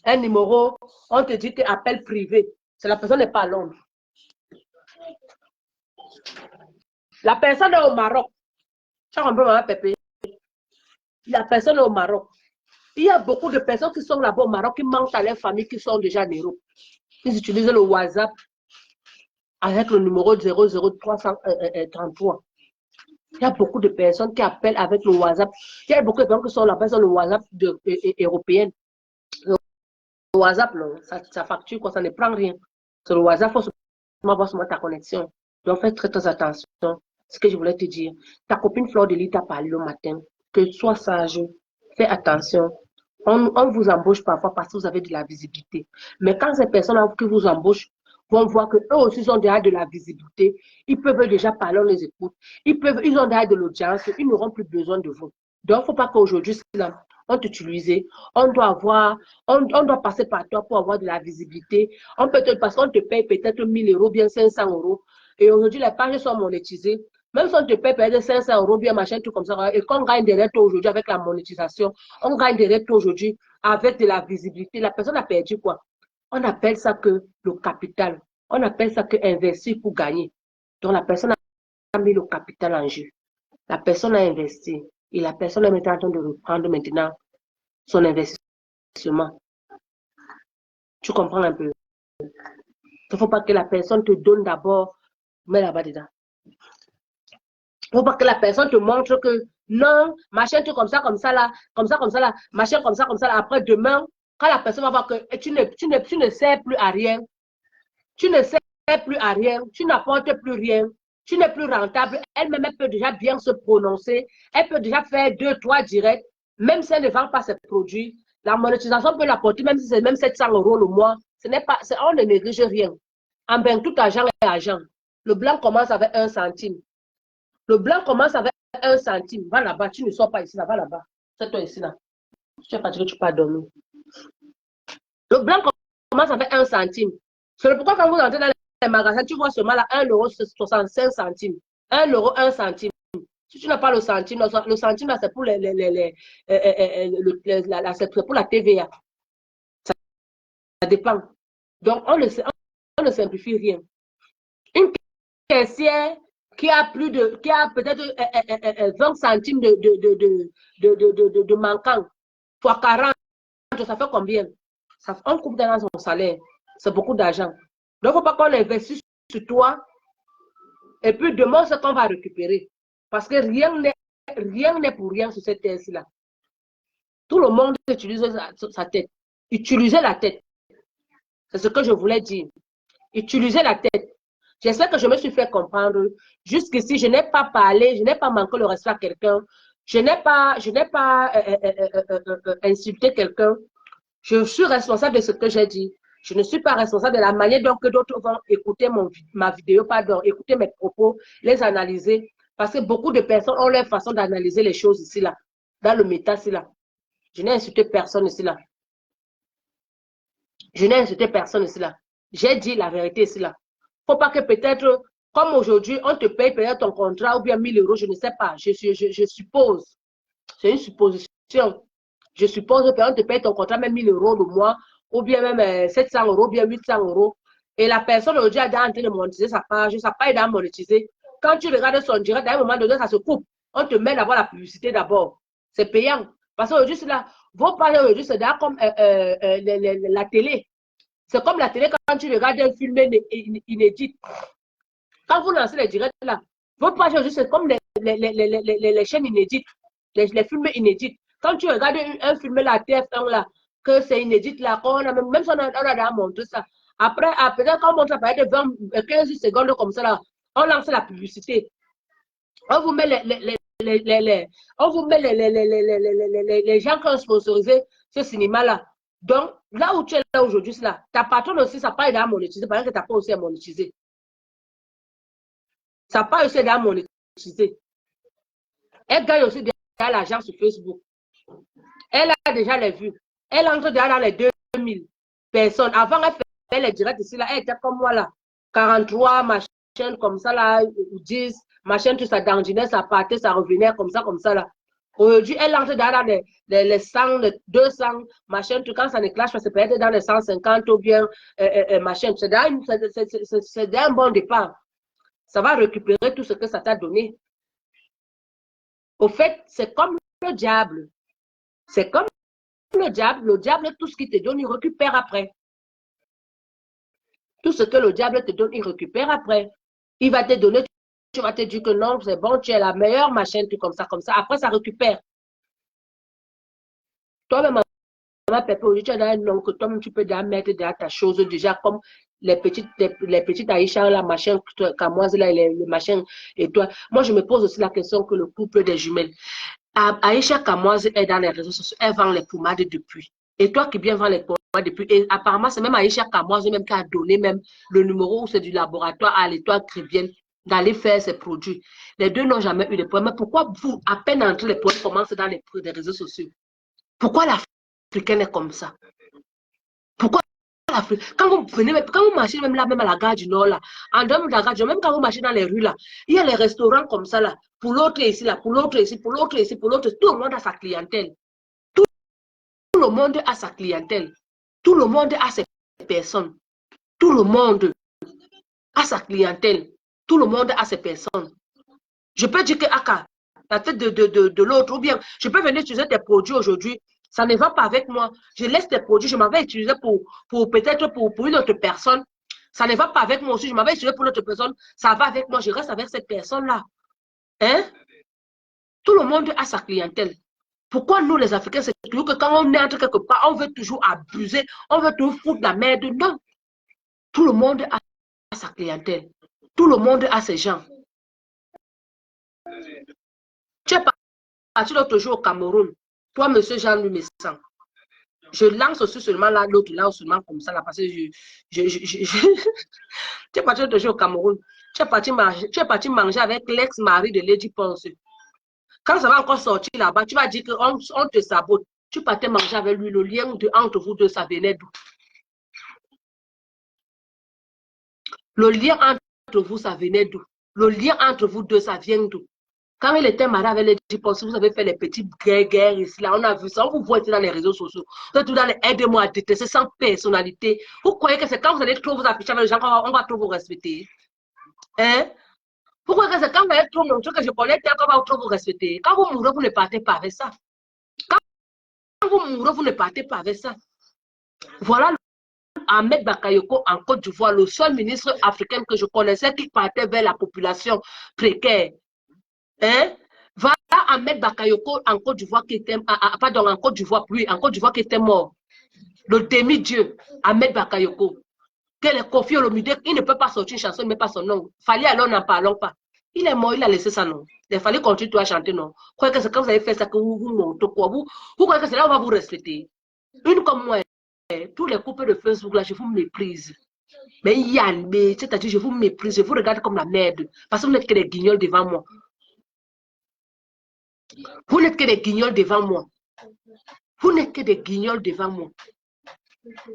Un numéro, on te dit que appel privé. C'est la personne n'est pas à Londres. La personne est au Maroc. Tu comprends, ma pépé? La personne est au Maroc. Il y a beaucoup de personnes qui sont là-bas au Maroc qui manquent à leur famille qui sont déjà en Europe. Ils utilisent le WhatsApp avec le numéro 00333. Il y a beaucoup de personnes qui appellent avec le WhatsApp. Il y a beaucoup de personnes qui sont là-bas sur le WhatsApp européen. Le WhatsApp, non, ça facture, quoi, ça ne prend rien. Sur le WhatsApp, il faut voir seulement ta connexion. Donc, fais très, très attention. Ce que je voulais te dire. Ta copine Fleur de Lys t'a parlé le matin. Que sois sage, fais attention. On vous embauche parfois parce que vous avez de la visibilité. Mais quand ces personnes qui vous embauchent vont voir qu'eux aussi ont déjà de la visibilité, ils peuvent déjà parler, on les écoute. Ils ont déjà de l'audience, ils n'auront plus besoin de vous. Donc, il ne faut pas qu'aujourd'hui, on t'utilise. On doit passer par toi pour avoir de la visibilité. Parce qu'on te paye peut-être 1 000 euros, bien 500 euros. Et aujourd'hui, les pages sont monétisées. Même si on te paye peut-être 500 euros, bien machin, tout comme ça, et qu'on gagne des retours aujourd'hui avec la monétisation, on gagne des retours aujourd'hui avec de la visibilité. La personne a perdu quoi? On appelle ça que le capital. On appelle ça que investir pour gagner. Donc, la personne a mis le capital en jeu. La personne a investi. Et la personne est maintenant en train de reprendre maintenant son investissement. Tu comprends un peu? Il ne faut pas que la personne te donne d'abord, mets là-bas dedans. Il ne faut pas que la personne te montre que non, machin, tu comme ça là, machin, comme ça là. Après, demain, quand la personne va voir que tu ne sers plus à rien, tu ne sers plus à rien, tu n'apportes plus rien, tu n'es plus rentable, elle-même, elle peut déjà bien se prononcer, elle peut déjà faire 2, 3 directs, même si elle ne vend pas ses produits. La monétisation peut l'apporter, même si c'est même 700 euros le mois. On ne néglige rien. En ben, tout argent est argent. Le blanc commence avec 1 centime. Le blanc commence avec 1 centime. Va là-bas, tu ne sors pas ici, là, va là-bas. C'est toi ici, là. Tu es fatigué, tu peux dormir. Le blanc commence avec 1 centime. C'est pourquoi quand vous entrez dans les magasins, tu vois seulement là 1,65 €. 1 euro, 1 centime. Si tu n'as pas le centime là, c'est pour c'est pour la TVA. Ça dépend. Donc, on ne simplifie rien. Une caissière qui a peut-être 20 centimes de manquant, fois 40, ça fait combien? On coupe dans son salaire. C'est beaucoup d'argent. Donc, il ne faut pas qu'on investisse sur toi et puis demain, c'est qu'on va récupérer. Parce que rien n'est pour rien sur cette terre-là. Tout le monde utilise sa tête. Utilisez la tête. C'est ce que je voulais dire. Utilisez la tête. J'espère que je me suis fait comprendre. Jusqu'ici, je n'ai pas parlé, je n'ai pas manqué le respect à quelqu'un. Je n'ai pas insulté quelqu'un. Je suis responsable de ce que j'ai dit. Je ne suis pas responsable de la manière dont d'autres vont écouter ma vidéo, pardon, écouter mes propos, les analyser. Parce que beaucoup de personnes ont leur façon d'analyser les choses ici, là. Dans le méta, ici, là. Je n'ai insulté personne ici, là. Je n'ai insulté personne ici, là. J'ai dit la vérité ici, là. Il ne faut pas que peut-être, comme aujourd'hui, on te paye peut-être ton contrat ou bien 1 000 €, je ne sais pas. Je suppose. C'est une supposition. Je suppose qu'on te paye ton contrat même 1 000 € le mois, ou bien même 700 €, ou bien 800 €. Et la personne aujourd'hui est en train de monétiser sa page est à monétiser. Quand tu regardes son direct, à un moment donné, ça se coupe. On te met d'abord la publicité d'abord. C'est payant. Parce qu'aujourd'hui, c'est là, vos pages aujourd'hui, c'est comme la télé. C'est comme la télé quand tu regardes un film inédit. Quand vous lancez les directs là, vos pages aujourd'hui, c'est comme les chaînes inédites, les films inédits. Quand tu regardes un film là, TF1 là, que c'est inédit là, même si on a montré ça. Après, peut-être quand on montre ça, peut être 15 secondes comme ça là, on lance la publicité. On vous met les gens qui ont sponsorisé ce cinéma là. Donc, là où tu es là aujourd'hui, là, ta patronne aussi, ça n'a pas aidé à monétiser, parce que tu n'as pas aussi à monétiser. Ça n'a pas aussi aidé à monétiser. Elle gagne aussi déjà l'argent sur Facebook. Elle a déjà les vues. Elle entre déjà dans les 2000 personnes. Avant, elle faisait les directs ici, là. Elle était comme moi, là. 43, machin, comme ça, là, 10, machin, tout ça, dandinait, ça partait, ça revenait, comme ça, là. Aujourd'hui, elle entre dans les 100, les 200, machin, tout quand ça ne clash, c'est peut-être dans les 150 ou bien, machin. C'est un bon départ. Ça va récupérer tout ce que ça t'a donné. Au fait, c'est comme le diable. C'est comme le diable, tout ce qu'il te donne, il récupère après. Tout ce que le diable te donne, il récupère après. Il va te donner, tu vas te dire que non, c'est bon, tu es la meilleure, machin, tout comme ça. Après, ça récupère. Toi-même, maman, papa, aujourd'hui, tu as un nom que toi-même, tu peux déjà mettre déjà ta chose, déjà comme les petites Aïcha, la machin, Kamoise, là, les machins, et toi. Moi, je me pose aussi la question que le couple des jumelles. Aïcha Kamoise est dans les réseaux sociaux, elle vend les pommades depuis. Et toi qui viens vendre les pommades depuis, et apparemment, c'est même Aïcha Kamoise même qui a donné même le numéro où c'est du laboratoire à l'étoile Crévienne d'aller faire ses produits. Les deux n'ont jamais eu de problème. Mais pourquoi vous, à peine entre les problèmes commencent dans les réseaux sociaux? Pourquoi l'Africaine est comme ça? Pourquoi l'Afrique? Quand vous marchez même là, même à la gare du Nord, là, en dehors de la gare du Nord, même quand vous marchez dans les rues, là, il y a les restaurants comme ça, là, pour l'autre ici, là, pour l'autre ici, pour l'autre ici, pour l'autre. Tout le monde a sa clientèle. Tout le monde a sa clientèle. Tout le monde a ses personnes. Tout le monde a sa clientèle. Tout le monde a ses personnes. Je peux dire que la tête de l'autre, ou bien je peux venir utiliser tes produits aujourd'hui. Ça ne va pas avec moi. Je laisse tes produits, je m'avais utilisé peut-être pour une autre personne. Ça ne va pas avec moi aussi. Je m'avais utilisé pour une autre personne. Ça va avec moi. Je reste avec cette personne-là. Hein? Tout le monde a sa clientèle. Pourquoi nous, les Africains, c'est toujours que quand on entre quelque part, on veut toujours abuser, on veut toujours foutre la merde? Non. Tout le monde a sa clientèle. Tout le monde a ses gens. Tu es parti l'autre jour au Cameroun. Toi, monsieur Jean-Louis Messan. Je lance aussi seulement là, l'autre là, seulement comme ça, là, parce que tu es parti l'autre jour au Cameroun. tu es parti manger avec l'ex-mari de Lady Ponce. Quand ça va encore sortir là-bas, tu vas dire qu'on te sabote. Tu partais manger avec lui, le lien entre vous deux, ça venait d'où? Le lien entre vous, ça venait d'où? Le lien entre vous deux, ça vient d'où? Quand il était marié avec Lady Ponce, vous avez fait les petites guerres ici, là, on a vu ça, on vous voit dans les réseaux sociaux. Vous êtes tout dans les aidez-moi à détester sans personnalité. Vous croyez que c'est quand vous allez trop vous afficher avec les gens qu'on va trop vous respecter? Hein? Pourquoi que c'est quand vous allez trop montrer que je connais tel qu'on va trop vous respecter? Quand vous mourrez, vous ne partez pas avec ça. Quand vous mourrez, vous ne partez pas avec ça. Voilà Ahmed Bakayoko en Côte d'Ivoire, le seul ministre africain que je connaissais qui partait vers la population précaire. Hein? Voilà Ahmed Bakayoko en Côte d'Ivoire qui était, pardon, en Côte d'Ivoire, oui, en Côte d'Ivoire qui était mort. Le demi-dieu, Ahmed Bakayoko. Quel est Kofi Olomide, il ne peut pas sortir une chanson, il ne met pas son nom. Fallait alors n'en parlons pas. Il est mort, il a laissé ça, non. Il fallait continuer à chanter, non. Vous croyez que c'est quand vous avez fait ça que vous montez quoi? Vous croyez que c'est là où on va vous respecter? Une comme moi, tous les couples de Facebook, là, je vous méprise. Mais Yann, c'est-à-dire, je vous méprise, je vous regarde comme la merde. Parce que vous n'êtes que des guignols devant moi. Vous n'êtes que des guignols devant moi. Vous n'êtes que des guignols devant moi.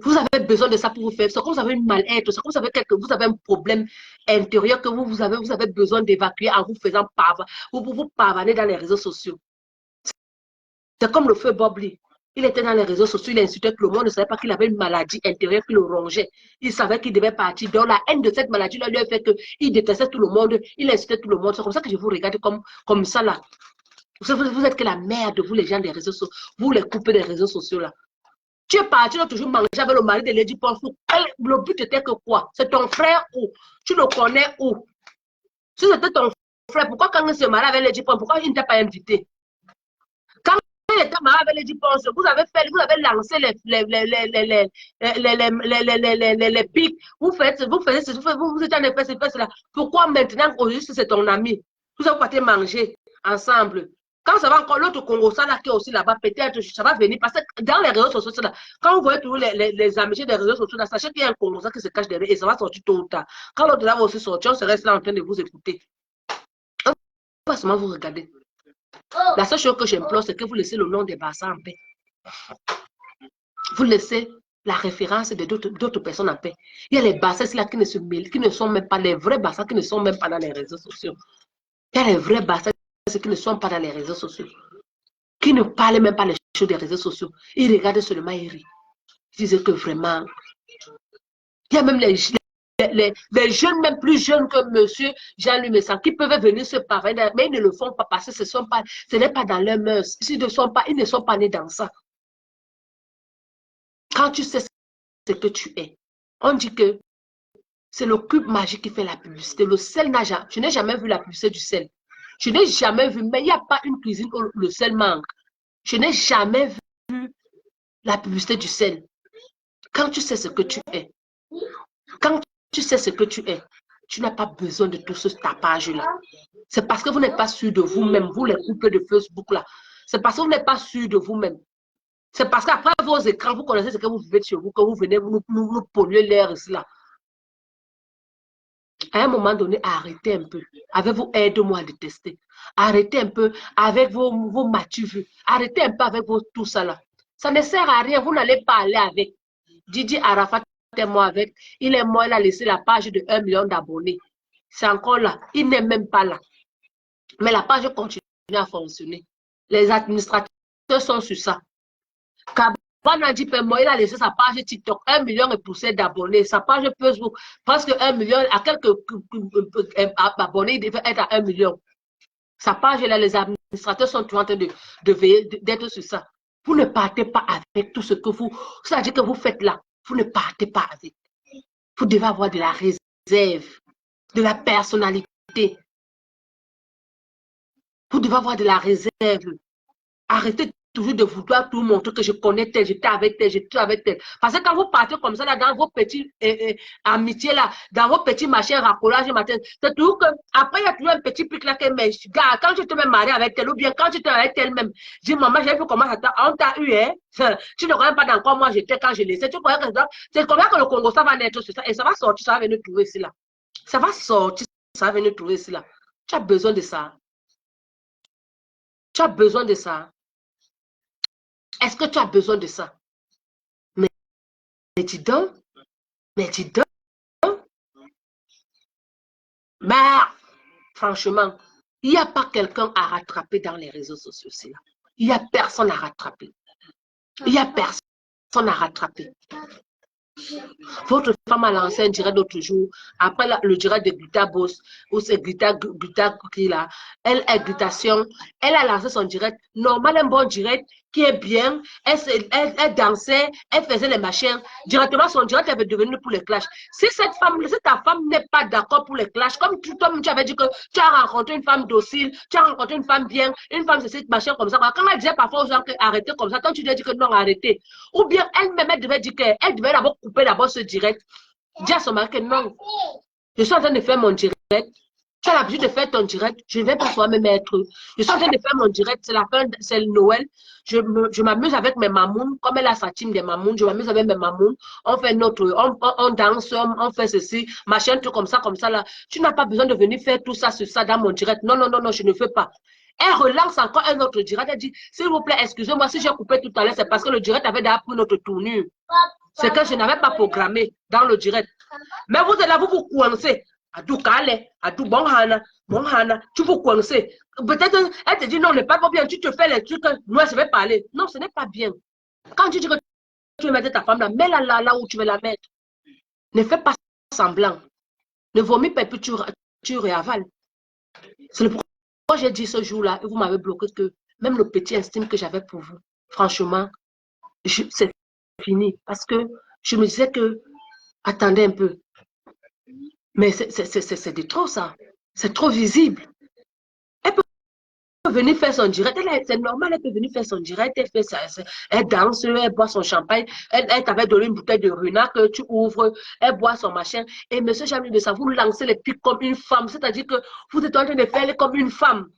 Vous avez besoin de ça pour vous faire. C'est comme vous avez une mal-être, c'est comme vous avez un problème intérieur que vous avez besoin d'évacuer en vous faisant vous pavaner dans les réseaux sociaux. C'est comme le feu Bob Lee. Il était dans les réseaux sociaux, il insultait tout le monde, ne savait pas qu'il avait une maladie intérieure qui le rongeait. Il savait qu'il devait partir. Donc la haine de cette maladie-là lui a fait qu'il détestait tout le monde, il insultait tout le monde. C'est comme ça que je vous regarde comme ça là. Vous êtes que la merde, vous les gens des réseaux sociaux. Vous les coupez des réseaux sociaux là. Tu es parti, tu as toujours mangé avec le mari de Lady Ponce. Le but était que quoi? C'est ton frère où? Tu le connais où? Si c'était ton frère, pourquoi quand il se marie avec Lady Ponce, pourquoi il ne t'a pas invité? Quand il était marié avec Lady Ponce, vous avez lancé les pics. Vous êtes en effet cela. Pourquoi maintenant, aujourd'hui, c'est ton ami? Vous avez parti manger ensemble. Quand ça va encore, l'autre Congo, ça là, qui est aussi là-bas, peut-être, ça va venir. Parce que dans les réseaux sociaux, là, quand vous voyez tous les amitiés des réseaux sociaux, là, sachez qu'il y a un Congo qui se cache derrière et ça va sortir tôt ou tard. Quand l'autre là va aussi sortir, on se reste là en train de vous écouter. On va seulement vous regarder. La seule chose que j'implore, c'est que vous laissez le nom des bassins en paix. Vous laissez la référence de d'autres personnes en paix. Il y a les bassins là qui ne sont même pas les vrais bassins, qui ne sont même pas dans les réseaux sociaux. Il y a les vrais bassins qui ne sont pas dans les réseaux sociaux, qui ne parlent même pas les choses des réseaux sociaux. Ils regardent seulement et rient. Ils disent que vraiment, il y a même les jeunes, même plus jeunes que monsieur Jean-Louis Messan, qui peuvent venir se parler, mais ils ne le font pas parce que ce n'est pas dans leurs mœurs. Ils ne sont pas nés dans ça. Quand tu sais ce que tu es, on dit que c'est le cube magique qui fait la publicité. Le sel n'a jamais, je n'ai jamais vu la publicité du sel. Je n'ai jamais vu, mais il n'y a pas une cuisine où le sel manque. Je n'ai jamais vu la publicité du sel. Quand tu sais ce que tu es, quand tu sais ce que tu es, tu n'as pas besoin de tout ce tapage-là. C'est parce que vous n'êtes pas sûr de vous-même, vous les couples de Facebook là. C'est parce que vous n'êtes pas sûr de vous-même. C'est parce qu'après vos écrans, vous connaissez ce que vous vivez chez vous, que vous venez nous polluer l'air ici là. À un moment donné, arrêtez un peu. Avec vos aide-moi à détester. Arrêtez un peu avec vos matu-vues. Arrêtez un peu avec vos tout ça là. Ça ne sert à rien. Vous n'allez pas aller avec. Didi Arafat est mort avec. Il est mort, il a laissé la page de 1 million d'abonnés. C'est encore là. Il n'est même pas là. Mais la page continue à fonctionner. Les administrateurs sont sur ça. Nadi Pembo, il a laissé sa page TikTok, 1 million et poussé d'abonnés. Sa page Facebook, presque 1 million, à quelques abonnés, il devait être à 1 million. Sa page, là, les administrateurs sont en train d'être sur ça. Vous ne partez pas avec tout ce que c'est-à-dire que vous faites là. Vous ne partez pas avec. Vous devez avoir de la réserve, de la personnalité. Vous devez avoir de la réserve. Arrêtez toujours de vouloir tout montrer que je connais tel, j'étais avec tel, j'étais avec tel. Parce que quand vous partez comme ça, là, dans vos petits amitiés, là, dans vos petits machins, racolages, c'est toujours que, après, il y a toujours un petit pic là, que, mais, gars, quand tu te mets marié avec tel, ou bien quand tu te mets avec tel même, dis, maman, j'ai vu comment on t'a eu, hein. Tu ne connais pas dans quoi moi j'étais quand je laissais. Tu crois que c'est comme ça que le Congo, ça va naître sur ça, et ça va sortir, ça va venir trouver ici, là. Ça va sortir, ça va venir trouver ici là. Tu as besoin de ça. Tu as besoin de ça. Est-ce que tu as besoin de ça? Mais dis donc. Mais dis donc. Mais franchement, il n'y a pas quelqu'un à rattraper dans les réseaux sociaux. Là. Il n'y a personne à rattraper. Il n'y a personne à rattraper. Votre femme a lancé un direct l'autre jour. Après le direct de Glita Boss, ou c'est Glita qui là, elle est Glitation. Elle a lancé son direct. Normal, un bon direct qui est bien. Elle dansait, elle faisait les machins. Directement, son direct avait devenu pour les clashs. Si cette femme, si ta femme n'est pas d'accord pour les clashs, comme toi-même tu avais dit que tu as rencontré une femme docile, tu as rencontré une femme bien, une femme c'est cette machin comme ça. Quand elle disait parfois aux gens que arrêtez comme ça, quand tu lui as dit que non, arrêtez. Ou bien elle-même, elle devait dire qu'elle devait d'abord couper d'abord ce direct. Dis à son mari que non, je suis en train de faire mon direct. Tu as l'habitude de faire ton direct. Je ne vais pas toi-même être. Je suis en train de faire mon direct. C'est la fin, c'est le Noël. Je m'amuse avec mes mamouns. Comme elle a sa team des mamouns, je m'amuse avec mes mamouns. On fait notre, on danse, on fait ceci, machin, tout comme ça là. Tu n'as pas besoin de venir faire tout ça, ça dans mon direct. Non, non, non, non, je ne fais pas. Elle relance encore un autre direct. Elle dit, s'il vous plaît, excusez-moi, si j'ai coupé tout à l'heure, c'est parce que le direct avait déjà pris notre tournure. C'est que je n'avais pas programmé dans le direct. Mais vous êtes là, vous vous coincez. Adou Kale, Adou Bonhana, tu vous coincez. Peut-être, elle te dit non, n'est pas bien, tu te fais les trucs, moi je vais parler. Non, ce n'est pas bien. Quand tu dis que tu veux mettre ta femme là, mets-la là où tu veux la mettre. Ne fais pas semblant. Ne vomis pas et puis tu réavales. C'est le pourquoi j'ai dit ce jour-là, et vous m'avez bloqué que même le petit instinct que j'avais pour vous, franchement, c'est fini. Parce que je me disais que, attendez un peu, mais c'est de trop ça. C'est trop visible. Elle peut venir faire son direct. C'est normal, elle peut venir faire son direct. Elle danse, elle boit son champagne. Elle t'avait donné une bouteille de Runa que tu ouvres. Elle boit son machin. Et monsieur Jamil de ça, vous lancez les pics comme une femme. C'est-à-dire que vous êtes en train de faire comme une femme.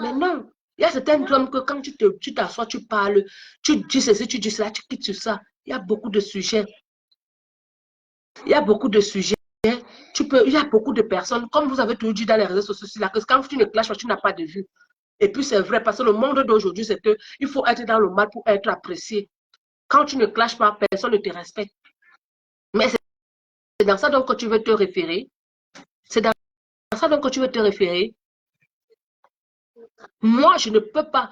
Mais non. Il y a certains hommes que quand tu t'assois, tu parles, tu dis ceci, tu dis cela, tu quittes sur ça. Il y a beaucoup de sujets. Il y a beaucoup de sujets. Il y a beaucoup de personnes, comme vous avez toujours dit dans les réseaux sociaux, là, que quand tu ne clashes pas, tu n'as pas de vue. Et puis c'est vrai, parce que le monde d'aujourd'hui, c'est qu'il faut être dans le mal pour être apprécié. Quand tu ne clashes pas, personne ne te respecte. Mais c'est dans ça donc que tu veux te référer. C'est dans ça donc que tu veux te référer. Moi, je ne peux pas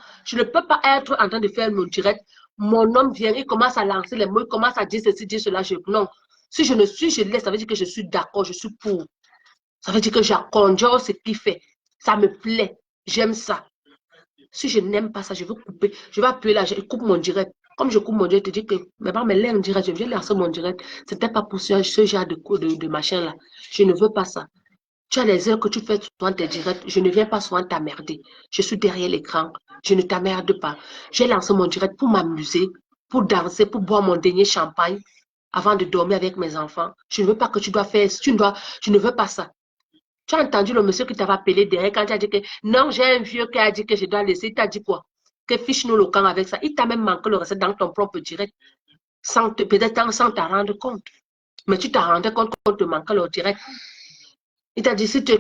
être en train de faire mon direct. Mon homme vient, il commence à lancer les mots, il commence à dire ceci, dire cela. Non. Si je ne suis, je laisse, ça veut dire que je suis d'accord, je suis pour. Ça veut dire que j'accorde ce qu'il fait. Ça me plaît. J'aime ça. Si je n'aime pas ça, je veux couper. Je vais appuyer là, je coupe mon direct. Comme je coupe mon direct, je te dis que, mais pas mes l'air direct, je viens lancer mon direct. C'était pas pour ce genre de machin là. Je ne veux pas ça. Tu as les heures que tu fais souvent tes directs, je ne viens pas souvent t'emmerder. Je suis derrière l'écran, je ne t'emmerde pas. J'ai lancé mon direct pour m'amuser, pour danser, pour boire mon dernier champagne avant de dormir avec mes enfants. Je ne veux pas que tu dois faire, tu ne veux pas ça. Tu as entendu le monsieur qui t'avait appelé derrière quand tu as dit que non, j'ai un vieux qui a dit que je dois laisser. Il t'a dit quoi? Que fiche-nous le camp avec ça. Il t'a même manqué le recette dans ton propre direct, peut-être sans t'en rendre compte. Mais tu t'en rendais compte qu'on te manquait le direct. Il t'a dit, si tu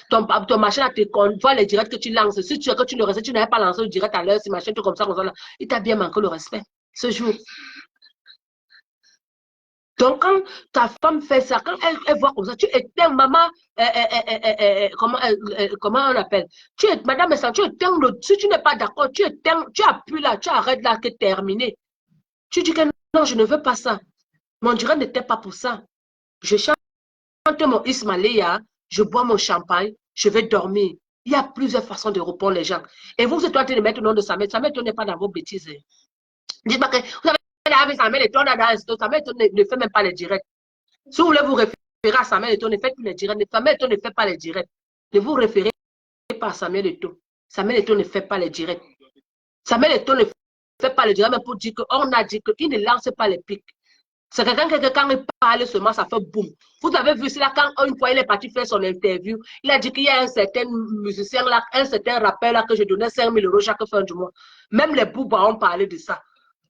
ton machin, on voit les directs que tu lances. Si tu es que tu le restes, tu n'avais pas lancé le direct à l'heure, si machin, tout comme ça, là. Il t'a bien manqué le respect ce jour. Donc, quand ta femme fait ça, quand elle voit comme ça, tu éteins, maman, comment on appelle? Madame, tu éteins si tu n'es pas d'accord, tu éteins, tu appuies là, tu arrêtes là, que terminé. Tu dis que non, je ne veux pas ça. Mon direct n'était pas pour ça. Je chante mon Ismaïla, je bois mon champagne, je vais dormir. Il y a plusieurs façons de répondre les gens. Et vous êtes en train de mettre le nom de Samuel. Samuel n'est pas dans vos bêtises. Dites-moi que vous avez Samuel et Samuel ne fait même pas les directs. Si vous voulez vous référer à Samuel Eto'o, ne faites plus les directs. Samuel Eto'o ne fait pas les directs. Ne vous référez pas à Samuel Eto'o. Samuel Eto'o ne fait pas les directs. Samuel Eto'o ne fait pas les directs, même pour dire qu'on a dit qu'il ne lance pas les pics. C'est quelqu'un que quand il parle seulement, ça fait boum. Vous avez vu cela quand une fois il est parti faire son interview, il a dit qu'il y a un certain musicien là, un certain rappeur là que je donnais 5 000 € chaque fin du mois. Même les boubas ont parlé de ça.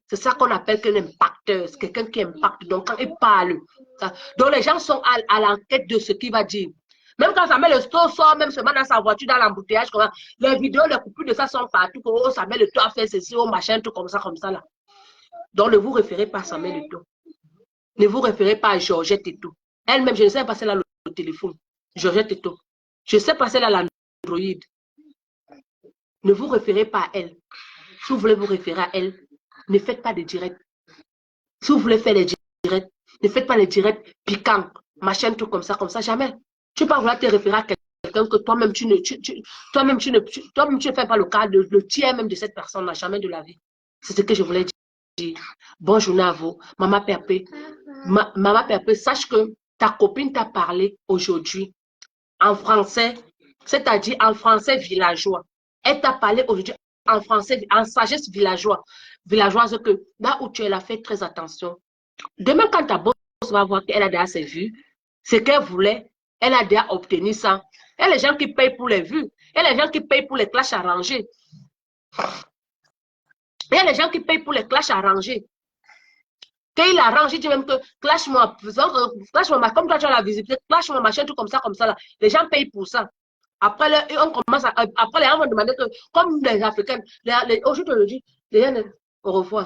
C'est ça qu'on appelle un impacteur. C'est quelqu'un qui impacte. Donc quand il parle, donc les gens sont à l'enquête de ce qu'il va dire. Même quand ça met le taux sort, même seulement dans sa voiture, dans l'embouteillage, les vidéos, les coupures de ça sont partout. Oh, ça met le taux à faire ceci, oh, machin, tout comme ça là. Donc, ne vous référez pas à ça met le taux. Ne vous référez pas à Georgette et tout. Elle-même, je ne sais pas si elle a le téléphone. Georgette et tout. Je ne sais pas si elle a l'Android. Ne vous référez pas à elle. Si vous voulez vous référer à elle, ne faites pas de direct. Si vous voulez faire les directs, ne faites pas les directs piquants, machin, tout comme ça, jamais. Tu ne peux pas vouloir te référer à quelqu'un que toi-même, tu ne fais pas le cas, le tiers même de cette personne, jamais de la vie. C'est ce que je voulais dire. Bonne journée à vous. Maman Perpé, Maman Perpé, sache que ta copine t'a parlé aujourd'hui en français, c'est-à-dire en français villageois. Elle t'a parlé aujourd'hui en français, en sagesse villageoise que là où tu es là, fais très attention. Demain, quand ta boss va voir qu'elle a déjà ses vues, ce qu'elle voulait, elle a déjà obtenu ça. Il y a les gens qui payent pour les vues. Il y a les gens qui payent pour les clashs arrangés. Il y a les gens qui payent pour les clashs arrangés. Quand il arrange, il dit même que clash-moi, comme toi tu as la visibilité, clash-moi, machin, tout comme ça, là. Les gens payent pour ça. Après, on commence après les gens vont demander que, comme les Africains, aujourd'hui, les gens, au revoir.